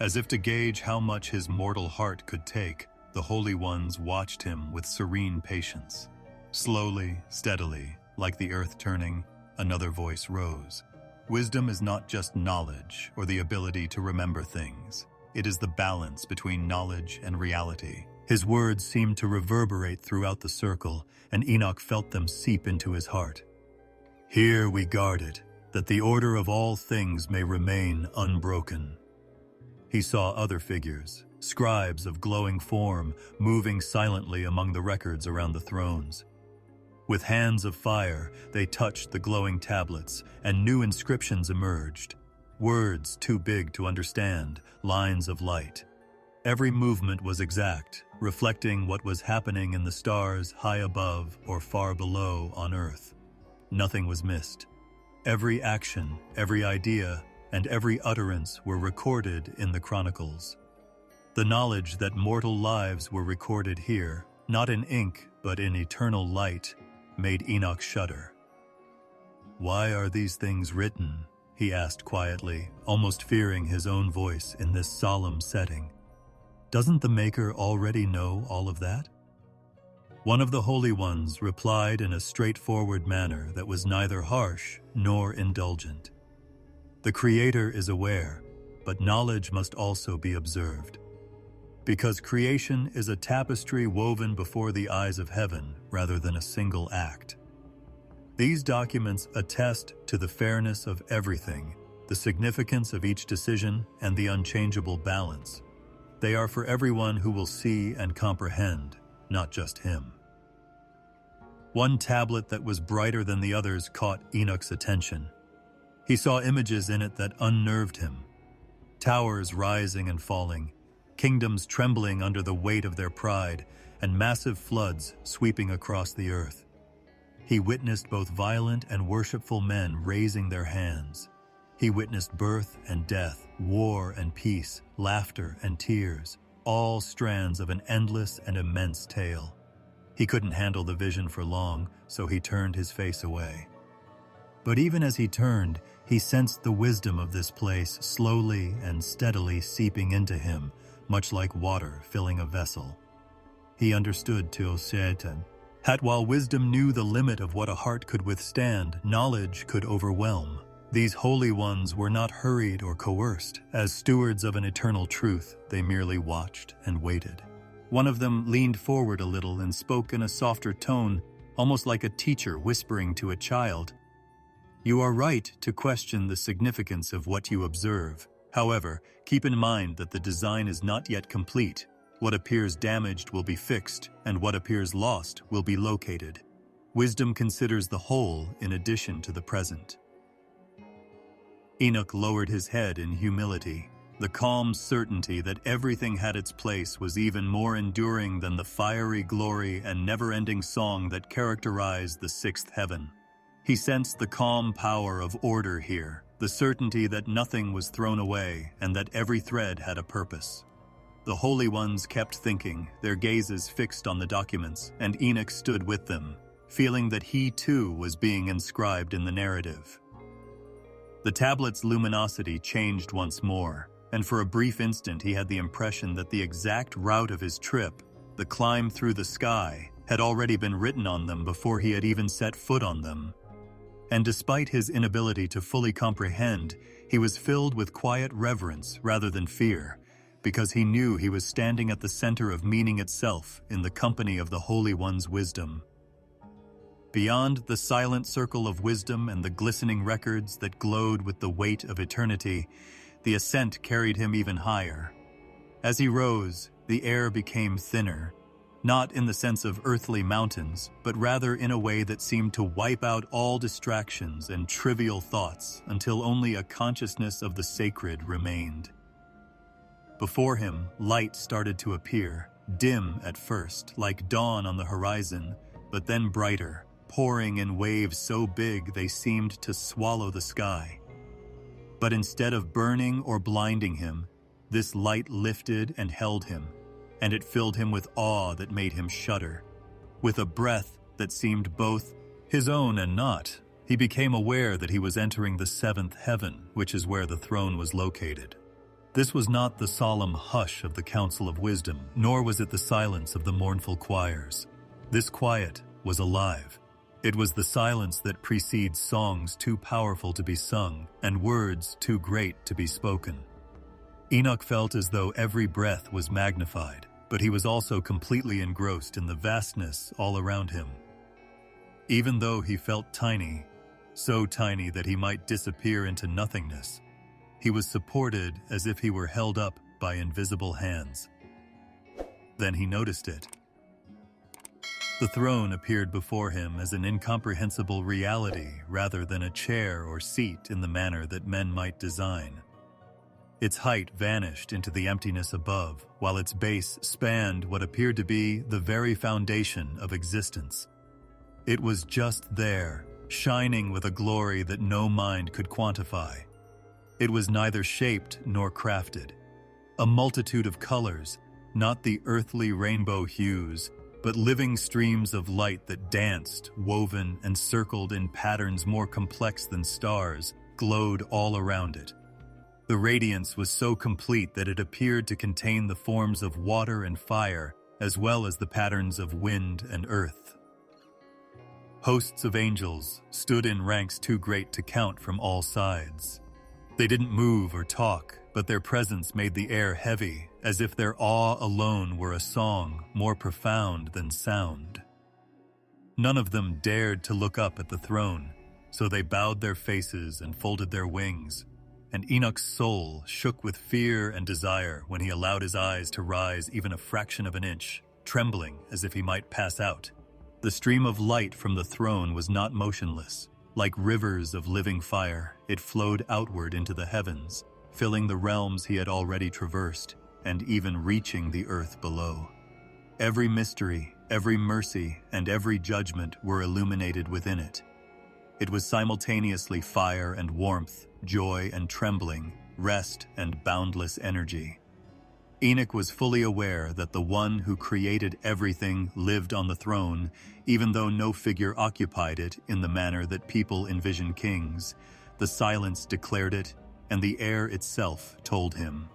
As if to gauge how much his mortal heart could take, the holy ones watched him with serene patience. Slowly, steadily, like the earth turning, another voice rose. Wisdom is not just knowledge or the ability to remember things. It is the balance between knowledge and reality. His words seemed to reverberate throughout the circle, and Enoch felt them seep into his heart. "Here we guard it, that the order of all things may remain unbroken." He saw other figures, scribes of glowing form, moving silently among the records around the thrones. With hands of fire, they touched the glowing tablets, and new inscriptions emerged. Words too big to understand, lines of light. Every movement was exact, reflecting what was happening in the stars high above or far below on Earth. Nothing was missed. Every action, every idea, and every utterance were recorded in the chronicles. The knowledge that mortal lives were recorded here, not in ink but in eternal light, made Enoch shudder. "Why are these things written?" he asked quietly, almost fearing his own voice in this solemn setting. "Doesn't the Maker already know all of that?" One of the Holy Ones replied in a straightforward manner that was neither harsh nor indulgent. "The Creator is aware, but knowledge must also be observed. Because creation is a tapestry woven before the eyes of heaven rather than a single act. These documents attest to the fairness of everything, the significance of each decision, and the unchangeable balance. They are for everyone who will see and comprehend, not just him." One tablet that was brighter than the others caught Enoch's attention. He saw images in it that unnerved him. Towers rising and falling, kingdoms trembling under the weight of their pride, and massive floods sweeping across the earth. He witnessed both violent and worshipful men raising their hands. He witnessed birth and death, war and peace, laughter and tears, all strands of an endless and immense tale. He couldn't handle the vision for long, so he turned his face away. But even as he turned, he sensed the wisdom of this place slowly and steadily seeping into him, much like water filling a vessel. He understood Teoseten, that while wisdom knew the limit of what a heart could withstand, knowledge could overwhelm. These holy ones were not hurried or coerced. As stewards of an eternal truth, they merely watched and waited. One of them leaned forward a little and spoke in a softer tone, almost like a teacher whispering to a child. "You are right to question the significance of what you observe. However, keep in mind that the design is not yet complete. What appears damaged will be fixed, and what appears lost will be located. Wisdom considers the whole in addition to the present." Enoch lowered his head in humility. The calm certainty that everything had its place was even more enduring than the fiery glory and never-ending song that characterized the sixth heaven. He sensed the calm power of order here, the certainty that nothing was thrown away and that every thread had a purpose. The Holy Ones kept thinking, their gazes fixed on the documents, and Enoch stood with them, feeling that he too was being inscribed in the narrative. The tablet's luminosity changed once more, and for a brief instant he had the impression that the exact route of his trip, the climb through the sky, had already been written on them before he had even set foot on them. And despite his inability to fully comprehend, he was filled with quiet reverence rather than fear, because he knew he was standing at the center of meaning itself in the company of the Holy One's wisdom. Beyond the silent circle of wisdom and the glistening records that glowed with the weight of eternity, the ascent carried him even higher. As he rose, the air became thinner, not in the sense of earthly mountains, but rather in a way that seemed to wipe out all distractions and trivial thoughts until only a consciousness of the sacred remained. Before him, light started to appear, dim at first, like dawn on the horizon, but then brighter, pouring in waves so big they seemed to swallow the sky. But instead of burning or blinding him, this light lifted and held him, and it filled him with awe that made him shudder. With a breath that seemed both his own and not, he became aware that he was entering the seventh heaven, which is where the throne was located. This was not the solemn hush of the Council of Wisdom, nor was it the silence of the mournful choirs. This quiet was alive. It was the silence that precedes songs too powerful to be sung and words too great to be spoken. Enoch felt as though every breath was magnified, but he was also completely engrossed in the vastness all around him. Even though he felt tiny, so tiny that he might disappear into nothingness, he was supported as if he were held up by invisible hands. Then he noticed it. The throne appeared before him as an incomprehensible reality rather than a chair or seat in the manner that men might design. Its height vanished into the emptiness above, while its base spanned what appeared to be the very foundation of existence. It was just there, shining with a glory that no mind could quantify. It was neither shaped nor crafted. A multitude of colors, not the earthly rainbow hues, but living streams of light that danced, woven, and circled in patterns more complex than stars, glowed all around it. The radiance was so complete that it appeared to contain the forms of water and fire, as well as the patterns of wind and earth. Hosts of angels stood in ranks too great to count from all sides. They didn't move or talk, but their presence made the air heavy, as if their awe alone were a song more profound than sound. None of them dared to look up at the throne, so they bowed their faces and folded their wings, and Enoch's soul shook with fear and desire when he allowed his eyes to rise even a fraction of an inch, trembling as if he might pass out. The stream of light from the throne was not motionless. Like rivers of living fire, it flowed outward into the heavens, filling the realms he had already traversed, and even reaching the earth below. Every mystery, every mercy, and every judgment were illuminated within it. It was simultaneously fire and warmth, joy and trembling, rest and boundless energy. Enoch was fully aware that the one who created everything lived on the throne, even though no figure occupied it in the manner that people envision kings. The silence declared it, and the air itself told him.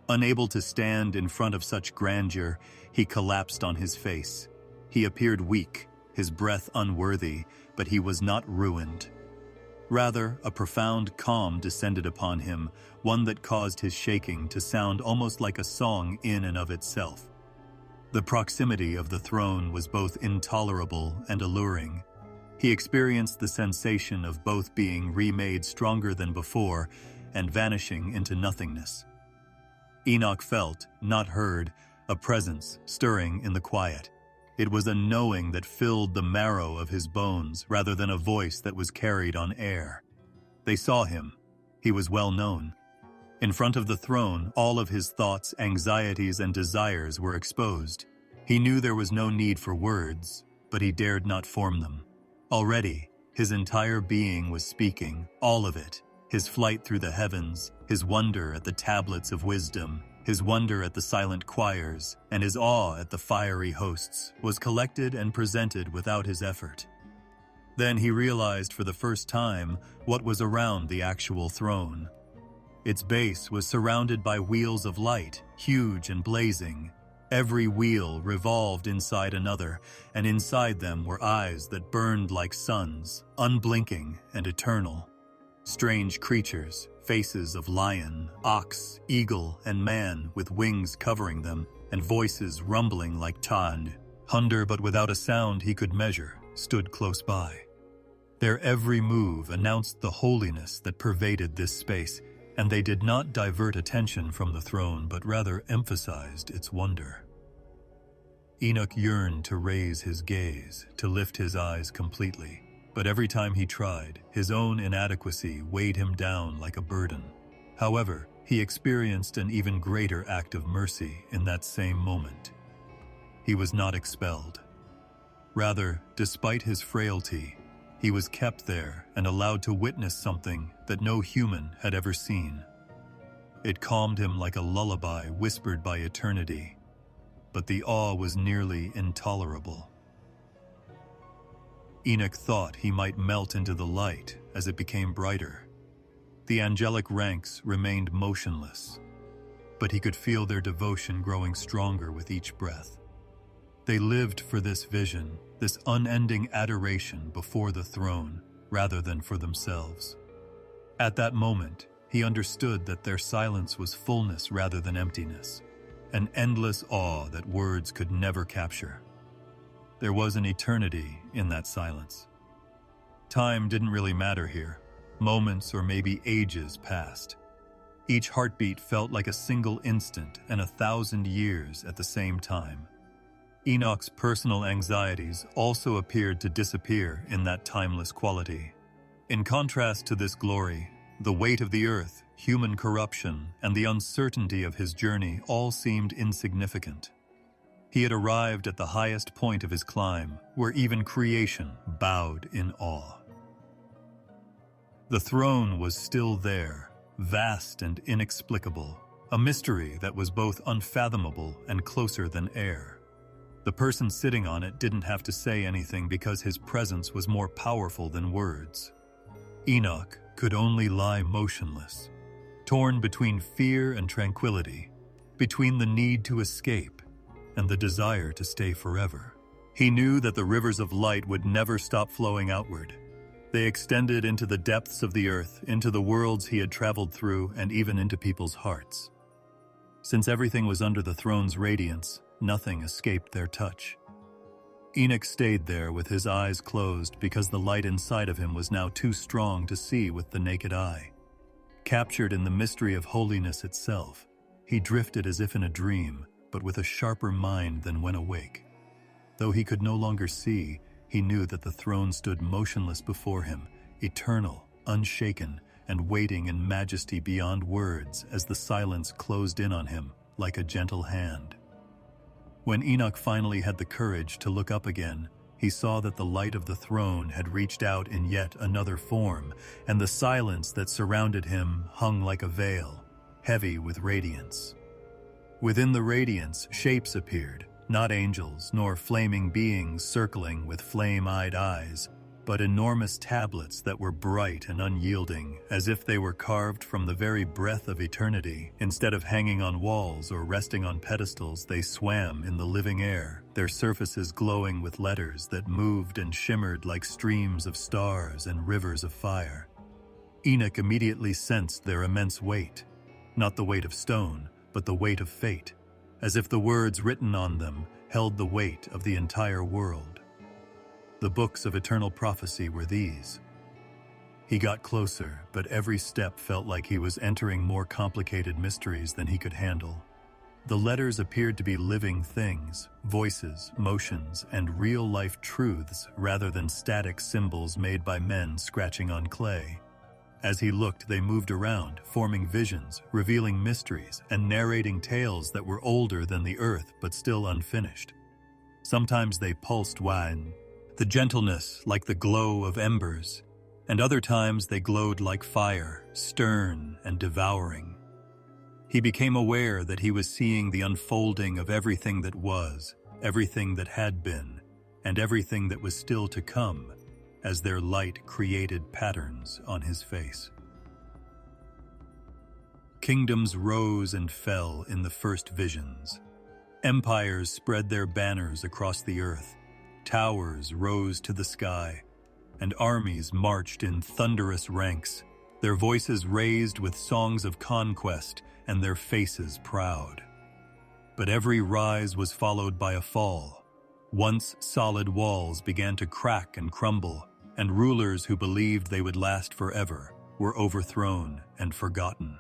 Unable to stand in front of such grandeur, he collapsed on his face. He appeared weak, his breath unworthy, but he was not ruined. Rather, a profound calm descended upon him, one that caused his shaking to sound almost like a song in and of itself. The proximity of the throne was both intolerable and alluring. He experienced the sensation of both being remade stronger than before and vanishing into nothingness. Enoch felt, not heard, a presence stirring in the quiet. It was a knowing that filled the marrow of his bones rather than a voice that was carried on air. They saw him. He was well known. In front of the throne, all of his thoughts, anxieties, and desires were exposed. He knew there was no need for words, but he dared not form them. Already, his entire being was speaking, all of it. His flight through the heavens, his wonder at the tablets of wisdom, his wonder at the silent choirs, and his awe at the fiery hosts was collected and presented without his effort. Then he realized for the first time what was around the actual throne. Its base was surrounded by wheels of light, huge and blazing. Every wheel revolved inside another, and inside them were eyes that burned like suns, unblinking and eternal. Strange creatures, faces of lion, ox, eagle, and man with wings covering them, and voices rumbling like thunder, but without a sound he could measure, stood close by. Their every move announced the holiness that pervaded this space, and they did not divert attention from the throne, but rather emphasized its wonder. Enoch yearned to raise his gaze, to lift his eyes completely. But every time he tried, his own inadequacy weighed him down like a burden. However, he experienced an even greater act of mercy in that same moment. He was not expelled. Rather, despite his frailty, he was kept there and allowed to witness something that no human had ever seen. It calmed him like a lullaby whispered by eternity, but the awe was nearly intolerable. Enoch thought he might melt into the light as it became brighter. The angelic ranks remained motionless, but he could feel their devotion growing stronger with each breath. They lived for this vision, this unending adoration before the throne, rather than for themselves. At that moment, he understood that their silence was fullness rather than emptiness, an endless awe that words could never capture. There was an eternity in that silence. Time didn't really matter here. Moments or maybe ages passed. Each heartbeat felt like a single instant and 1,000 years at the same time. Enoch's personal anxieties also appeared to disappear in that timeless quality. In contrast to this glory, the weight of the earth, human corruption, and the uncertainty of his journey all seemed insignificant. He had arrived at the highest point of his climb, where even creation bowed in awe. The throne was still there, vast and inexplicable, a mystery that was both unfathomable and closer than air. The person sitting on it didn't have to say anything because his presence was more powerful than words. Enoch could only lie motionless, torn between fear and tranquility, between the need to escape and the desire to stay forever. He knew that the rivers of light would never stop flowing outward. They extended into the depths of the earth, into the worlds he had traveled through, and even into people's hearts. Since everything was under the throne's radiance, nothing escaped their touch. Enoch stayed there with his eyes closed because the light inside of him was now too strong to see with the naked eye. Captured in the mystery of holiness itself, he drifted as if in a dream, but with a sharper mind than when awake. Though he could no longer see, he knew that the throne stood motionless before him, eternal, unshaken, and waiting in majesty beyond words as the silence closed in on him like a gentle hand. When Enoch finally had the courage to look up again, he saw that the light of the throne had reached out in yet another form, and the silence that surrounded him hung like a veil, heavy with radiance. Within the radiance, shapes appeared, not angels nor flaming beings circling with flame-eyed eyes, but enormous tablets that were bright and unyielding, as if they were carved from the very breath of eternity. Instead of hanging on walls or resting on pedestals, they swam in the living air, their surfaces glowing with letters that moved and shimmered like streams of stars and rivers of fire. Enoch immediately sensed their immense weight, not the weight of stone, but the weight of fate, as if the words written on them held the weight of the entire world. The books of eternal prophecy were these. He got closer, but every step felt like he was entering more complicated mysteries than he could handle. The letters appeared to be living things, voices, motions, and real-life truths rather than static symbols made by men scratching on clay. As he looked, they moved around, forming visions, revealing mysteries, and narrating tales that were older than the earth but still unfinished. Sometimes they pulsed wine, the gentleness like the glow of embers, and other times they glowed like fire, stern and devouring. He became aware that he was seeing the unfolding of everything that was, everything that had been, and everything that was still to come, as their light created patterns on his face. Kingdoms rose and fell in the first visions. Empires spread their banners across the earth. Towers rose to the sky, and armies marched in thunderous ranks, their voices raised with songs of conquest and their faces proud. But every rise was followed by a fall. Once solid walls began to crack and crumble, and rulers who believed they would last forever were overthrown and forgotten.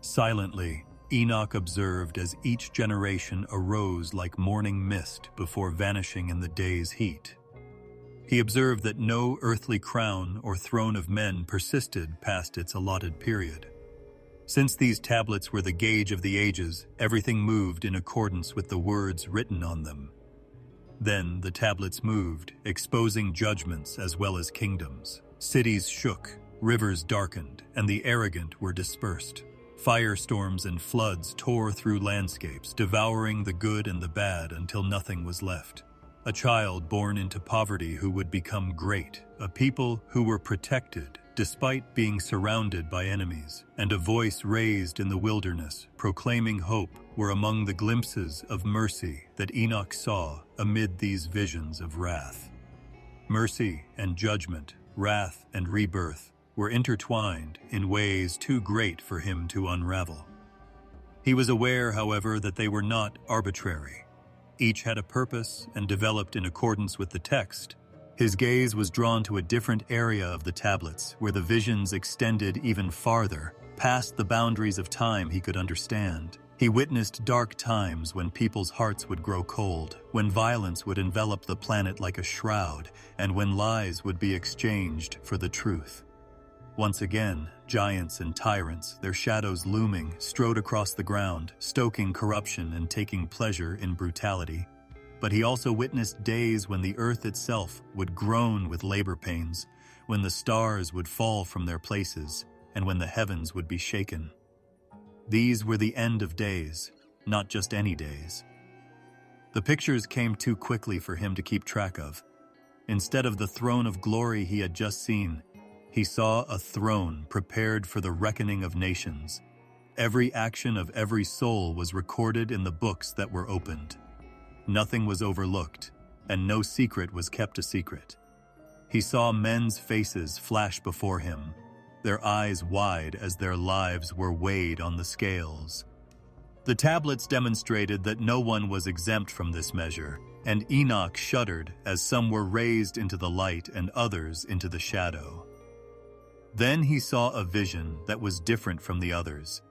Silently, Enoch observed as each generation arose like morning mist before vanishing in the day's heat. He observed that no earthly crown or throne of men persisted past its allotted period. Since these tablets were the gauge of the ages, everything moved in accordance with the words written on them. Then the tablets moved, exposing judgments as well as kingdoms. Cities shook, rivers darkened, and the arrogant were dispersed. Firestorms and floods tore through landscapes, devouring the good and the bad until nothing was left. A child born into poverty who would become great, a people who were protected despite being surrounded by enemies, and a voice raised in the wilderness, proclaiming hope, were among the glimpses of mercy that Enoch saw amid these visions of wrath. Mercy and judgment, wrath and rebirth, were intertwined in ways too great for him to unravel. He was aware, however, that they were not arbitrary. Each had a purpose and developed in accordance with the text. His gaze was drawn to a different area of the tablets, where the visions extended even farther, past the boundaries of time he could understand. He witnessed dark times when people's hearts would grow cold, when violence would envelop the planet like a shroud, and when lies would be exchanged for the truth. Once again, giants and tyrants, their shadows looming, strode across the ground, stoking corruption and taking pleasure in brutality. But he also witnessed days when the earth itself would groan with labor pains, when the stars would fall from their places, and when the heavens would be shaken. These were the end of days, not just any days. The pictures came too quickly for him to keep track of. Instead of the throne of glory he had just seen, he saw a throne prepared for the reckoning of nations. Every action of every soul was recorded in the books that were opened. Nothing was overlooked, and no secret was kept a secret. He saw men's faces flash before him, their eyes wide as their lives were weighed on the scales. The tablets demonstrated that no one was exempt from this measure, and Enoch shuddered as some were raised into the light and others into the shadow. Then he saw a vision that was different from the others.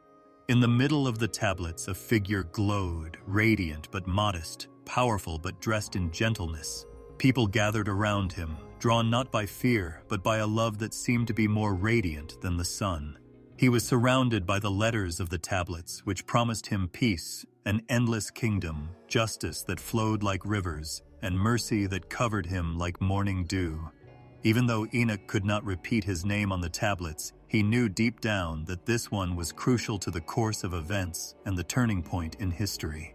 In the middle of the tablets, a figure glowed, radiant but modest, powerful but dressed in gentleness. People gathered around him, drawn not by fear, but by a love that seemed to be more radiant than the sun. He was surrounded by the letters of the tablets, which promised him peace, an endless kingdom, justice that flowed like rivers, and mercy that covered him like morning dew. Even though Enoch could not repeat his name on the tablets, he knew deep down that this one was crucial to the course of events and the turning point in history.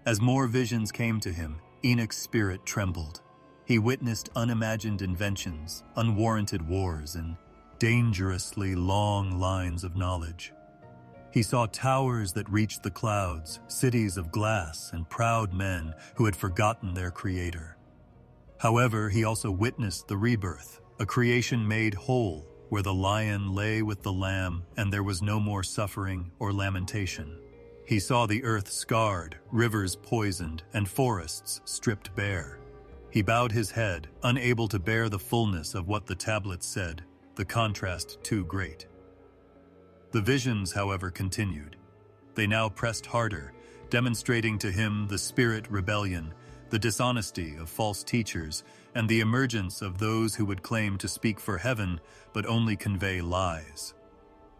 As more visions came to him, Enoch's spirit trembled. He witnessed unimagined inventions, unwarranted wars, and dangerously long lines of knowledge. He saw towers that reached the clouds, cities of glass, and proud men who had forgotten their creator. However, he also witnessed the rebirth, a creation made whole, where the lion lay with the lamb and there was no more suffering or lamentation. He saw the earth scarred, rivers poisoned, and forests stripped bare. He bowed his head, unable to bear the fullness of what the tablets said, the contrast too great. The visions, however, continued. They now pressed harder, demonstrating to him the spirit rebellion, the dishonesty of false teachers, and the emergence of those who would claim to speak for heaven but only convey lies.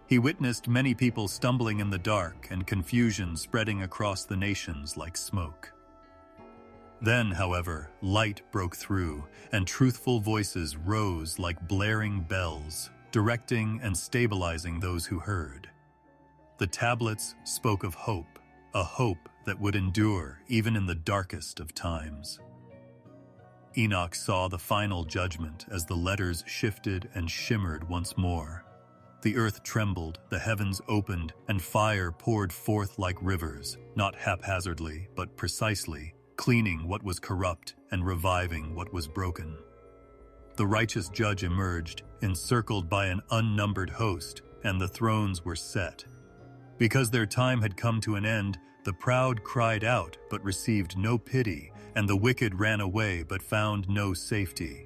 He witnessed many people stumbling in the dark and confusion spreading across the nations like smoke. Then, however, light broke through, and truthful voices rose like blaring bells, directing and stabilizing those who heard. The tablets spoke of hope, a hope that would endure even in the darkest of times. Enoch saw the final judgment as the letters shifted and shimmered once more. The earth trembled, the heavens opened, and fire poured forth like rivers, not haphazardly, but precisely, cleaning what was corrupt and reviving what was broken. The righteous judge emerged, encircled by an unnumbered host, and the thrones were set. Because their time had come to an end, the proud cried out but received no pity, and the wicked ran away but found no safety.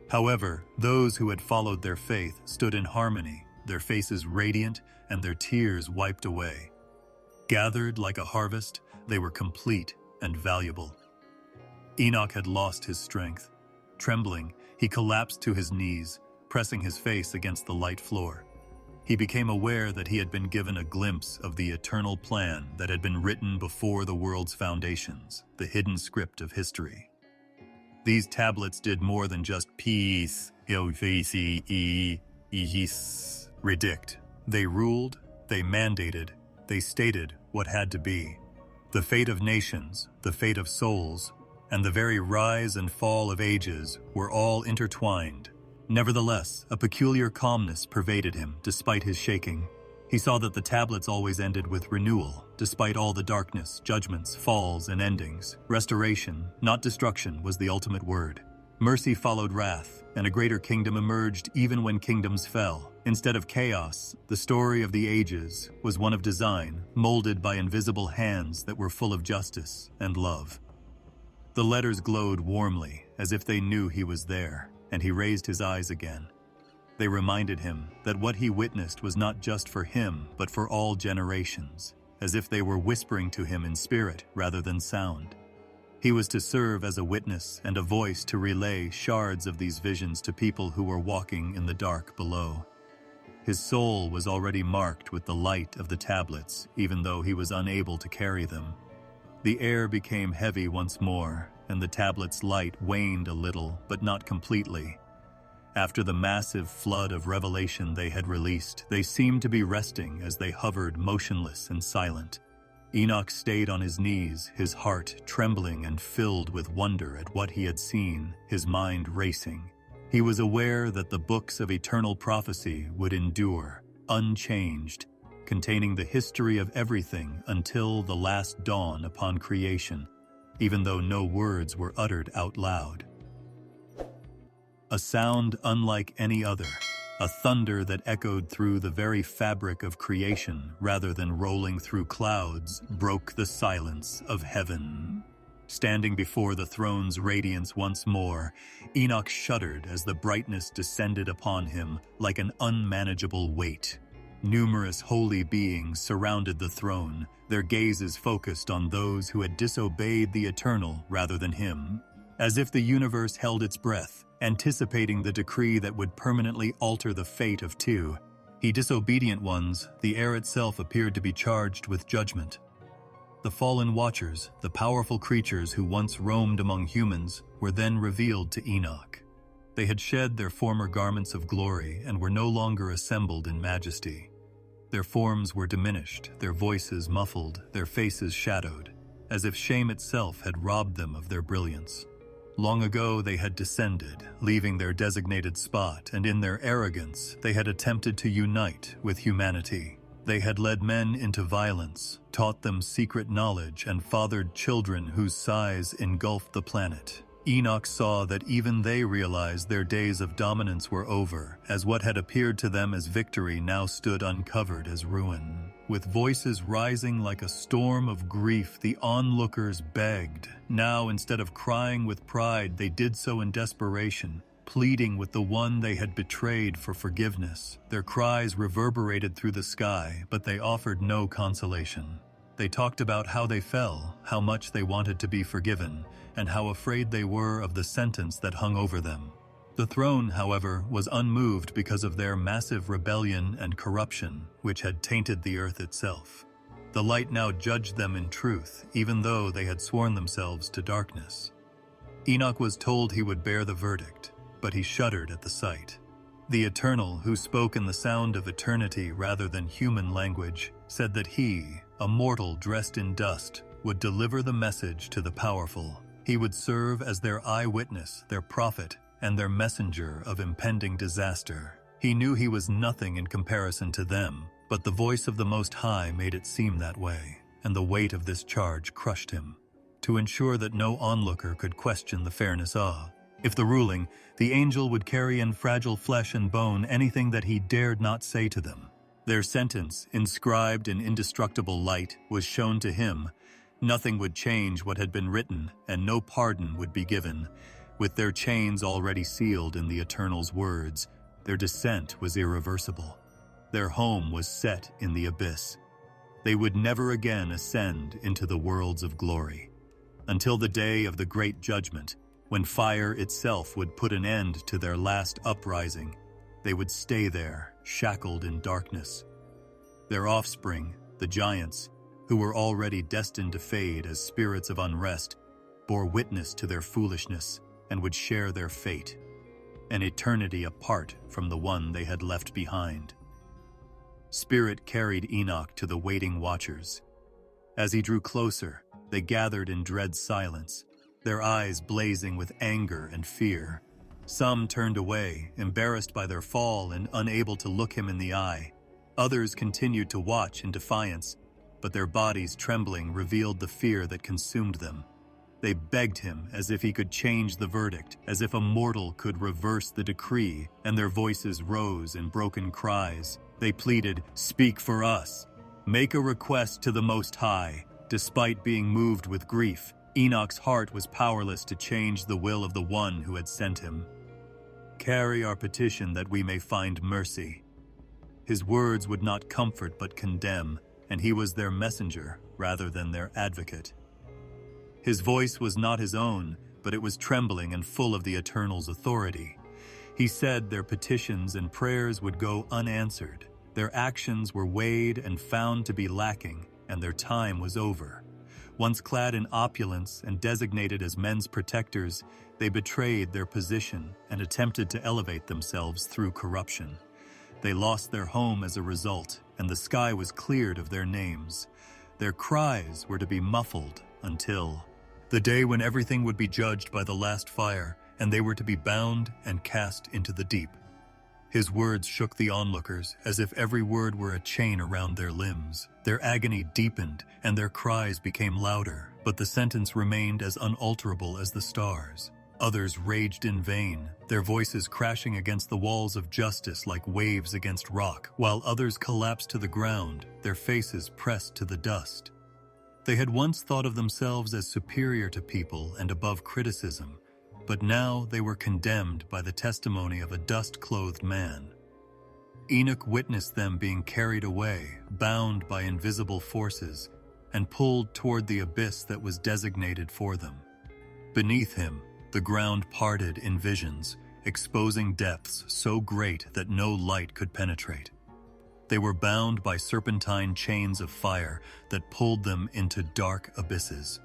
However, those who had followed their faith stood in harmony, their faces radiant and their tears wiped away. Gathered like a harvest, they were complete and valuable. Enoch had lost his strength. Trembling, he collapsed to his knees, pressing his face against the light floor. He became aware that he had been given a glimpse of the eternal plan that had been written before the world's foundations, the hidden script of history. These tablets did more than just peace, predict. They ruled, they mandated, they stated what had to be. The fate of nations, the fate of souls, and the very rise and fall of ages were all intertwined. Nevertheless, a peculiar calmness pervaded him despite his shaking. He saw that the tablets always ended with renewal, despite all the darkness, judgments, falls, and endings. Restoration, not destruction, was the ultimate word. Mercy followed wrath, and a greater kingdom emerged even when kingdoms fell. Instead of chaos, the story of the ages was one of design, molded by invisible hands that were full of justice and love. The letters glowed warmly, as if they knew he was there, and he raised his eyes again. They reminded him that what he witnessed was not just for him, but for all generations, as if they were whispering to him in spirit rather than sound. He was to serve as a witness and a voice to relay shards of these visions to people who were walking in the dark below. His soul was already marked with the light of the tablets, even though he was unable to carry them. The air became heavy once more, and the tablet's light waned a little, but not completely. After the massive flood of revelation they had released, they seemed to be resting as they hovered motionless and silent. Enoch stayed on his knees, his heart trembling and filled with wonder at what he had seen, his mind racing. He was aware that the books of eternal prophecy would endure, unchanged, containing the history of everything until the last dawn upon creation, even though no words were uttered out loud. A sound unlike any other, a thunder that echoed through the very fabric of creation rather than rolling through clouds, broke the silence of heaven. Standing before the throne's radiance once more, Enoch shuddered as the brightness descended upon him like an unmanageable weight. Numerous holy beings surrounded the throne, their gazes focused on those who had disobeyed the eternal rather than him. As if the universe held its breath, anticipating the decree that would permanently alter the fate of two, the disobedient ones, the air itself appeared to be charged with judgment. The fallen watchers, the powerful creatures who once roamed among humans, were then revealed to Enoch. They had shed their former garments of glory and were no longer assembled in majesty. Their forms were diminished, their voices muffled, their faces shadowed, as if shame itself had robbed them of their brilliance. Long ago they had descended, leaving their designated spot, and in their arrogance they had attempted to unite with humanity. They had led men into violence, taught them secret knowledge, and fathered children whose size engulfed the planet. Enoch saw that even they realized their days of dominance were over, as what had appeared to them as victory now stood uncovered as ruin. With voices rising like a storm of grief, the onlookers begged. Now, instead of crying with pride, they did so in desperation, pleading with the one they had betrayed for forgiveness. Their cries reverberated through the sky, but they offered no consolation. They talked about how they fell, how much they wanted to be forgiven, and how afraid they were of the sentence that hung over them. The throne, however, was unmoved because of their massive rebellion and corruption, which had tainted the earth itself. The light now judged them in truth, even though they had sworn themselves to darkness. Enoch was told he would bear the verdict, but he shuddered at the sight. The Eternal, who spoke in the sound of eternity rather than human language, said that he, a mortal dressed in dust, would deliver the message to the powerful. He would serve as their eyewitness, their prophet, and their messenger of impending disaster. He knew he was nothing in comparison to them, but the voice of the Most High made it seem that way, and the weight of this charge crushed him. To ensure that no onlooker could question the fairness of, if the ruling, the angel would carry in fragile flesh and bone anything that he dared not say to them. Their sentence, inscribed in indestructible light, was shown to him. Nothing would change what had been written, and no pardon would be given. With their chains already sealed in the Eternal's words, their descent was irreversible. Their home was set in the abyss. They would never again ascend into the worlds of glory. Until the day of the great judgment, when fire itself would put an end to their last uprising, they would stay there, shackled in darkness. Their offspring, the giants, who were already destined to fade as spirits of unrest, bore witness to their foolishness and would share their fate, an eternity apart from the one they had left behind. Spirit carried Enoch to the waiting watchers. As he drew closer, they gathered in dread silence, their eyes blazing with anger and fear. Some turned away, embarrassed by their fall and unable to look him in the eye. Others continued to watch in defiance, but their bodies trembling revealed the fear that consumed them. They begged him as if he could change the verdict, as if a mortal could reverse the decree, and their voices rose in broken cries. They pleaded, "Speak for us. Make a request to the Most High." Despite being moved with grief, Enoch's heart was powerless to change the will of the one who had sent him. "Carry our petition that we may find mercy." His words would not comfort but condemn, and he was their messenger rather than their advocate. His voice was not his own, but it was trembling and full of the Eternal's authority. He said their petitions and prayers would go unanswered. Their actions were weighed and found to be lacking, and their time was over. Once clad in opulence and designated as men's protectors, they betrayed their position and attempted to elevate themselves through corruption. They lost their home as a result, and the sky was cleared of their names. Their cries were to be muffled until the day when everything would be judged by the last fire, and they were to be bound and cast into the deep. His words shook the onlookers, as if every word were a chain around their limbs. Their agony deepened, and their cries became louder, but the sentence remained as unalterable as the stars. Others raged in vain, their voices crashing against the walls of justice like waves against rock, while others collapsed to the ground, their faces pressed to the dust. They had once thought of themselves as superior to people and above criticism, but now they were condemned by the testimony of a dust-clothed man. Enoch witnessed them being carried away, bound by invisible forces, and pulled toward the abyss that was designated for them. Beneath him, the ground parted in visions, exposing depths so great that no light could penetrate. They were bound by serpentine chains of fire that pulled them into dark abysses.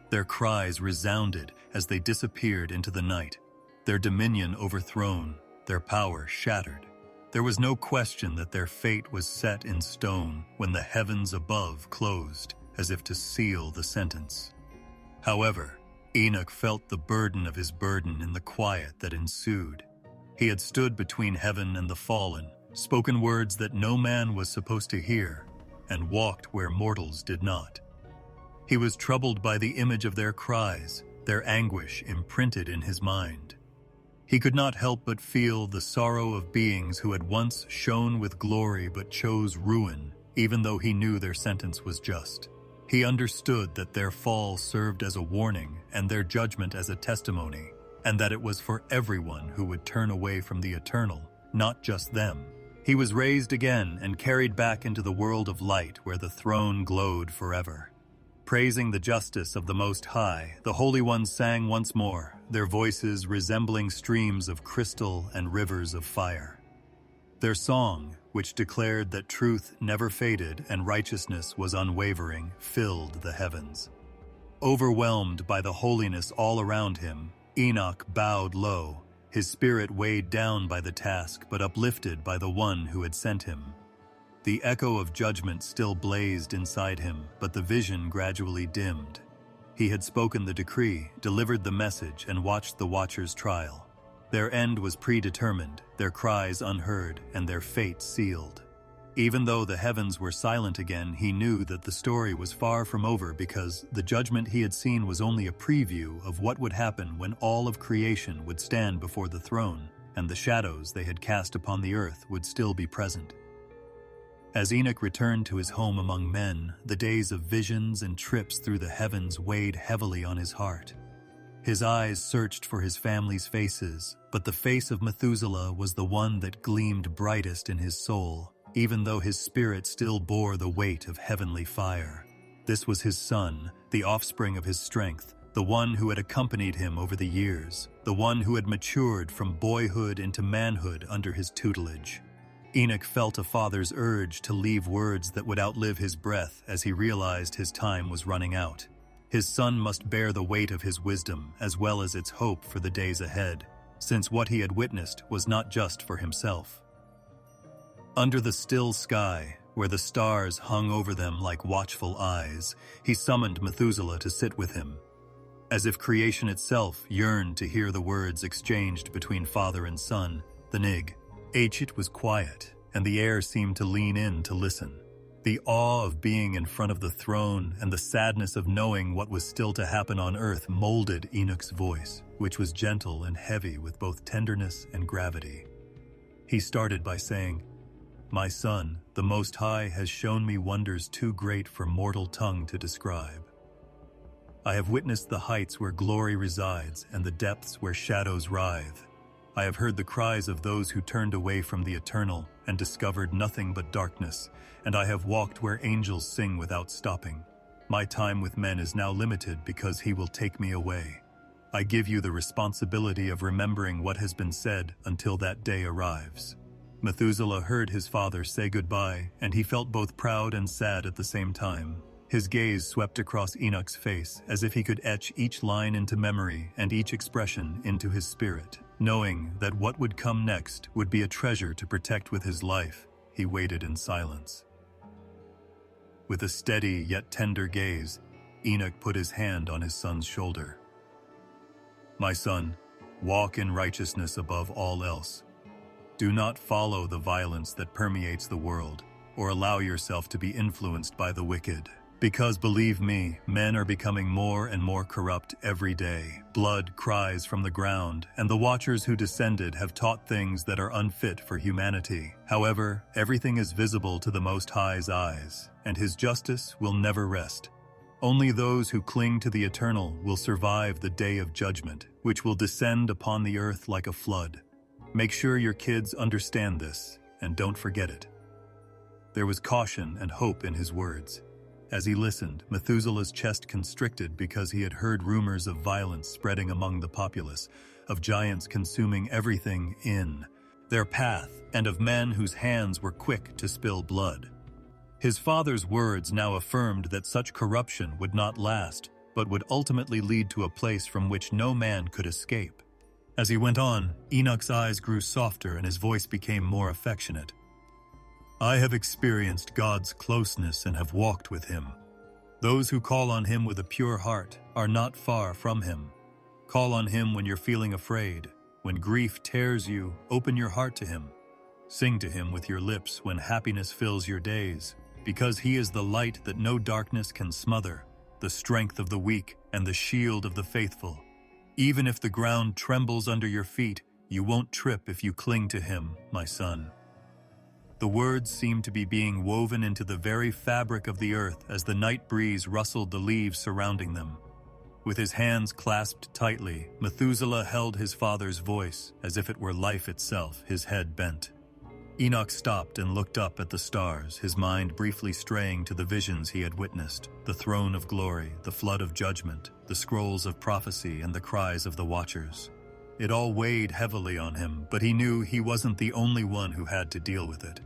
Their cries resounded as they disappeared into the night, their dominion overthrown, their power shattered. There was no question that their fate was set in stone when the heavens above closed, as if to seal the sentence. However, Enoch felt the burden of his burden in the quiet that ensued. He had stood between heaven and the fallen, spoken words that no man was supposed to hear, and walked where mortals did not. He was troubled by the image of their cries, their anguish imprinted in his mind. He could not help but feel the sorrow of beings who had once shone with glory but chose ruin, even though he knew their sentence was just. He understood that their fall served as a warning and their judgment as a testimony, and that it was for everyone who would turn away from the eternal, not just them. He was raised again and carried back into the world of light where the throne glowed forever. Praising the justice of the Most High, the Holy Ones sang once more, their voices resembling streams of crystal and rivers of fire. Their song, which declared that truth never faded and righteousness was unwavering, filled the heavens. Overwhelmed by the holiness all around him, Enoch bowed low, his spirit weighed down by the task but uplifted by the one who had sent him. The echo of judgment still blazed inside him, but the vision gradually dimmed. He had spoken the decree, delivered the message, and watched the watchers' trial. Their end was predetermined, their cries unheard, and their fate sealed. Even though the heavens were silent again, he knew that the story was far from over because the judgment he had seen was only a preview of what would happen when all of creation would stand before the throne, and the shadows they had cast upon the earth would still be present. As Enoch returned to his home among men, the days of visions and trips through the heavens weighed heavily on his heart. His eyes searched for his family's faces, but the face of Methuselah was the one that gleamed brightest in his soul, even though his spirit still bore the weight of heavenly fire. This was his son, the offspring of his strength, the one who had accompanied him over the years, the one who had matured from boyhood into manhood under his tutelage. Enoch felt a father's urge to leave words that would outlive his breath as he realized his time was running out. His son must bear the weight of his wisdom as well as its hope for the days ahead, since what he had witnessed was not just for himself. Under the still sky, where the stars hung over them like watchful eyes, he summoned Methuselah to sit with him. As if creation itself yearned to hear the words exchanged between father and son, the Nig. It was quiet, and the air seemed to lean in to listen. The awe of being in front of the throne and the sadness of knowing what was still to happen on earth molded Enoch's voice, which was gentle and heavy with both tenderness and gravity. He started by saying, "My son, the Most High has shown me wonders too great for mortal tongue to describe. I have witnessed the heights where glory resides and the depths where shadows writhe. I have heard the cries of those who turned away from the eternal and discovered nothing but darkness, and I have walked where angels sing without stopping. My time with men is now limited because he will take me away. I give you the responsibility of remembering what has been said until that day arrives." Methuselah heard his father say goodbye, and he felt both proud and sad at the same time. His gaze swept across Enoch's face as if he could etch each line into memory and each expression into his spirit. Knowing that what would come next would be a treasure to protect with his life, he waited in silence. With a steady yet tender gaze, Enoch put his hand on his son's shoulder. "My son, walk in righteousness above all else. Do not follow the violence that permeates the world, or allow yourself to be influenced by the wicked. Because believe me, men are becoming more and more corrupt every day. Blood cries from the ground, and the watchers who descended have taught things that are unfit for humanity. However, everything is visible to the Most High's eyes, and his justice will never rest. Only those who cling to the eternal will survive the day of judgment, which will descend upon the earth like a flood. Make sure your kids understand this, and don't forget it." There was caution and hope in his words. As he listened, Methuselah's chest constricted because he had heard rumors of violence spreading among the populace, of giants consuming everything in their path, and of men whose hands were quick to spill blood. His father's words now affirmed that such corruption would not last, but would ultimately lead to a place from which no man could escape. As he went on, Enoch's eyes grew softer and his voice became more affectionate. "I have experienced God's closeness and have walked with him. Those who call on him with a pure heart are not far from him. Call on him when you're feeling afraid. When grief tears you, open your heart to him. Sing to him with your lips when happiness fills your days, because he is the light that no darkness can smother, the strength of the weak and the shield of the faithful. Even if the ground trembles under your feet, you won't trip if you cling to him, my son." The words seemed to be being woven into the very fabric of the earth as the night breeze rustled the leaves surrounding them. With his hands clasped tightly, Methuselah held his father's voice as if it were life itself, his head bent. Enoch stopped and looked up at the stars, his mind briefly straying to the visions he had witnessed, the throne of glory, the flood of judgment, the scrolls of prophecy, and the cries of the watchers. It all weighed heavily on him, but he knew he wasn't the only one who had to deal with it.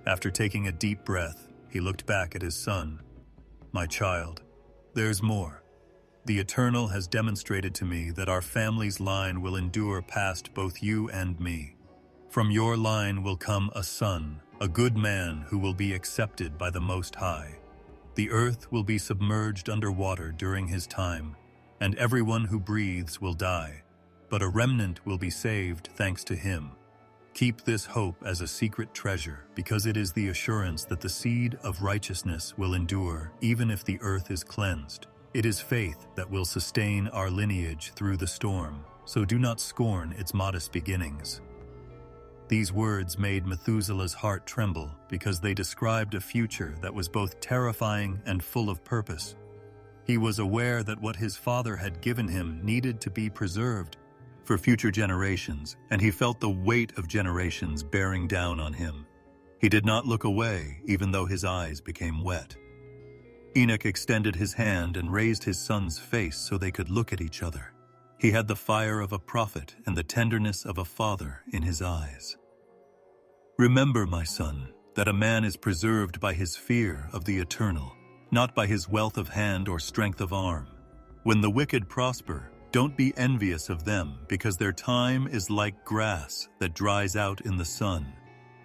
After taking a deep breath, he looked back at his son. "My child, there's more. The Eternal has demonstrated to me that our family's line will endure past both you and me. From your line will come a son, a good man who will be accepted by the Most High. The earth will be submerged underwater during his time, and everyone who breathes will die, but a remnant will be saved thanks to him. Keep this hope as a secret treasure, because it is the assurance that the seed of righteousness will endure even if the earth is cleansed. It is faith that will sustain our lineage through the storm, so do not scorn its modest beginnings." These words made Methuselah's heart tremble because they described a future that was both terrifying and full of purpose. He was aware that what his father had given him needed to be preserved for future generations, and he felt the weight of generations bearing down on him. He did not look away, even though his eyes became wet. Enoch extended his hand and raised his son's face so they could look at each other. He had the fire of a prophet and the tenderness of a father in his eyes. "Remember, my son, that a man is preserved by his fear of the Eternal, not by his wealth of hand or strength of arm. When the wicked prosper, don't be envious of them, because their time is like grass that dries out in the sun.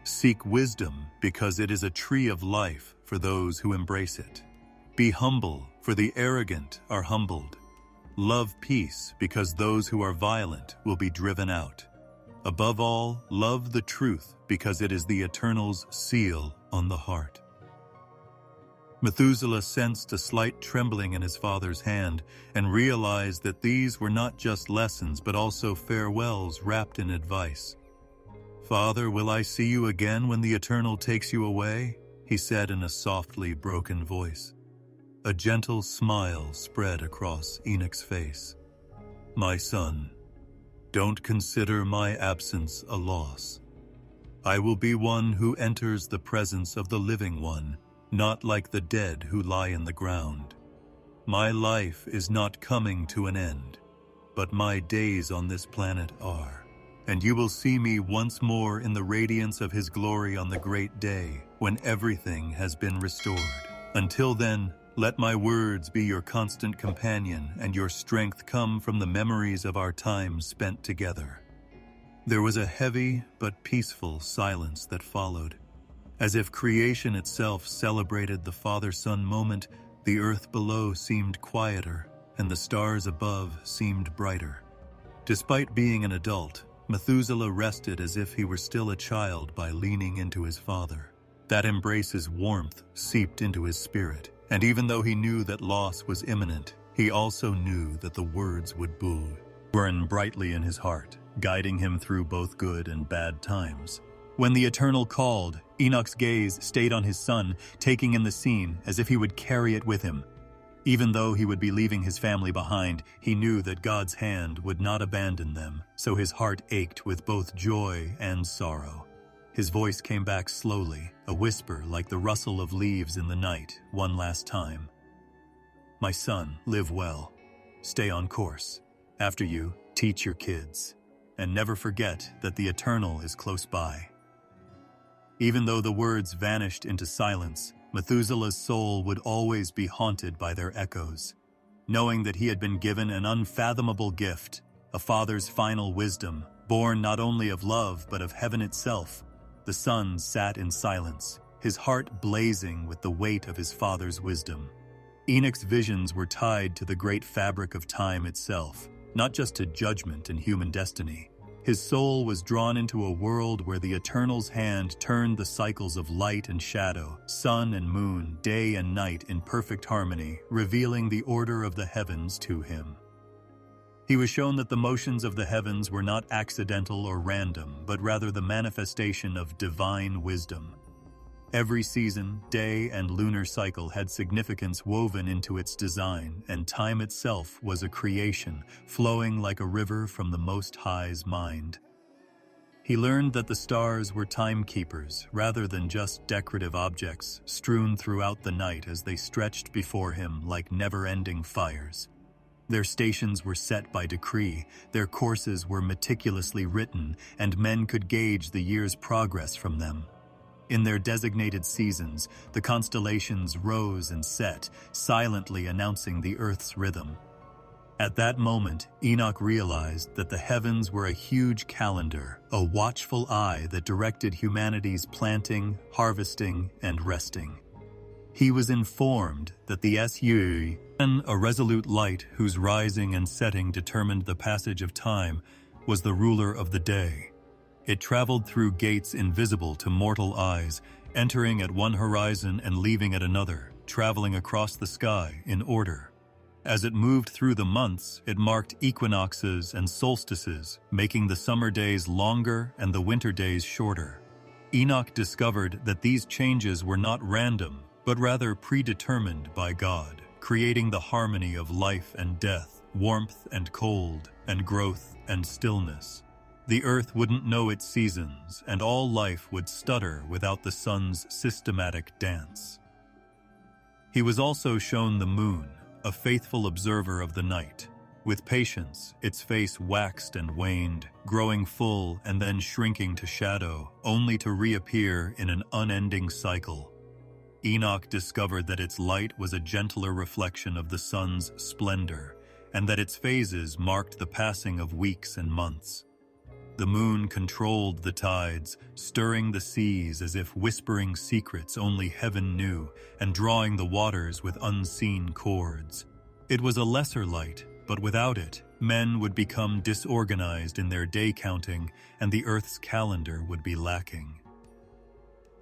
Seek wisdom, because it is a tree of life for those who embrace it. Be humble, for the arrogant are humbled. Love peace, because those who are violent will be driven out. Above all, love the truth, because it is the Eternal's seal on the heart." Methuselah sensed a slight trembling in his father's hand and realized that these were not just lessons but also farewells wrapped in advice. "Father, will I see you again when the Eternal takes you away?" he said in a softly broken voice. A gentle smile spread across Enoch's face. "My son, don't consider my absence a loss. I will be one who enters the presence of the living one, not like the dead who lie in the ground. My life is not coming to an end, but my days on this planet are, and you will see me once more in the radiance of his glory on the great day when everything has been restored. Until then, Let my words be your constant companion, and your strength come from the memories of our time spent together." There was a heavy but peaceful silence that followed. As if creation itself celebrated the father-son moment, the earth below seemed quieter, and the stars above seemed brighter. Despite being an adult, Methuselah rested as if he were still a child by leaning into his father. That embrace's warmth seeped into his spirit, and even though he knew that loss was imminent, he also knew that the words would burn brightly in his heart, guiding him through both good and bad times. When the Eternal called, Enoch's gaze stayed on his son, taking in the scene as if he would carry it with him. Even though he would be leaving his family behind, he knew that God's hand would not abandon them, so his heart ached with both joy and sorrow. His voice came back slowly, a whisper like the rustle of leaves in the night, one last time. "My son, live well. Stay on course. After you, teach your kids. And never forget that the Eternal is close by." Even though the words vanished into silence, Methuselah's soul would always be haunted by their echoes. Knowing that he had been given an unfathomable gift, a father's final wisdom, born not only of love but of heaven itself, the son sat in silence, his heart blazing with the weight of his father's wisdom. Enoch's visions were tied to the great fabric of time itself, not just to judgment and human destiny. His soul was drawn into a world where the Eternal's hand turned the cycles of light and shadow, sun and moon, day and night in perfect harmony, revealing the order of the heavens to him. He was shown that the motions of the heavens were not accidental or random, but rather the manifestation of divine wisdom. Every season, day, and lunar cycle had significance woven into its design, and time itself was a creation, flowing like a river from the Most High's mind. He learned that the stars were timekeepers, rather than just decorative objects strewn throughout the night as they stretched before him like never-ending fires. Their stations were set by decree, their courses were meticulously written, and men could gauge the year's progress from them. In their designated seasons, the constellations rose and set, silently announcing the Earth's rhythm. At that moment, Enoch realized that the heavens were a huge calendar, a watchful eye that directed humanity's planting, harvesting, and resting. He was informed that the sun, a resolute light whose rising and setting determined the passage of time, was the ruler of the day. It traveled through gates invisible to mortal eyes, entering at one horizon and leaving at another, traveling across the sky in order. As it moved through the months, it marked equinoxes and solstices, making the summer days longer and the winter days shorter. Enoch discovered that these changes were not random, but rather predetermined by God, creating the harmony of life and death, warmth and cold, and growth and stillness. The earth wouldn't know its seasons, and all life would stutter without the sun's systematic dance. He was also shown the moon, a faithful observer of the night. With patience, its face waxed and waned, growing full and then shrinking to shadow, only to reappear in an unending cycle. Enoch discovered that its light was a gentler reflection of the sun's splendor, and that its phases marked the passing of weeks and months. The moon controlled the tides, stirring the seas as if whispering secrets only heaven knew, and drawing the waters with unseen cords. It was a lesser light, but without it, men would become disorganized in their day counting, and the earth's calendar would be lacking.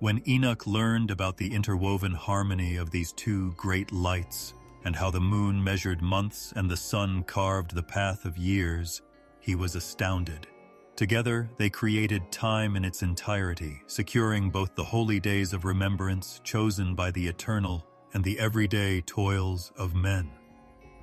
When Enoch learned about the interwoven harmony of these two great lights, and how the moon measured months and the sun carved the path of years, he was astounded. Together, they created time in its entirety, securing both the holy days of remembrance chosen by the Eternal and the everyday toils of men.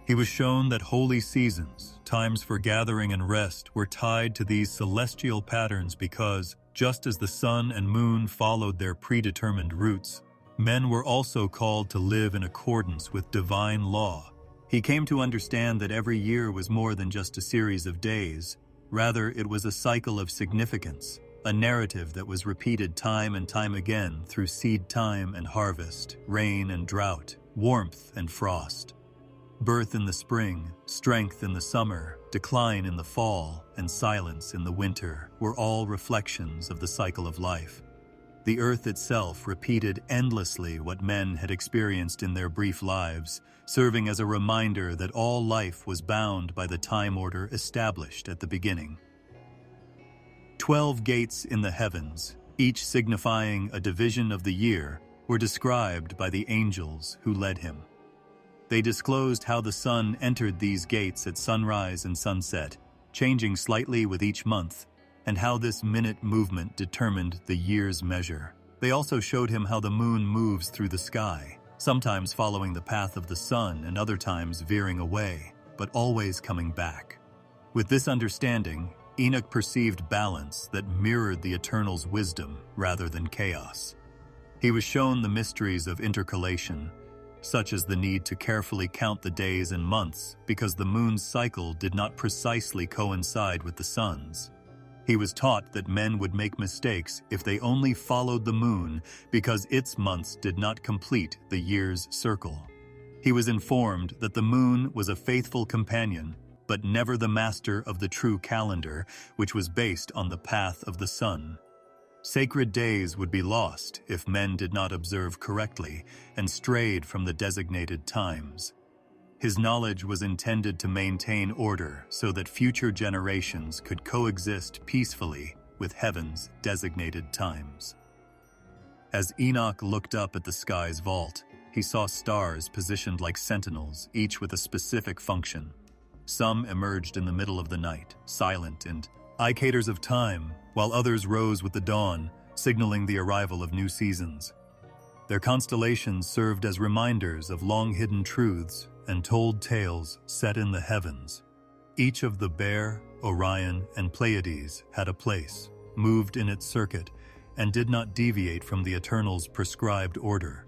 He was shown that holy seasons, times for gathering and rest, were tied to these celestial patterns because, just as the sun and moon followed their predetermined routes, men were also called to live in accordance with divine law. He came to understand that every year was more than just a series of days. Rather, it was a cycle of significance, a narrative that was repeated time and time again through seed time and harvest, rain and drought, warmth and frost. Birth in the spring, strength in the summer, decline in the fall, and silence in the winter were all reflections of the cycle of life. The earth itself repeated endlessly what men had experienced in their brief lives, serving as a reminder that all life was bound by the time order established at the beginning. 12 gates in the heavens, each signifying a division of the year, were described by the angels who led him. They disclosed how the sun entered these gates at sunrise and sunset, changing slightly with each month, and how this minute movement determined the year's measure. They also showed him how the moon moves through the sky, sometimes following the path of the sun and other times veering away, but always coming back. With this understanding, Enoch perceived balance that mirrored the Eternal's wisdom rather than chaos. He was shown the mysteries of intercalation, such as the need to carefully count the days and months because the moon's cycle did not precisely coincide with the sun's. He was taught that men would make mistakes if they only followed the moon because its months did not complete the year's circle. He was informed that the moon was a faithful companion, but never the master of the true calendar, which was based on the path of the sun. Sacred days would be lost if men did not observe correctly and strayed from the designated times. His knowledge was intended to maintain order so that future generations could coexist peacefully with heaven's designated times. As Enoch looked up at the sky's vault, he saw stars positioned like sentinels, each with a specific function. Some emerged in the middle of the night, silent and indicators of time, while others rose with the dawn, signaling the arrival of new seasons. Their constellations served as reminders of long-hidden truths and told tales set in the heavens. Each of the Bear, Orion, and Pleiades had a place, moved in its circuit, and did not deviate from the Eternal's prescribed order.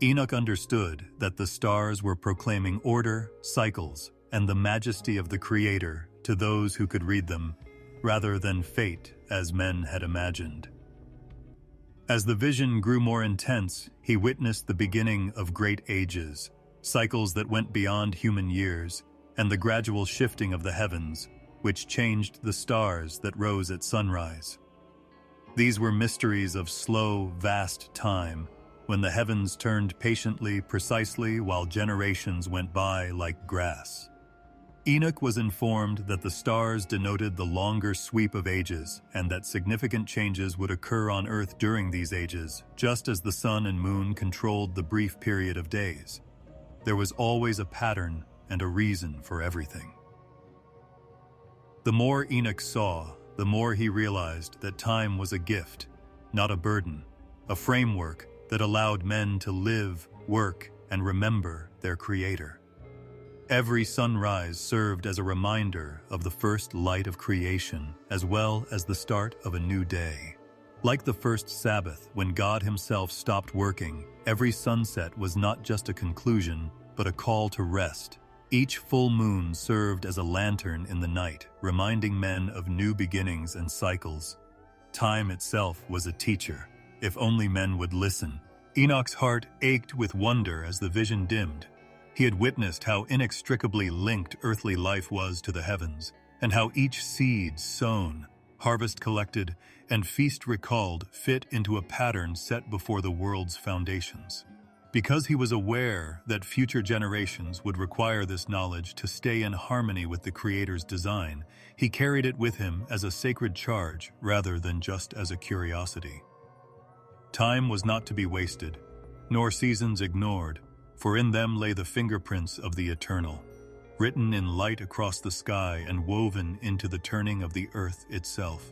Enoch understood that the stars were proclaiming order, cycles, and the majesty of the Creator to those who could read them, rather than fate as men had imagined. As the vision grew more intense, he witnessed the beginning of great ages, cycles that went beyond human years, and the gradual shifting of the heavens, which changed the stars that rose at sunrise. These were mysteries of slow, vast time, when the heavens turned patiently, precisely, while generations went by like grass. Enoch was informed that the stars denoted the longer sweep of ages and that significant changes would occur on Earth during these ages, just as the sun and moon controlled the brief period of days. There was always a pattern and a reason for everything. The more Enoch saw, the more he realized that time was a gift, not a burden, a framework that allowed men to live, work, and remember their Creator. Every sunrise served as a reminder of the first light of creation, as well as the start of a new day. Like the first Sabbath, when God Himself stopped working, every sunset was not just a conclusion, but a call to rest. Each full moon served as a lantern in the night, reminding men of new beginnings and cycles. Time itself was a teacher, if only men would listen. Enoch's heart ached with wonder as the vision dimmed. He had witnessed how inextricably linked earthly life was to the heavens, and how each seed sown, harvest collected, and feast recalled fit into a pattern set before the world's foundations. Because he was aware that future generations would require this knowledge to stay in harmony with the Creator's design, he carried it with him as a sacred charge rather than just as a curiosity. Time was not to be wasted, nor seasons ignored, for in them lay the fingerprints of the Eternal, written in light across the sky and woven into the turning of the earth itself.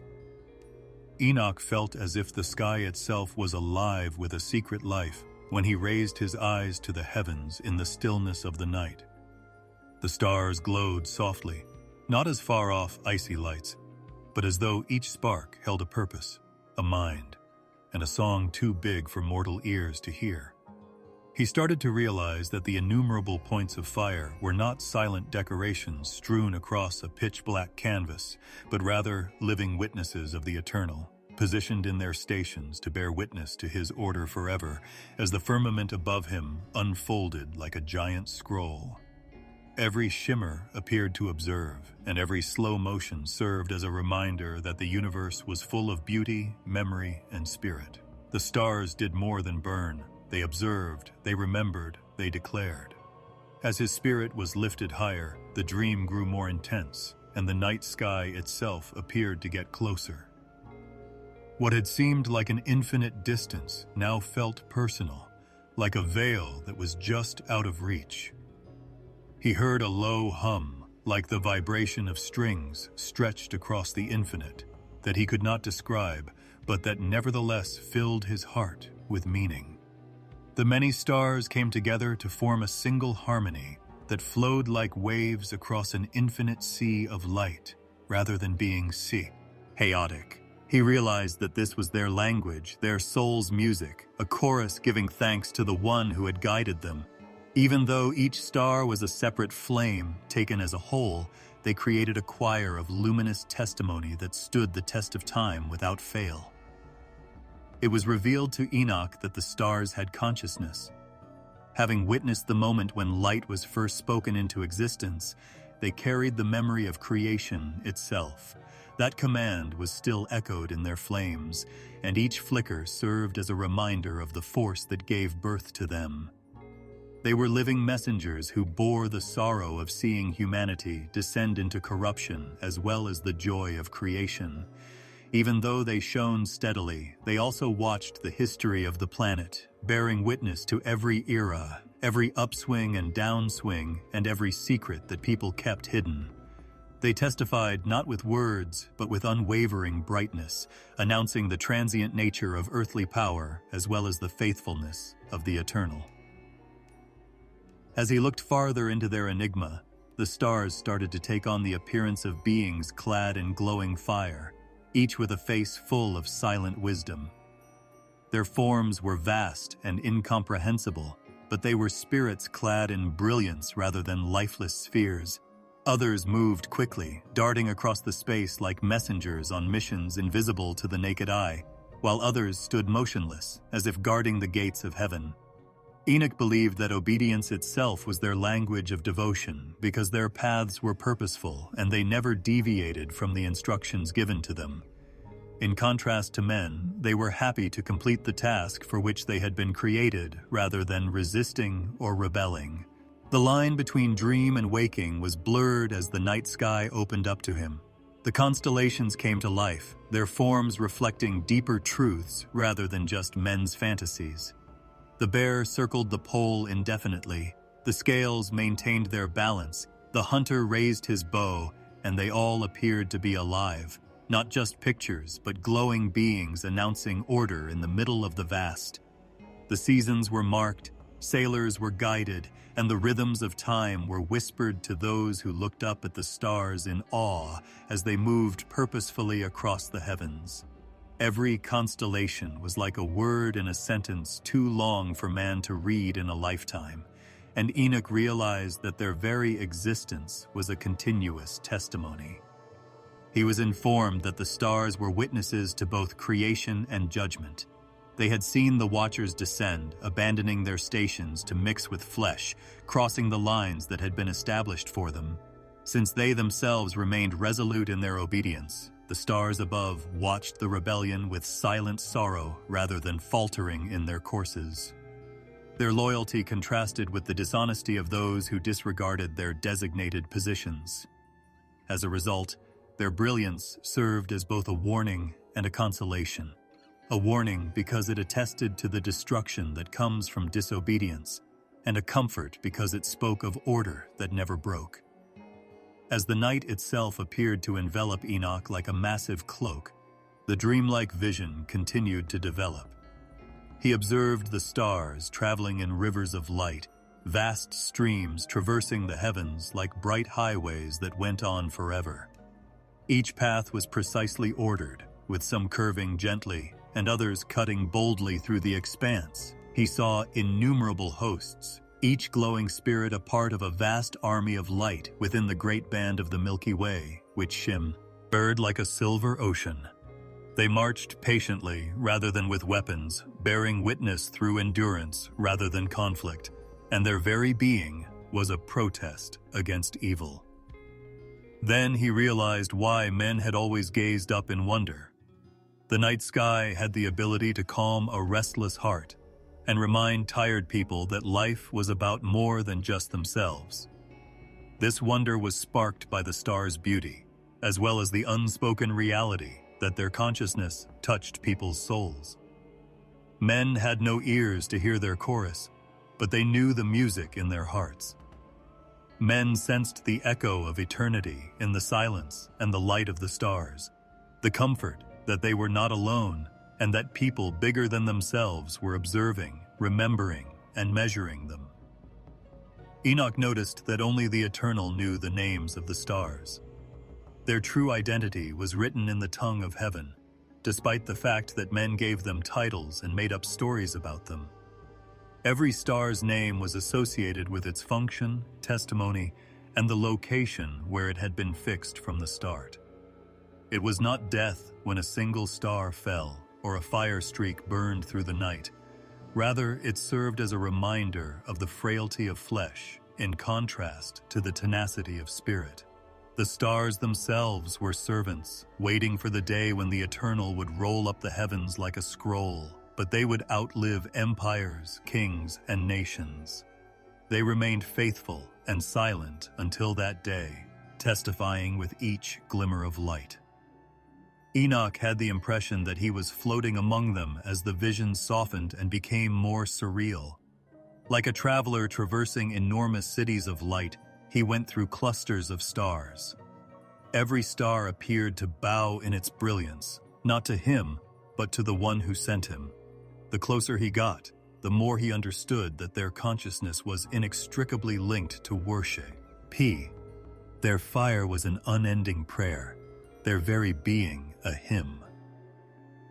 Enoch felt as if the sky itself was alive with a secret life when he raised his eyes to the heavens in the stillness of the night. The stars glowed softly, not as far-off icy lights, but as though each spark held a purpose, a mind, and a song too big for mortal ears to hear. He started to realize that the innumerable points of fire were not silent decorations strewn across a pitch-black canvas, but rather living witnesses of the Eternal, positioned in their stations to bear witness to his order forever, as the firmament above him unfolded like a giant scroll. Every shimmer appeared to observe, and every slow motion served as a reminder that the universe was full of beauty, memory, and spirit. The stars did more than burn. They observed, they remembered, they declared. As his spirit was lifted higher, the dream grew more intense, and the night sky itself appeared to get closer. What had seemed like an infinite distance now felt personal, like a veil that was just out of reach. He heard a low hum, like the vibration of strings stretched across the infinite, that he could not describe, but that nevertheless filled his heart with meaning. The many stars came together to form a single harmony that flowed like waves across an infinite sea of light, rather than being chaotic. He realized that this was their language, their soul's music, a chorus giving thanks to the one who had guided them. Even though each star was a separate flame, taken as a whole, they created a choir of luminous testimony that stood the test of time without fail. It was revealed to Enoch that the stars had consciousness. Having witnessed the moment when light was first spoken into existence, they carried the memory of creation itself. That command was still echoed in their flames, and each flicker served as a reminder of the force that gave birth to them. They were living messengers who bore the sorrow of seeing humanity descend into corruption as well as the joy of creation. Even though they shone steadily, they also watched the history of the planet, bearing witness to every era, every upswing and downswing, and every secret that people kept hidden. They testified not with words, but with unwavering brightness, announcing the transient nature of earthly power as well as the faithfulness of the eternal. As he looked farther into their enigma, the stars started to take on the appearance of beings clad in glowing fire, each with a face full of silent wisdom. Their forms were vast and incomprehensible, but they were spirits clad in brilliance rather than lifeless spheres. Others moved quickly, darting across the space like messengers on missions invisible to the naked eye, while others stood motionless, as if guarding the gates of heaven. Enoch believed that obedience itself was their language of devotion because their paths were purposeful and they never deviated from the instructions given to them. In contrast to men, they were happy to complete the task for which they had been created rather than resisting or rebelling. The line between dream and waking was blurred as the night sky opened up to him. The constellations came to life, their forms reflecting deeper truths rather than just men's fantasies. The bear circled the pole indefinitely, the scales maintained their balance, the hunter raised his bow, and they all appeared to be alive, not just pictures, but glowing beings announcing order in the middle of the vast. The seasons were marked, sailors were guided, and the rhythms of time were whispered to those who looked up at the stars in awe as they moved purposefully across the heavens. Every constellation was like a word in a sentence too long for man to read in a lifetime, and Enoch realized that their very existence was a continuous testimony. He was informed that the stars were witnesses to both creation and judgment. They had seen the Watchers descend, abandoning their stations to mix with flesh, crossing the lines that had been established for them. Since they themselves remained resolute in their obedience, the stars above watched the rebellion with silent sorrow rather than faltering in their courses. Their loyalty contrasted with the dishonesty of those who disregarded their designated positions. As a result, their brilliance served as both a warning and a consolation. A warning because it attested to the destruction that comes from disobedience, and a comfort because it spoke of order that never broke. As the night itself appeared to envelop Enoch like a massive cloak, the dreamlike vision continued to develop. He observed the stars traveling in rivers of light, vast streams traversing the heavens like bright highways that went on forever. Each path was precisely ordered, with some curving gently and others cutting boldly through the expanse. He saw innumerable hosts, each glowing spirit a part of a vast army of light within the great band of the Milky Way, which shimmered like a silver ocean. They marched patiently rather than with weapons, bearing witness through endurance rather than conflict, and their very being was a protest against evil. Then he realized why men had always gazed up in wonder. The night sky had the ability to calm a restless heart and remind tired people that life was about more than just themselves. This wonder was sparked by the stars' beauty, as well as the unspoken reality that their consciousness touched people's souls. Men had no ears to hear their chorus, but they knew the music in their hearts. Men sensed the echo of eternity in the silence and the light of the stars, the comfort that they were not alone and that people bigger than themselves were observing, remembering, and measuring them. Enoch noticed that only the Eternal knew the names of the stars. Their true identity was written in the tongue of heaven, despite the fact that men gave them titles and made up stories about them. Every star's name was associated with its function, testimony, and the location where it had been fixed from the start. It was not death when a single star fell or a fire streak burned through the night. Rather, it served as a reminder of the frailty of flesh in contrast to the tenacity of spirit. The stars themselves were servants, waiting for the day when the Eternal would roll up the heavens like a scroll, but they would outlive empires, kings, and nations. They remained faithful and silent until that day, testifying with each glimmer of light. Enoch had the impression that he was floating among them as the vision softened and became more surreal. Like a traveler traversing enormous cities of light, he went through clusters of stars. Every star appeared to bow in its brilliance, not to him, but to the one who sent him. The closer he got, the more he understood that their consciousness was inextricably linked to worship. Their fire was an unending prayer, their very being a hymn.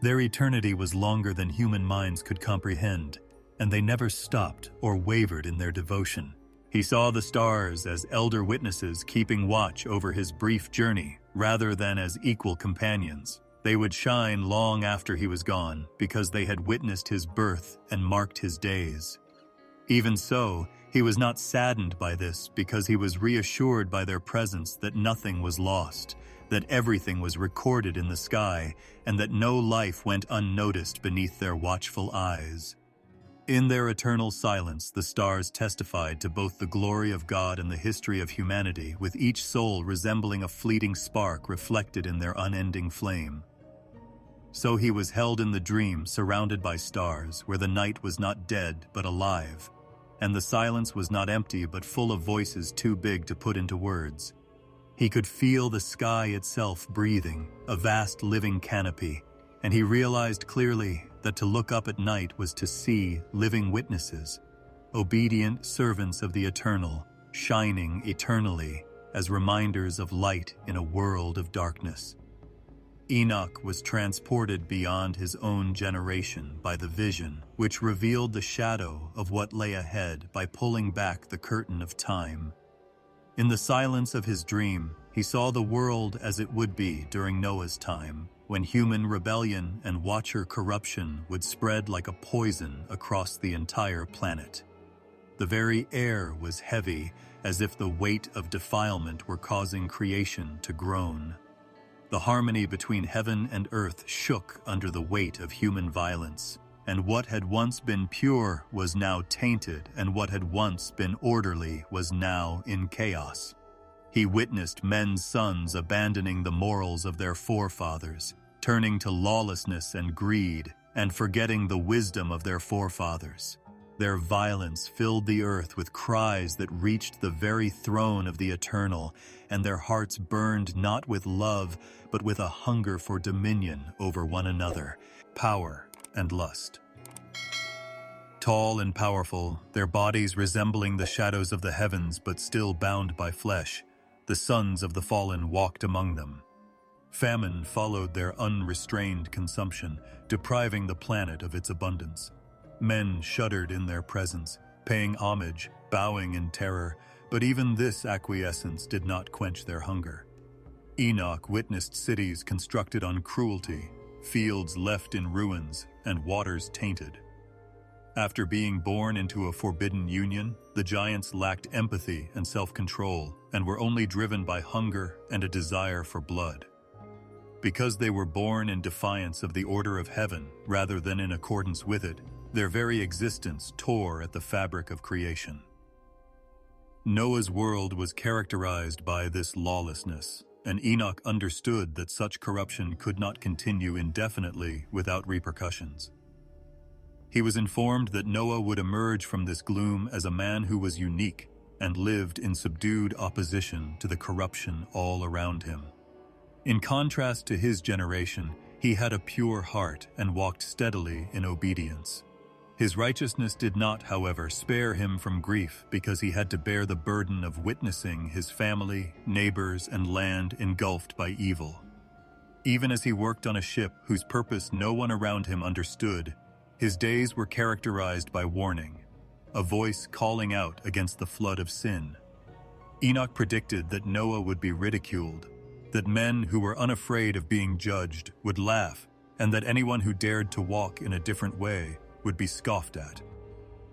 Their eternity was longer than human minds could comprehend, and they never stopped or wavered in their devotion. He saw the stars as elder witnesses keeping watch over his brief journey rather than as equal companions. They would shine long after he was gone because they had witnessed his birth and marked his days. Even so, he was not saddened by this because he was reassured by their presence that nothing was lost, that everything was recorded in the sky, and that no life went unnoticed beneath their watchful eyes. In their eternal silence, the stars testified to both the glory of God and the history of humanity, with each soul resembling a fleeting spark reflected in their unending flame. So he was held in the dream, surrounded by stars, where the night was not dead but alive, and the silence was not empty but full of voices too big to put into words. He could feel the sky itself breathing, a vast living canopy, and he realized clearly that to look up at night was to see living witnesses, obedient servants of the Eternal, shining eternally as reminders of light in a world of darkness. Enoch was transported beyond his own generation by the vision, which revealed the shadow of what lay ahead by pulling back the curtain of time. In the silence of his dream, he saw the world as it would be during Noah's time, when human rebellion and watcher corruption would spread like a poison across the entire planet. The very air was heavy, as if the weight of defilement were causing creation to groan. The harmony between heaven and earth shook under the weight of human violence, and what had once been pure was now tainted, and what had once been orderly was now in chaos. He witnessed men's sons abandoning the morals of their forefathers, turning to lawlessness and greed, and forgetting the wisdom of their forefathers. Their violence filled the earth with cries that reached the very throne of the Eternal, and their hearts burned not with love, but with a hunger for dominion over one another, power and lust. Tall and powerful, their bodies resembling the shadows of the heavens but still bound by flesh, the sons of the fallen walked among them. Famine followed their unrestrained consumption, depriving the planet of its abundance. Men shuddered in their presence, paying homage, bowing in terror, but even this acquiescence did not quench their hunger. Enoch witnessed cities constructed on cruelty, fields left in ruins, and waters tainted. After being born into a forbidden union, the giants lacked empathy and self-control and were only driven by hunger and a desire for blood. Because they were born in defiance of the order of heaven rather than in accordance with it, their very existence tore at the fabric of creation. Noah's world was characterized by this lawlessness, and Enoch understood that such corruption could not continue indefinitely without repercussions. He was informed that Noah would emerge from this gloom as a man who was unique and lived in subdued opposition to the corruption all around him. In contrast to his generation, he had a pure heart and walked steadily in obedience. His righteousness did not, however, spare him from grief because he had to bear the burden of witnessing his family, neighbors, and land engulfed by evil. Even as he worked on a ship whose purpose no one around him understood, his days were characterized by warning, a voice calling out against the flood of sin. Enoch predicted that Noah would be ridiculed, that men who were unafraid of being judged would laugh, and that anyone who dared to walk in a different way would be scoffed at.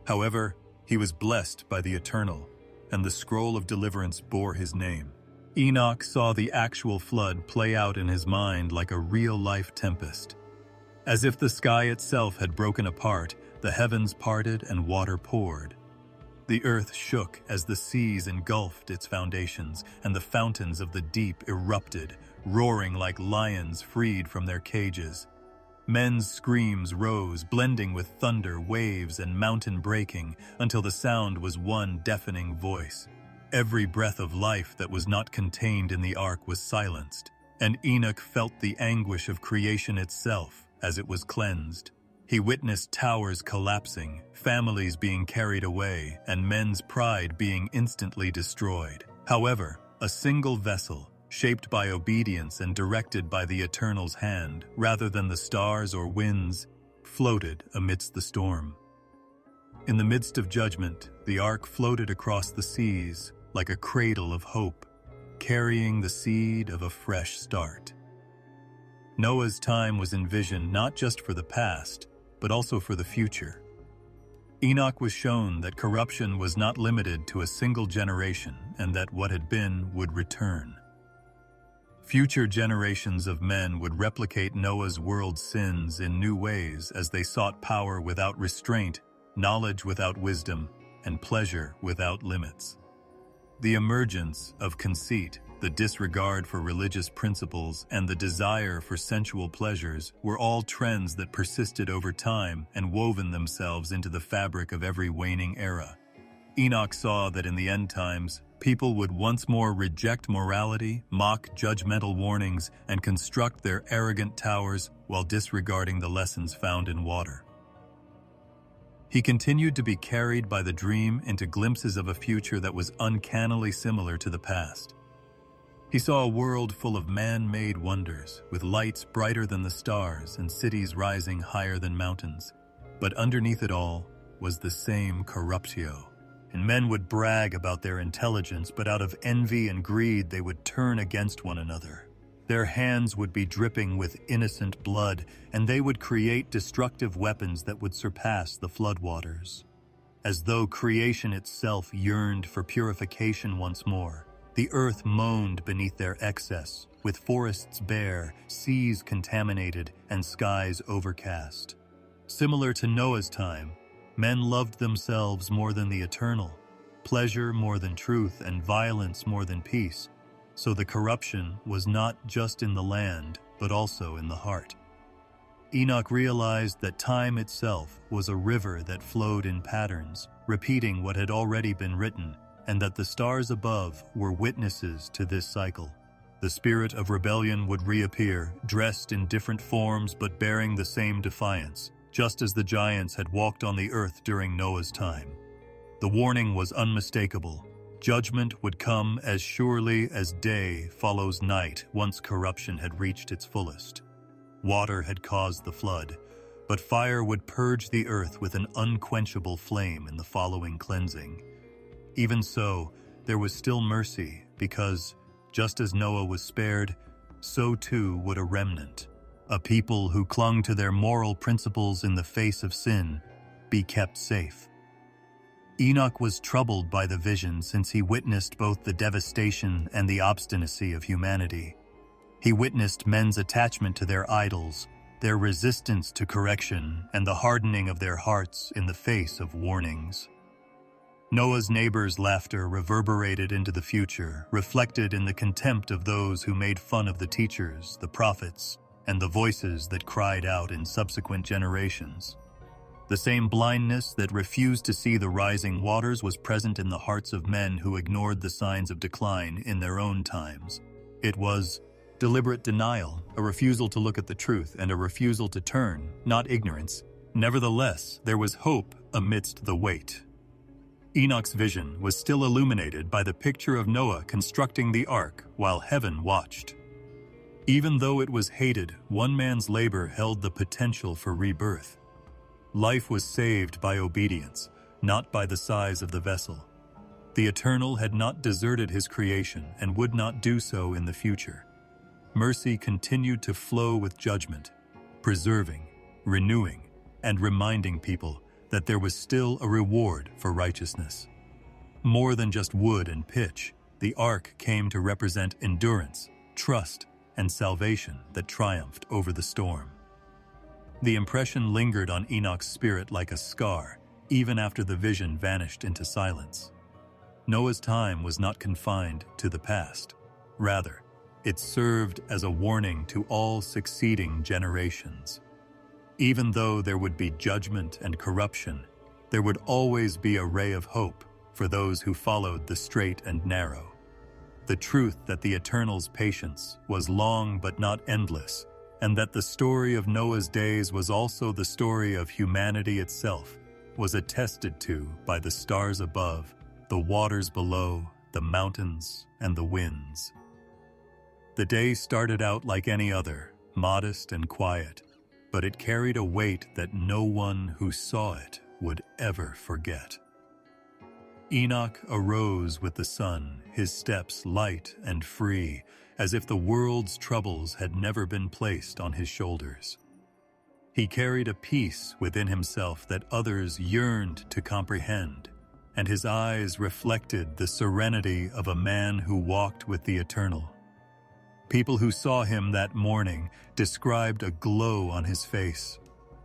However, he was blessed by the Eternal, and the scroll of deliverance bore his name. Enoch saw the actual flood play out in his mind like a real-life tempest. As if the sky itself had broken apart, the heavens parted and water poured. The earth shook as the seas engulfed its foundations, and the fountains of the deep erupted, roaring like lions freed from their cages. Men's screams rose, blending with thunder, waves, and mountain breaking, until the sound was one deafening voice. Every breath of life that was not contained in the ark was silenced, and Enoch felt the anguish of creation itself as it was cleansed. He witnessed towers collapsing, families being carried away, and men's pride being instantly destroyed. However, a single vessel, shaped by obedience and directed by the Eternal's hand, rather than the stars or winds, floated amidst the storm. In the midst of judgment, the ark floated across the seas like a cradle of hope, carrying the seed of a fresh start. Noah's time was envisioned not just for the past, but also for the future. Enoch was shown that corruption was not limited to a single generation and that what had been would return. Future generations of men would replicate Noah's world's sins in new ways as they sought power without restraint, knowledge without wisdom, and pleasure without limits. The emergence of conceit, the disregard for religious principles, and the desire for sensual pleasures were all trends that persisted over time and woven themselves into the fabric of every waning era. Enoch saw that in the end times, people would once more reject morality, mock judgmental warnings, and construct their arrogant towers while disregarding the lessons found in water. He continued to be carried by the dream into glimpses of a future that was uncannily similar to the past. He saw a world full of man-made wonders, with lights brighter than the stars and cities rising higher than mountains. But underneath it all was the same corruptio. And men would brag about their intelligence, but out of envy and greed they would turn against one another. Their hands would be dripping with innocent blood, and they would create destructive weapons that would surpass the floodwaters. As though creation itself yearned for purification once more, the earth moaned beneath their excess, with forests bare, seas contaminated, and skies overcast. Similar to Noah's time, men loved themselves more than the Eternal, pleasure more than truth, and violence more than peace. So the corruption was not just in the land, but also in the heart. Enoch realized that time itself was a river that flowed in patterns, repeating what had already been written, and that the stars above were witnesses to this cycle. The spirit of rebellion would reappear, dressed in different forms but bearing the same defiance, just as the giants had walked on the earth during Noah's time. The warning was unmistakable. Judgment would come as surely as day follows night once corruption had reached its fullest. Water had caused the flood, but fire would purge the earth with an unquenchable flame in the following cleansing. Even so, there was still mercy because, just as Noah was spared, so too would a remnant. a people who clung to their moral principles in the face of sin, be kept safe. Enoch was troubled by the vision since he witnessed both the devastation and the obstinacy of humanity. He witnessed men's attachment to their idols, their resistance to correction, and the hardening of their hearts in the face of warnings. Noah's neighbors' laughter reverberated into the future, reflected in the contempt of those who made fun of the teachers, the prophets, and the voices that cried out in subsequent generations. The same blindness that refused to see the rising waters was present in the hearts of men who ignored the signs of decline in their own times. It was deliberate denial, a refusal to look at the truth, and a refusal to turn, not ignorance. Nevertheless, there was hope amidst the weight. Enoch's vision was still illuminated by the picture of Noah constructing the ark while heaven watched. Even though it was hated, one man's labor held the potential for rebirth. Life was saved by obedience, not by the size of the vessel. The Eternal had not deserted his creation and would not do so in the future. Mercy continued to flow with judgment, preserving, renewing, and reminding people that there was still a reward for righteousness. More than just wood and pitch, the ark came to represent endurance, trust, and salvation that triumphed over the storm. The impression lingered on Enoch's spirit like a scar, even after the vision vanished into silence. Noah's time was not confined to the past. Rather, it served as a warning to all succeeding generations. Even though there would be judgment and corruption, there would always be a ray of hope for those who followed the straight and narrow. The truth that the Eternal's patience was long but not endless, and that the story of Noah's days was also the story of humanity itself, was attested to by the stars above, the waters below, the mountains, and the winds. The day started out like any other, modest and quiet, but it carried a weight that no one who saw it would ever forget. Enoch arose with the sun, his steps light and free, as if the world's troubles had never been placed on his shoulders. He carried a peace within himself that others yearned to comprehend, and his eyes reflected the serenity of a man who walked with the Eternal. People who saw him that morning described a glow on his face,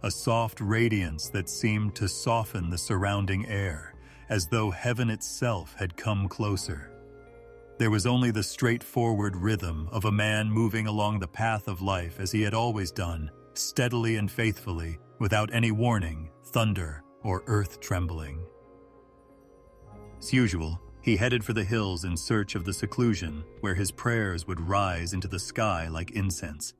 a soft radiance that seemed to soften the surrounding air, as though heaven itself had come closer. There was only the straightforward rhythm of a man moving along the path of life as he had always done, steadily and faithfully, without any warning, thunder, or earth trembling. As usual, he headed for the hills in search of the seclusion where his prayers would rise into the sky like incense.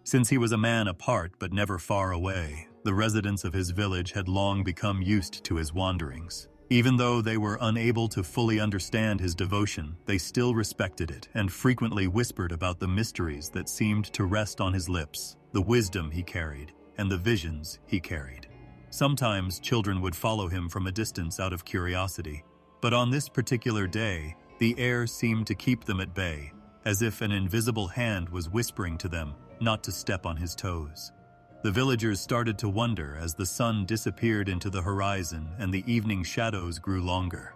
Since he was a man apart but never far away, the residents of his village had long become used to his wanderings. Even though they were unable to fully understand his devotion, they still respected it and frequently whispered about the mysteries that seemed to rest on his lips, the wisdom he carried, and the visions he carried. Sometimes children would follow him from a distance out of curiosity, but on this particular day, the air seemed to keep them at bay, as if an invisible hand was whispering to them not to step on his toes. The villagers started to wonder as the sun disappeared into the horizon and the evening shadows grew longer.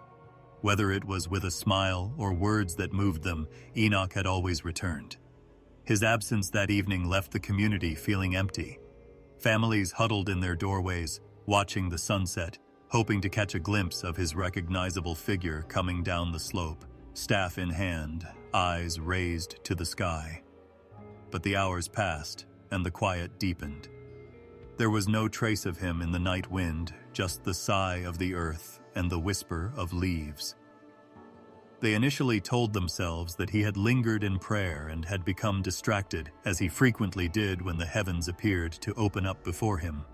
Whether it was with a smile or words that moved them, Enoch had always returned. His absence that evening left the community feeling empty. Families huddled in their doorways, watching the sunset, hoping to catch a glimpse of his recognizable figure coming down the slope, staff in hand, eyes raised to the sky. But the hours passed, and the quiet deepened. There was no trace of him in the night wind, just the sigh of the earth and the whisper of leaves. They initially told themselves that he had lingered in prayer and had become distracted, as he frequently did when the heavens appeared to open up before him.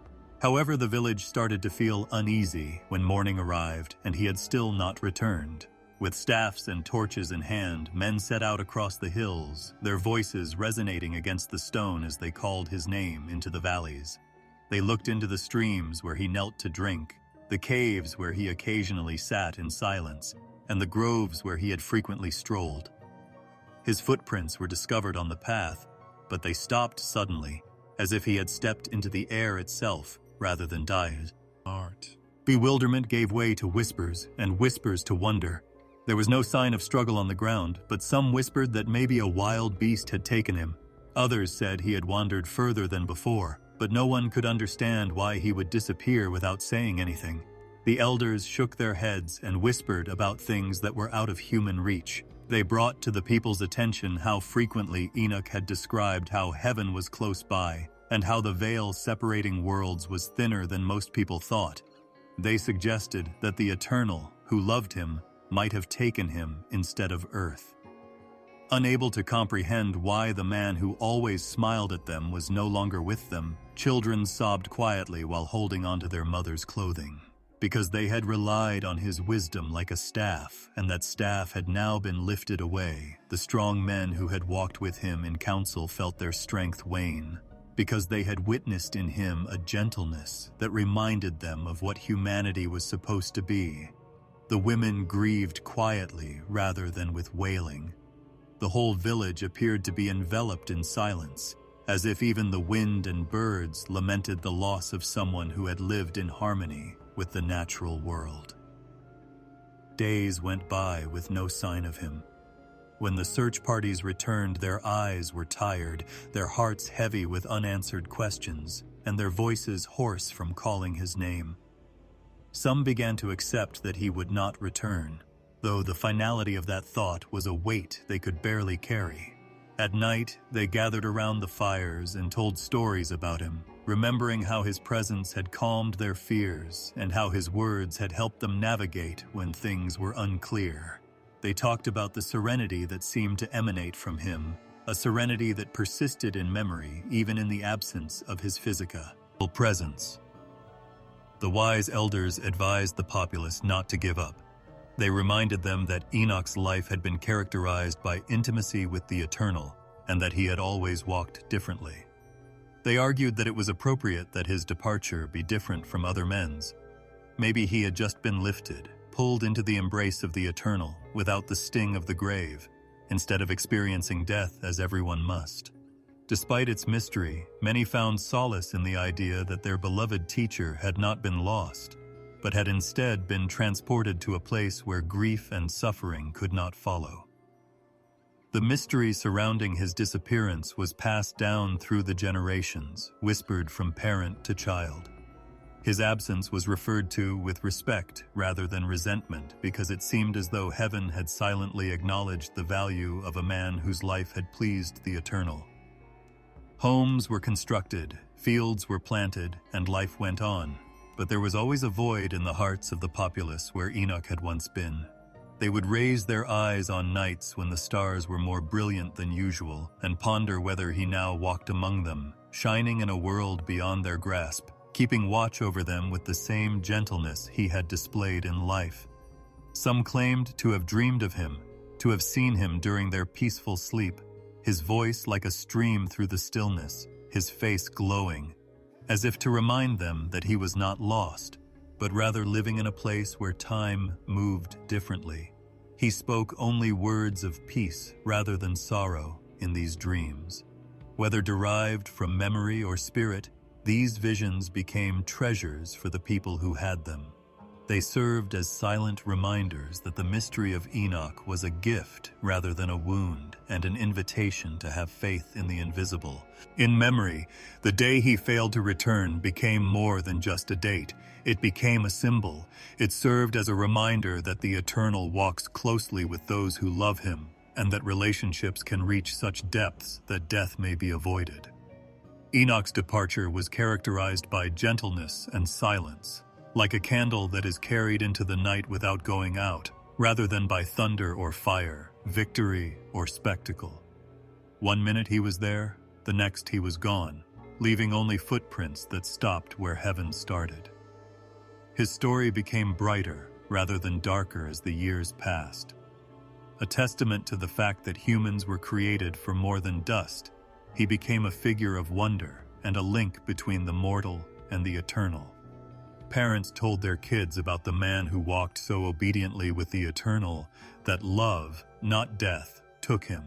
However, the village started to feel uneasy when morning arrived and he had still not returned. With staffs and torches in hand, men set out across the hills, their voices resonating against the stone as they called his name into the valleys. They looked into the streams where he knelt to drink, the caves where he occasionally sat in silence, and the groves where he had frequently strolled. His footprints were discovered on the path, but they stopped suddenly, as if he had stepped into the air itself rather than die his art. Bewilderment gave way to whispers, and whispers to wonder. There was no sign of struggle on the ground, but some whispered that maybe a wild beast had taken him. Others said he had wandered further than before, but no one could understand why he would disappear without saying anything. The elders shook their heads and whispered about things that were out of human reach. They brought to the people's attention how frequently Enoch had described how heaven was close by, and how the veil separating worlds was thinner than most people thought. They suggested that the Eternal, who loved him, might have taken him instead of earth. Unable to comprehend why the man who always smiled at them was no longer with them, children sobbed quietly while holding onto their mother's clothing, because they had relied on his wisdom like a staff, and that staff had now been lifted away. The strong men who had walked with him in council felt their strength wane, because they had witnessed in him a gentleness that reminded them of what humanity was supposed to be. The women grieved quietly rather than with wailing. The whole village appeared to be enveloped in silence, as if even the wind and birds lamented the loss of someone who had lived in harmony with the natural world. Days went by with no sign of him. When the search parties returned, their eyes were tired, their hearts heavy with unanswered questions, and their voices hoarse from calling his name. Some began to accept that he would not return, though the finality of that thought was a weight they could barely carry. At night, they gathered around the fires and told stories about him, remembering how his presence had calmed their fears and how his words had helped them navigate when things were unclear. They talked about the serenity that seemed to emanate from him, a serenity that persisted in memory even in the absence of his physical presence. The wise elders advised the populace not to give up. They reminded them that Enoch's life had been characterized by intimacy with the Eternal, and that he had always walked differently. They argued that it was appropriate that his departure be different from other men's. Maybe he had just been lifted, pulled into the embrace of the Eternal without the sting of the grave, instead of experiencing death as everyone must. Despite its mystery, many found solace in the idea that their beloved teacher had not been lost, but had instead been transported to a place where grief and suffering could not follow. The mystery surrounding his disappearance was passed down through the generations, whispered from parent to child. His absence was referred to with respect rather than resentment, because it seemed as though heaven had silently acknowledged the value of a man whose life had pleased the Eternal. Homes were constructed, fields were planted, and life went on. But there was always a void in the hearts of the populace where Enoch had once been. They would raise their eyes on nights when the stars were more brilliant than usual and ponder whether he now walked among them, shining in a world beyond their grasp, keeping watch over them with the same gentleness he had displayed in life. Some claimed to have dreamed of him, to have seen him during their peaceful sleep, his voice like a stream through the stillness, his face glowing, as if to remind them that he was not lost, but rather living in a place where time moved differently. He spoke only words of peace rather than sorrow in these dreams. Whether derived from memory or spirit, these visions became treasures for the people who had them. They served as silent reminders that the mystery of Enoch was a gift rather than a wound, and an invitation to have faith in the invisible. In memory, the day he failed to return became more than just a date. It became a symbol. It served as a reminder that the Eternal walks closely with those who love him, and that relationships can reach such depths that death may be avoided. Enoch's departure was characterized by gentleness and silence, like a candle that is carried into the night without going out, rather than by thunder or fire, victory or spectacle. One minute he was there, the next he was gone, leaving only footprints that stopped where heaven started. His story became brighter rather than darker as the years passed. A testament to the fact that humans were created for more than dust, he became a figure of wonder and a link between the mortal and the Eternal. Parents told their kids about the man who walked so obediently with the Eternal that love, not death, took him.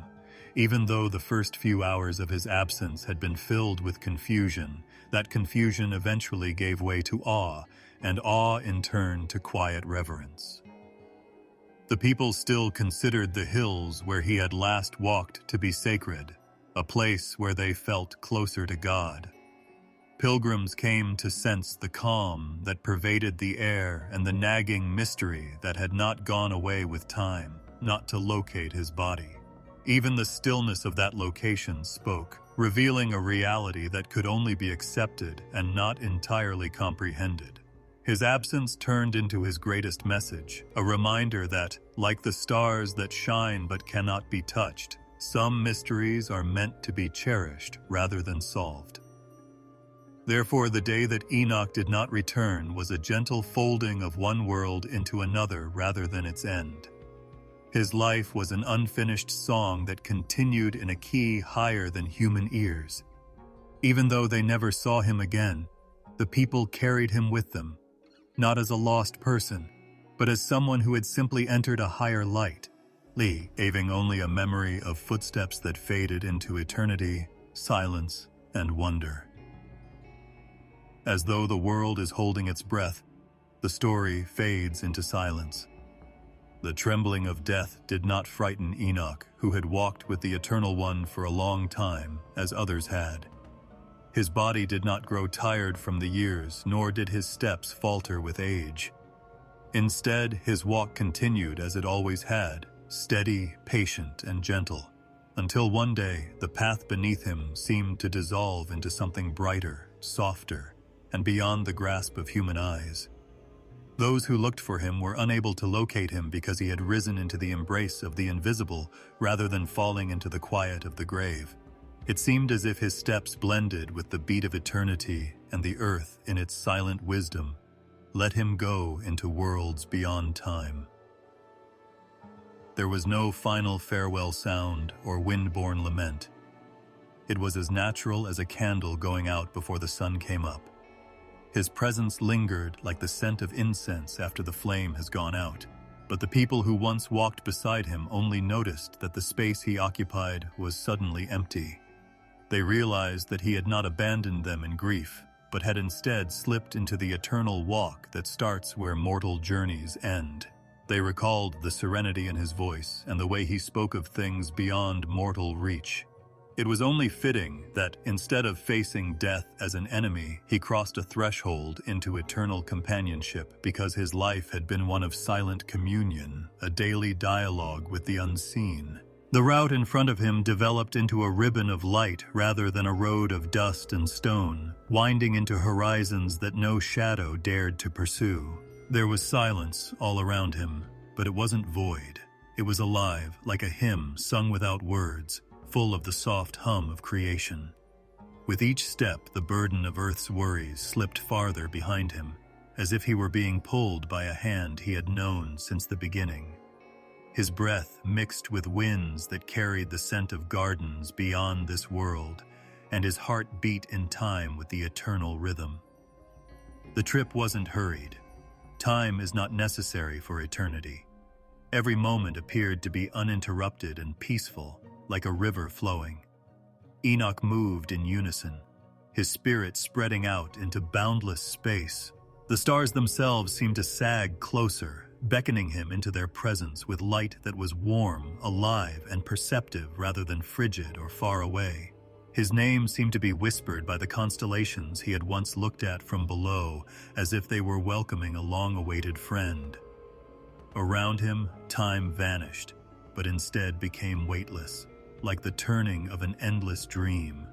Even though the first few hours of his absence had been filled with confusion, that confusion eventually gave way to awe, and awe in turn to quiet reverence. The people still considered the hills where he had last walked to be sacred, a place where they felt closer to God. Pilgrims came to sense the calm that pervaded the air and the nagging mystery that had not gone away with time, not to locate his body. Even the stillness of that location spoke, revealing a reality that could only be accepted and not entirely comprehended. His absence turned into his greatest message, a reminder that, like the stars that shine but cannot be touched, some mysteries are meant to be cherished rather than solved. Therefore, the day that Enoch did not return was a gentle folding of one world into another rather than its end. His life was an unfinished song that continued in a key higher than human ears. Even though they never saw him again, the people carried him with them, not as a lost person, but as someone who had simply entered a higher light, leaving only a memory of footsteps that faded into eternity, silence, and wonder. As though the world is holding its breath, the story fades into silence. The trembling of death did not frighten Enoch, who had walked with the Eternal One for a long time, as others had. His body did not grow tired from the years, nor did his steps falter with age. Instead, his walk continued as it always had, steady, patient, and gentle, until one day the path beneath him seemed to dissolve into something brighter, softer, and beyond the grasp of human eyes. Those who looked for him were unable to locate him because he had risen into the embrace of the invisible rather than falling into the quiet of the grave. It seemed as if his steps blended with the beat of eternity, and the earth, in its silent wisdom, let him go into worlds beyond time. There was no final farewell sound or wind-borne lament. It was as natural as a candle going out before the sun came up. His presence lingered like the scent of incense after the flame has gone out, but the people who once walked beside him only noticed that the space he occupied was suddenly empty. They realized that he had not abandoned them in grief, but had instead slipped into the eternal walk that starts where mortal journeys end. They recalled the serenity in his voice and the way he spoke of things beyond mortal reach. It was only fitting that, instead of facing death as an enemy, he crossed a threshold into eternal companionship because his life had been one of silent communion, a daily dialogue with the unseen. The route in front of him developed into a ribbon of light rather than a road of dust and stone, winding into horizons that no shadow dared to pursue. There was silence all around him, but it wasn't void. It was alive, like a hymn sung without words, full of the soft hum of creation. With each step, the burden of Earth's worries slipped farther behind him, as if he were being pulled by a hand he had known since the beginning. His breath mixed with winds that carried the scent of gardens beyond this world, and his heart beat in time with the eternal rhythm. The trip wasn't hurried. Time is not necessary for eternity. Every moment appeared to be uninterrupted and peaceful, like a river flowing. Enoch moved in unison, his spirit spreading out into boundless space. The stars themselves seemed to sag closer, beckoning him into their presence with light that was warm, alive, and perceptive rather than frigid or far away. His name seemed to be whispered by the constellations he had once looked at from below, as if they were welcoming a long-awaited friend. Around him, time vanished, but instead became weightless, like the turning of an endless dream.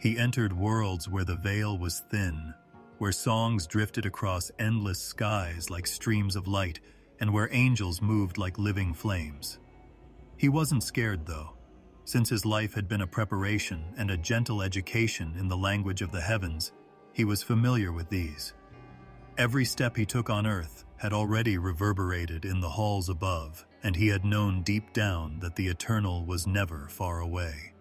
He entered worlds where the veil was thin, where songs drifted across endless skies like streams of light, and where angels moved like living flames. He wasn't scared, though, since his life had been a preparation and a gentle education in the language of the heavens. He was familiar with these. Every step he took on earth had already reverberated in the halls above, and he had known deep down that the eternal was never far away.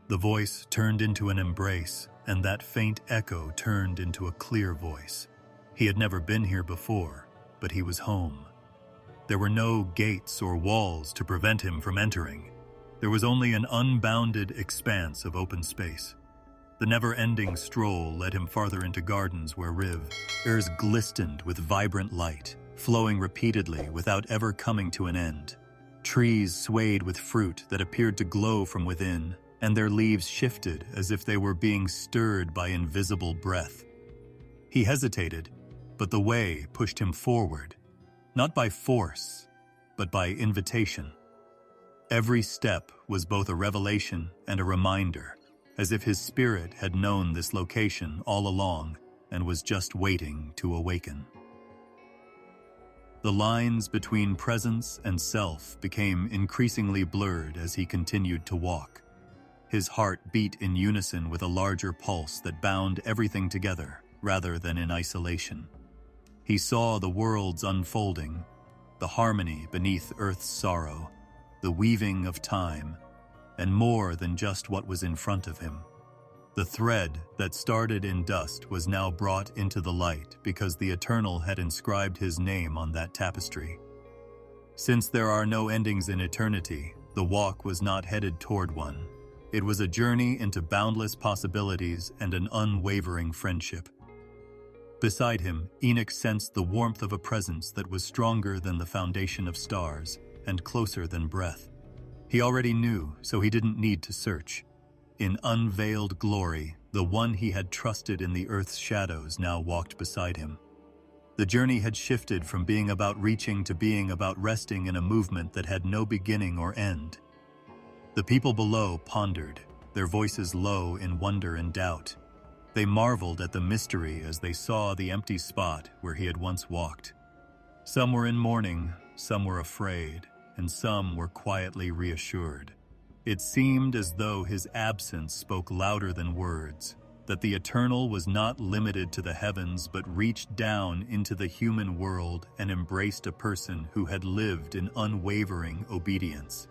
The voice turned into an embrace, and that faint echo turned into a clear voice. He had never been here before, but he was home. There were no gates or walls to prevent him from entering. There was only an unbounded expanse of open space. The never-ending stroll led him farther into gardens where rivers glistened with vibrant light, flowing repeatedly without ever coming to an end. Trees swayed with fruit that appeared to glow from within, and their leaves shifted as if they were being stirred by invisible breath. He hesitated, but the way pushed him forward, not by force, but by invitation. Every step was both a revelation and a reminder, as if his spirit had known this location all along and was just waiting to awaken. The lines between presence and self became increasingly blurred as he continued to walk. His heart beat in unison with a larger pulse that bound everything together rather than in isolation. He saw the worlds unfolding, the harmony beneath Earth's sorrow, the weaving of time, and more than just what was in front of him. The thread that started in dust was now brought into the light because the Eternal had inscribed his name on that tapestry. Since there are no endings in eternity, the walk was not headed toward one. It was a journey into boundless possibilities and an unwavering friendship. Beside him, Enoch sensed the warmth of a presence that was stronger than the foundation of stars and closer than breath. He already knew, so he didn't need to search. In unveiled glory, the one he had trusted in the earth's shadows now walked beside him. The journey had shifted from being about reaching to being about resting in a movement that had no beginning or end. The people below pondered, their voices low in wonder and doubt. They marveled at the mystery as they saw the empty spot where he had once walked. Some were in mourning, some were afraid, and some were quietly reassured. It seemed as though his absence spoke louder than words, that the Eternal was not limited to the heavens but reached down into the human world and embraced a person who had lived in unwavering obedience.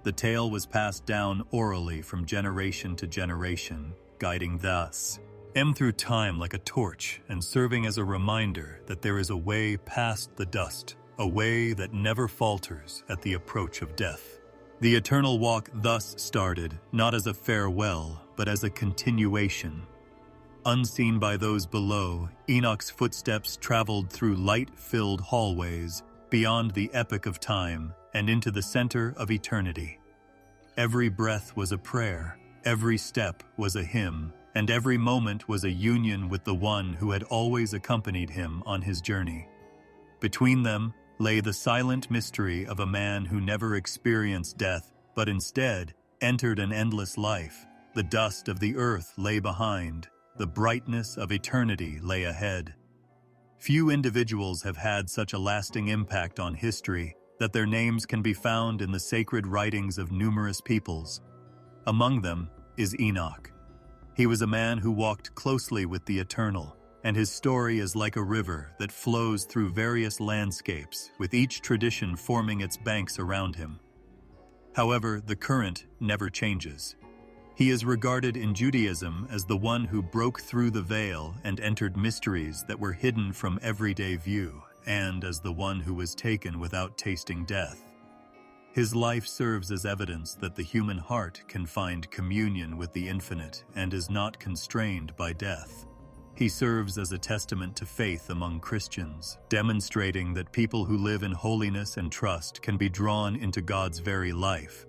The tale was passed down orally from generation to generation, guiding thus through time like a torch and serving as a reminder that there is a way past the dust, a way that never falters at the approach of death. The eternal walk thus started, not as a farewell, but as a continuation. Unseen by those below, Enoch's footsteps traveled through light-filled hallways, beyond the epoch of time, and into the center of eternity. Every breath was a prayer, every step was a hymn, and every moment was a union with the one who had always accompanied him on his journey. Between them lay the silent mystery of a man who never experienced death, but instead entered an endless life. The dust of the earth lay behind, the brightness of eternity lay ahead. Few individuals have had such a lasting impact on history that their names can be found in the sacred writings of numerous peoples. Among them is Enoch. He was a man who walked closely with the Eternal, and his story is like a river that flows through various landscapes, with each tradition forming its banks around him. However, the current never changes. He is regarded in Judaism as the one who broke through the veil and entered mysteries that were hidden from everyday view, and as the one who was taken without tasting death. His life serves as evidence that the human heart can find communion with the infinite and is not constrained by death. He serves as a testament to faith among Christians, demonstrating that people who live in holiness and trust can be drawn into God's very life.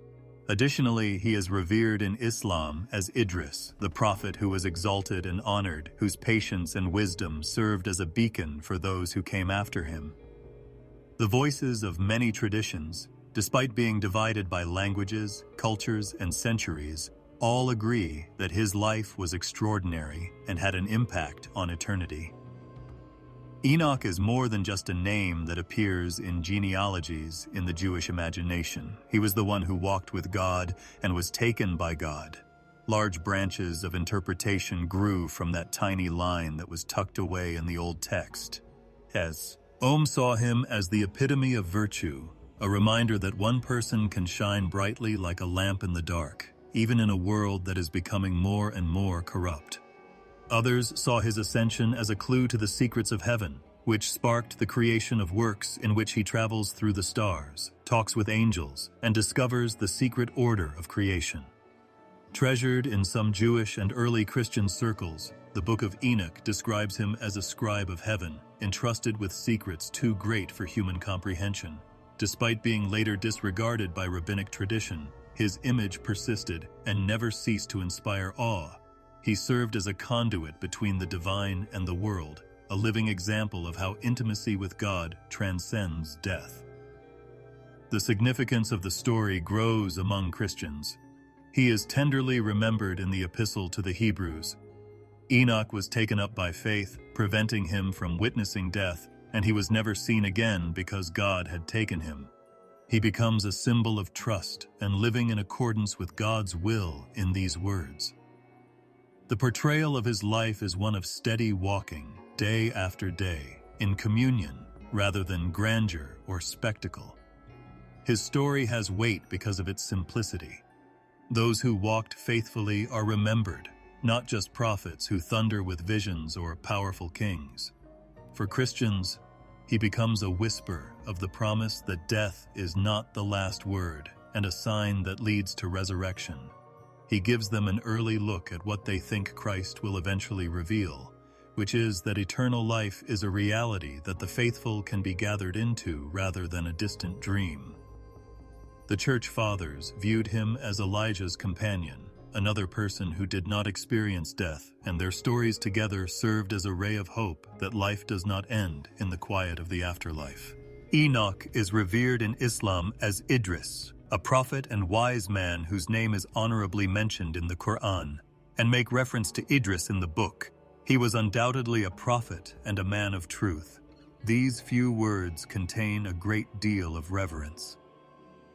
Additionally, he is revered in Islam as Idris, the prophet who was exalted and honored, whose patience and wisdom served as a beacon for those who came after him. The voices of many traditions, despite being divided by languages, cultures, and centuries, all agree that his life was extraordinary and had an impact on eternity. Enoch is more than just a name that appears in genealogies in the Jewish imagination. He was the one who walked with God and was taken by God. Large branches of interpretation grew from that tiny line that was tucked away in the old text. As Ohm saw him as the epitome of virtue, a reminder that one person can shine brightly like a lamp in the dark, even in a world that is becoming more and more corrupt. Others saw his ascension as a clue to the secrets of heaven, which sparked the creation of works in which he travels through the stars, talks with angels, and discovers the secret order of creation. Treasured in some Jewish and early Christian circles, the Book of Enoch describes him as a scribe of heaven, entrusted with secrets too great for human comprehension. Despite being later disregarded by rabbinic tradition, his image persisted and never ceased to inspire awe. He served as a conduit between the divine and the world, a living example of how intimacy with God transcends death. The significance of the story grows among Christians. He is tenderly remembered in the Epistle to the Hebrews. Enoch was taken up by faith, preventing him from witnessing death, and he was never seen again because God had taken him. He becomes a symbol of trust and living in accordance with God's will in these words. The portrayal of his life is one of steady walking, day after day, in communion rather than grandeur or spectacle. His story has weight because of its simplicity. Those who walked faithfully are remembered, not just prophets who thunder with visions or powerful kings. For Christians, he becomes a whisper of the promise that death is not the last word and a sign that leads to resurrection. He gives them an early look at what they think Christ will eventually reveal, which is that eternal life is a reality that the faithful can be gathered into rather than a distant dream. The Church Fathers viewed him as Elijah's companion, another person who did not experience death, and their stories together served as a ray of hope that life does not end in the quiet of the afterlife. Enoch is revered in Islam as Idris, a prophet and wise man whose name is honorably mentioned in the Quran, and make reference to Idris in the book. He was undoubtedly a prophet and a man of truth. These few words contain a great deal of reverence.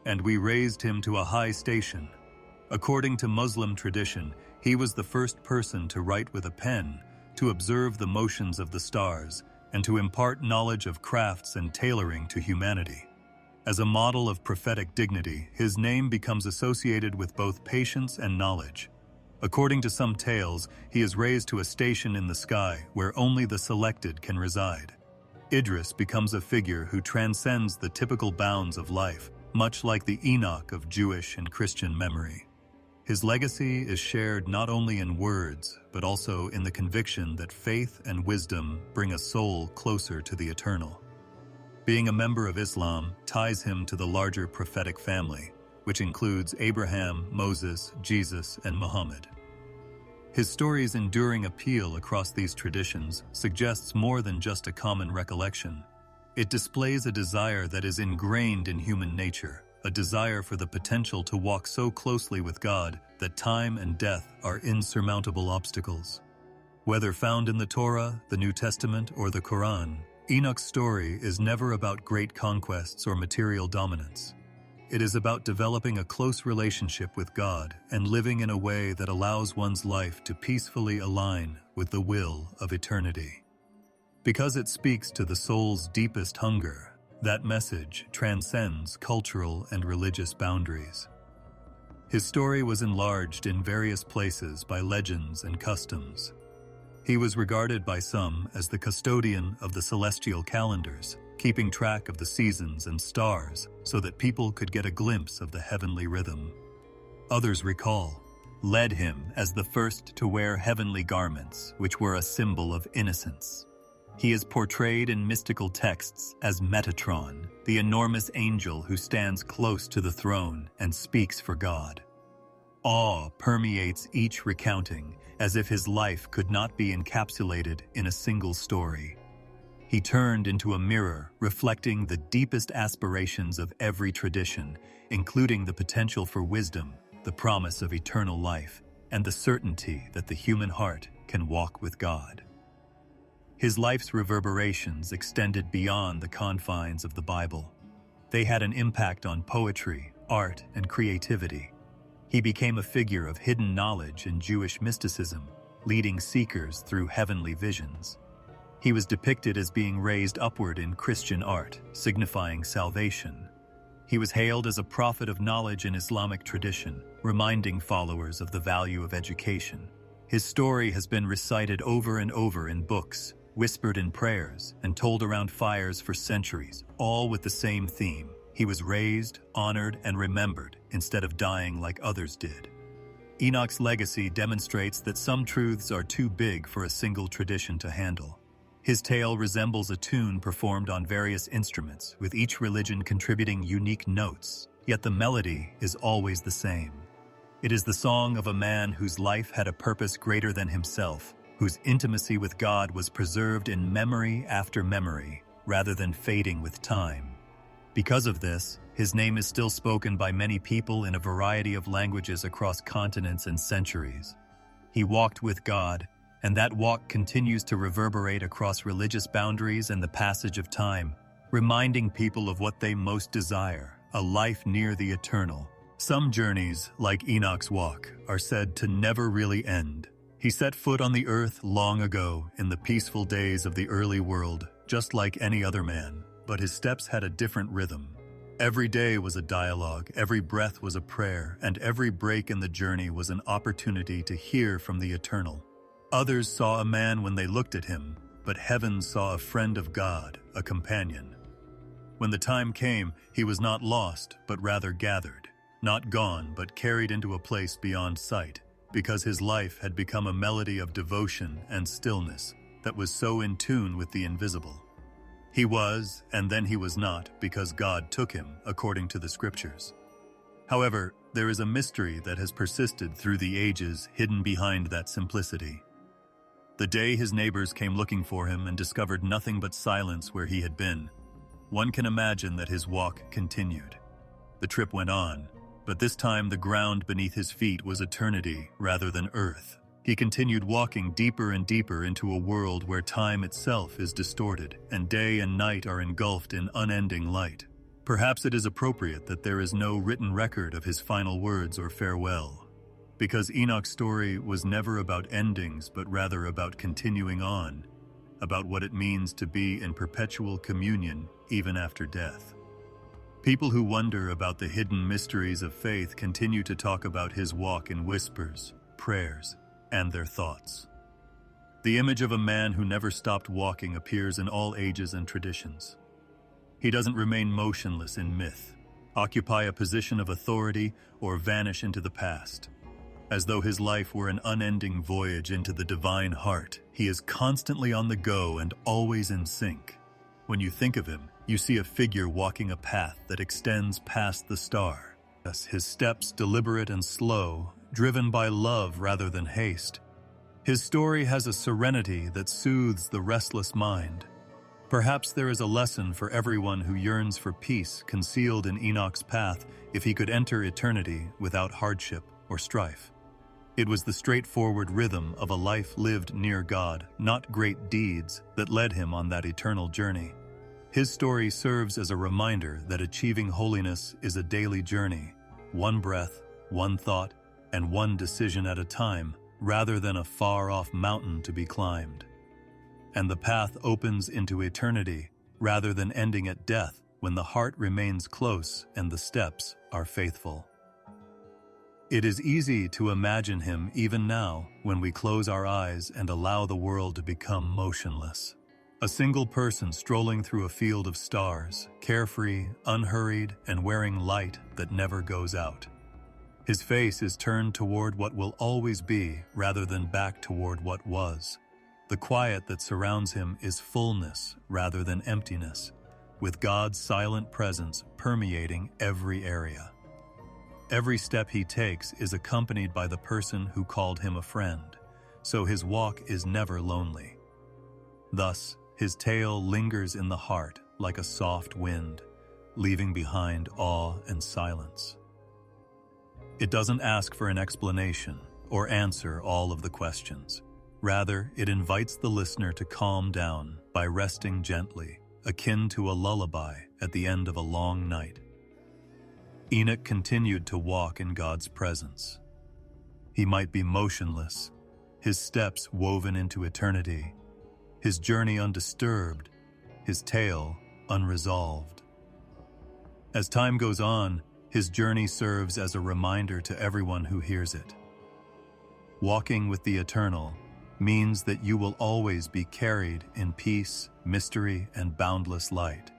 And we raised him to a high station. According to Muslim tradition, he was the first person to write with a pen, to observe the motions of the stars, and to impart knowledge of crafts and tailoring to humanity. As a model of prophetic dignity, his name becomes associated with both patience and knowledge. According to some tales, he is raised to a station in the sky where only the selected can reside. Idris becomes a figure who transcends the typical bounds of life, much like the Enoch of Jewish and Christian memory. His legacy is shared not only in words, but also in the conviction that faith and wisdom bring a soul closer to the eternal. Being a member of Islam ties him to the larger prophetic family, which includes Abraham, Moses, Jesus, and Muhammad. His story's enduring appeal across these traditions suggests more than just a common recollection. It displays a desire that is ingrained in human nature, a desire for the potential to walk so closely with God that time and death are insurmountable obstacles. Whether found in the Torah, the New Testament, or the Quran, Enoch's story is never about great conquests or material dominance. It is about developing a close relationship with God and living in a way that allows one's life to peacefully align with the will of eternity. Because it speaks to the soul's deepest hunger, that message transcends cultural and religious boundaries. His story was enlarged in various places by legends and customs. He was regarded by some as the custodian of the celestial calendars, keeping track of the seasons and stars so that people could get a glimpse of the heavenly rhythm. Others led him as the first to wear heavenly garments, which were a symbol of innocence. He is portrayed in mystical texts as Metatron, the enormous angel who stands close to the throne and speaks for God. Awe permeates each recounting, as if his life could not be encapsulated in a single story. He turned into a mirror reflecting the deepest aspirations of every tradition, including the potential for wisdom, the promise of eternal life, and the certainty that the human heart can walk with God. His life's reverberations extended beyond the confines of the Bible. They had an impact on poetry, art, and creativity. He became a figure of hidden knowledge in Jewish mysticism, leading seekers through heavenly visions. He was depicted as being raised upward in Christian art, signifying salvation. He was hailed as a prophet of knowledge in Islamic tradition, reminding followers of the value of education. His story has been recited over and over in books, whispered in prayers, and told around fires for centuries, all with the same theme. He was raised, honored, and remembered instead of dying like others did. Enoch's legacy demonstrates that some truths are too big for a single tradition to handle. His tale resembles a tune performed on various instruments, with each religion contributing unique notes, yet the melody is always the same. It is the song of a man whose life had a purpose greater than himself, whose intimacy with God was preserved in memory after memory, rather than fading with time. Because of this, his name is still spoken by many people in a variety of languages across continents and centuries. He walked with God, and that walk continues to reverberate across religious boundaries and the passage of time, reminding people of what they most desire, a life near the eternal. Some journeys, like Enoch's walk, are said to never really end. He set foot on the earth long ago, in the peaceful days of the early world, just like any other man, but his steps had a different rhythm. Every day was a dialogue, every breath was a prayer, and every break in the journey was an opportunity to hear from the eternal. Others saw a man when they looked at him, but heaven saw a friend of God, a companion. When the time came, he was not lost, but rather gathered, not gone, but carried into a place beyond sight, because his life had become a melody of devotion and stillness that was so in tune with the invisible. He was, and then he was not, because God took him, according to the scriptures. However, there is a mystery that has persisted through the ages hidden behind that simplicity. The day his neighbors came looking for him and discovered nothing but silence where he had been, one can imagine that his walk continued. The trip went on, but this time the ground beneath his feet was eternity rather than earth. He continued walking deeper and deeper into a world where time itself is distorted, and day and night are engulfed in unending light. Perhaps it is appropriate that there is no written record of his final words or farewell, because Enoch's story was never about endings, but rather about continuing on, about what it means to be in perpetual communion even after death. People who wonder about the hidden mysteries of faith continue to talk about his walk in whispers, prayers, and their thoughts. The image of a man who never stopped walking appears in all ages and traditions. He doesn't remain motionless in myth, occupy a position of authority, or vanish into the past. As though his life were an unending voyage into the divine heart, he is constantly on the go and always in sync. When you think of him, you see a figure walking a path that extends past the star. His steps deliberate and slow, driven by love rather than haste. His story has a serenity that soothes the restless mind. Perhaps there is a lesson for everyone who yearns for peace concealed in Enoch's path if he could enter eternity without hardship or strife. It was the straightforward rhythm of a life lived near God, not great deeds, that led him on that eternal journey. His story serves as a reminder that achieving holiness is a daily journey, one breath, one thought, and one decision at a time, rather than a far-off mountain to be climbed. And the path opens into eternity, rather than ending at death, when the heart remains close and the steps are faithful. It is easy to imagine him even now when we close our eyes and allow the world to become motionless. A single person strolling through a field of stars, carefree, unhurried, and wearing light that never goes out. His face is turned toward what will always be rather than back toward what was. The quiet that surrounds him is fullness rather than emptiness, with God's silent presence permeating every area. Every step he takes is accompanied by the person who called him a friend, so his walk is never lonely. Thus, his tale lingers in the heart like a soft wind, leaving behind awe and silence. It doesn't ask for an explanation or answer all of the questions. Rather, it invites the listener to calm down by resting gently, akin to a lullaby at the end of a long night. Enoch continued to walk in God's presence. He might be motionless, his steps woven into eternity, his journey undisturbed, his tale unresolved. As time goes on, his journey serves as a reminder to everyone who hears it. Walking with the eternal, means that you will always be carried in peace, mystery, and boundless light.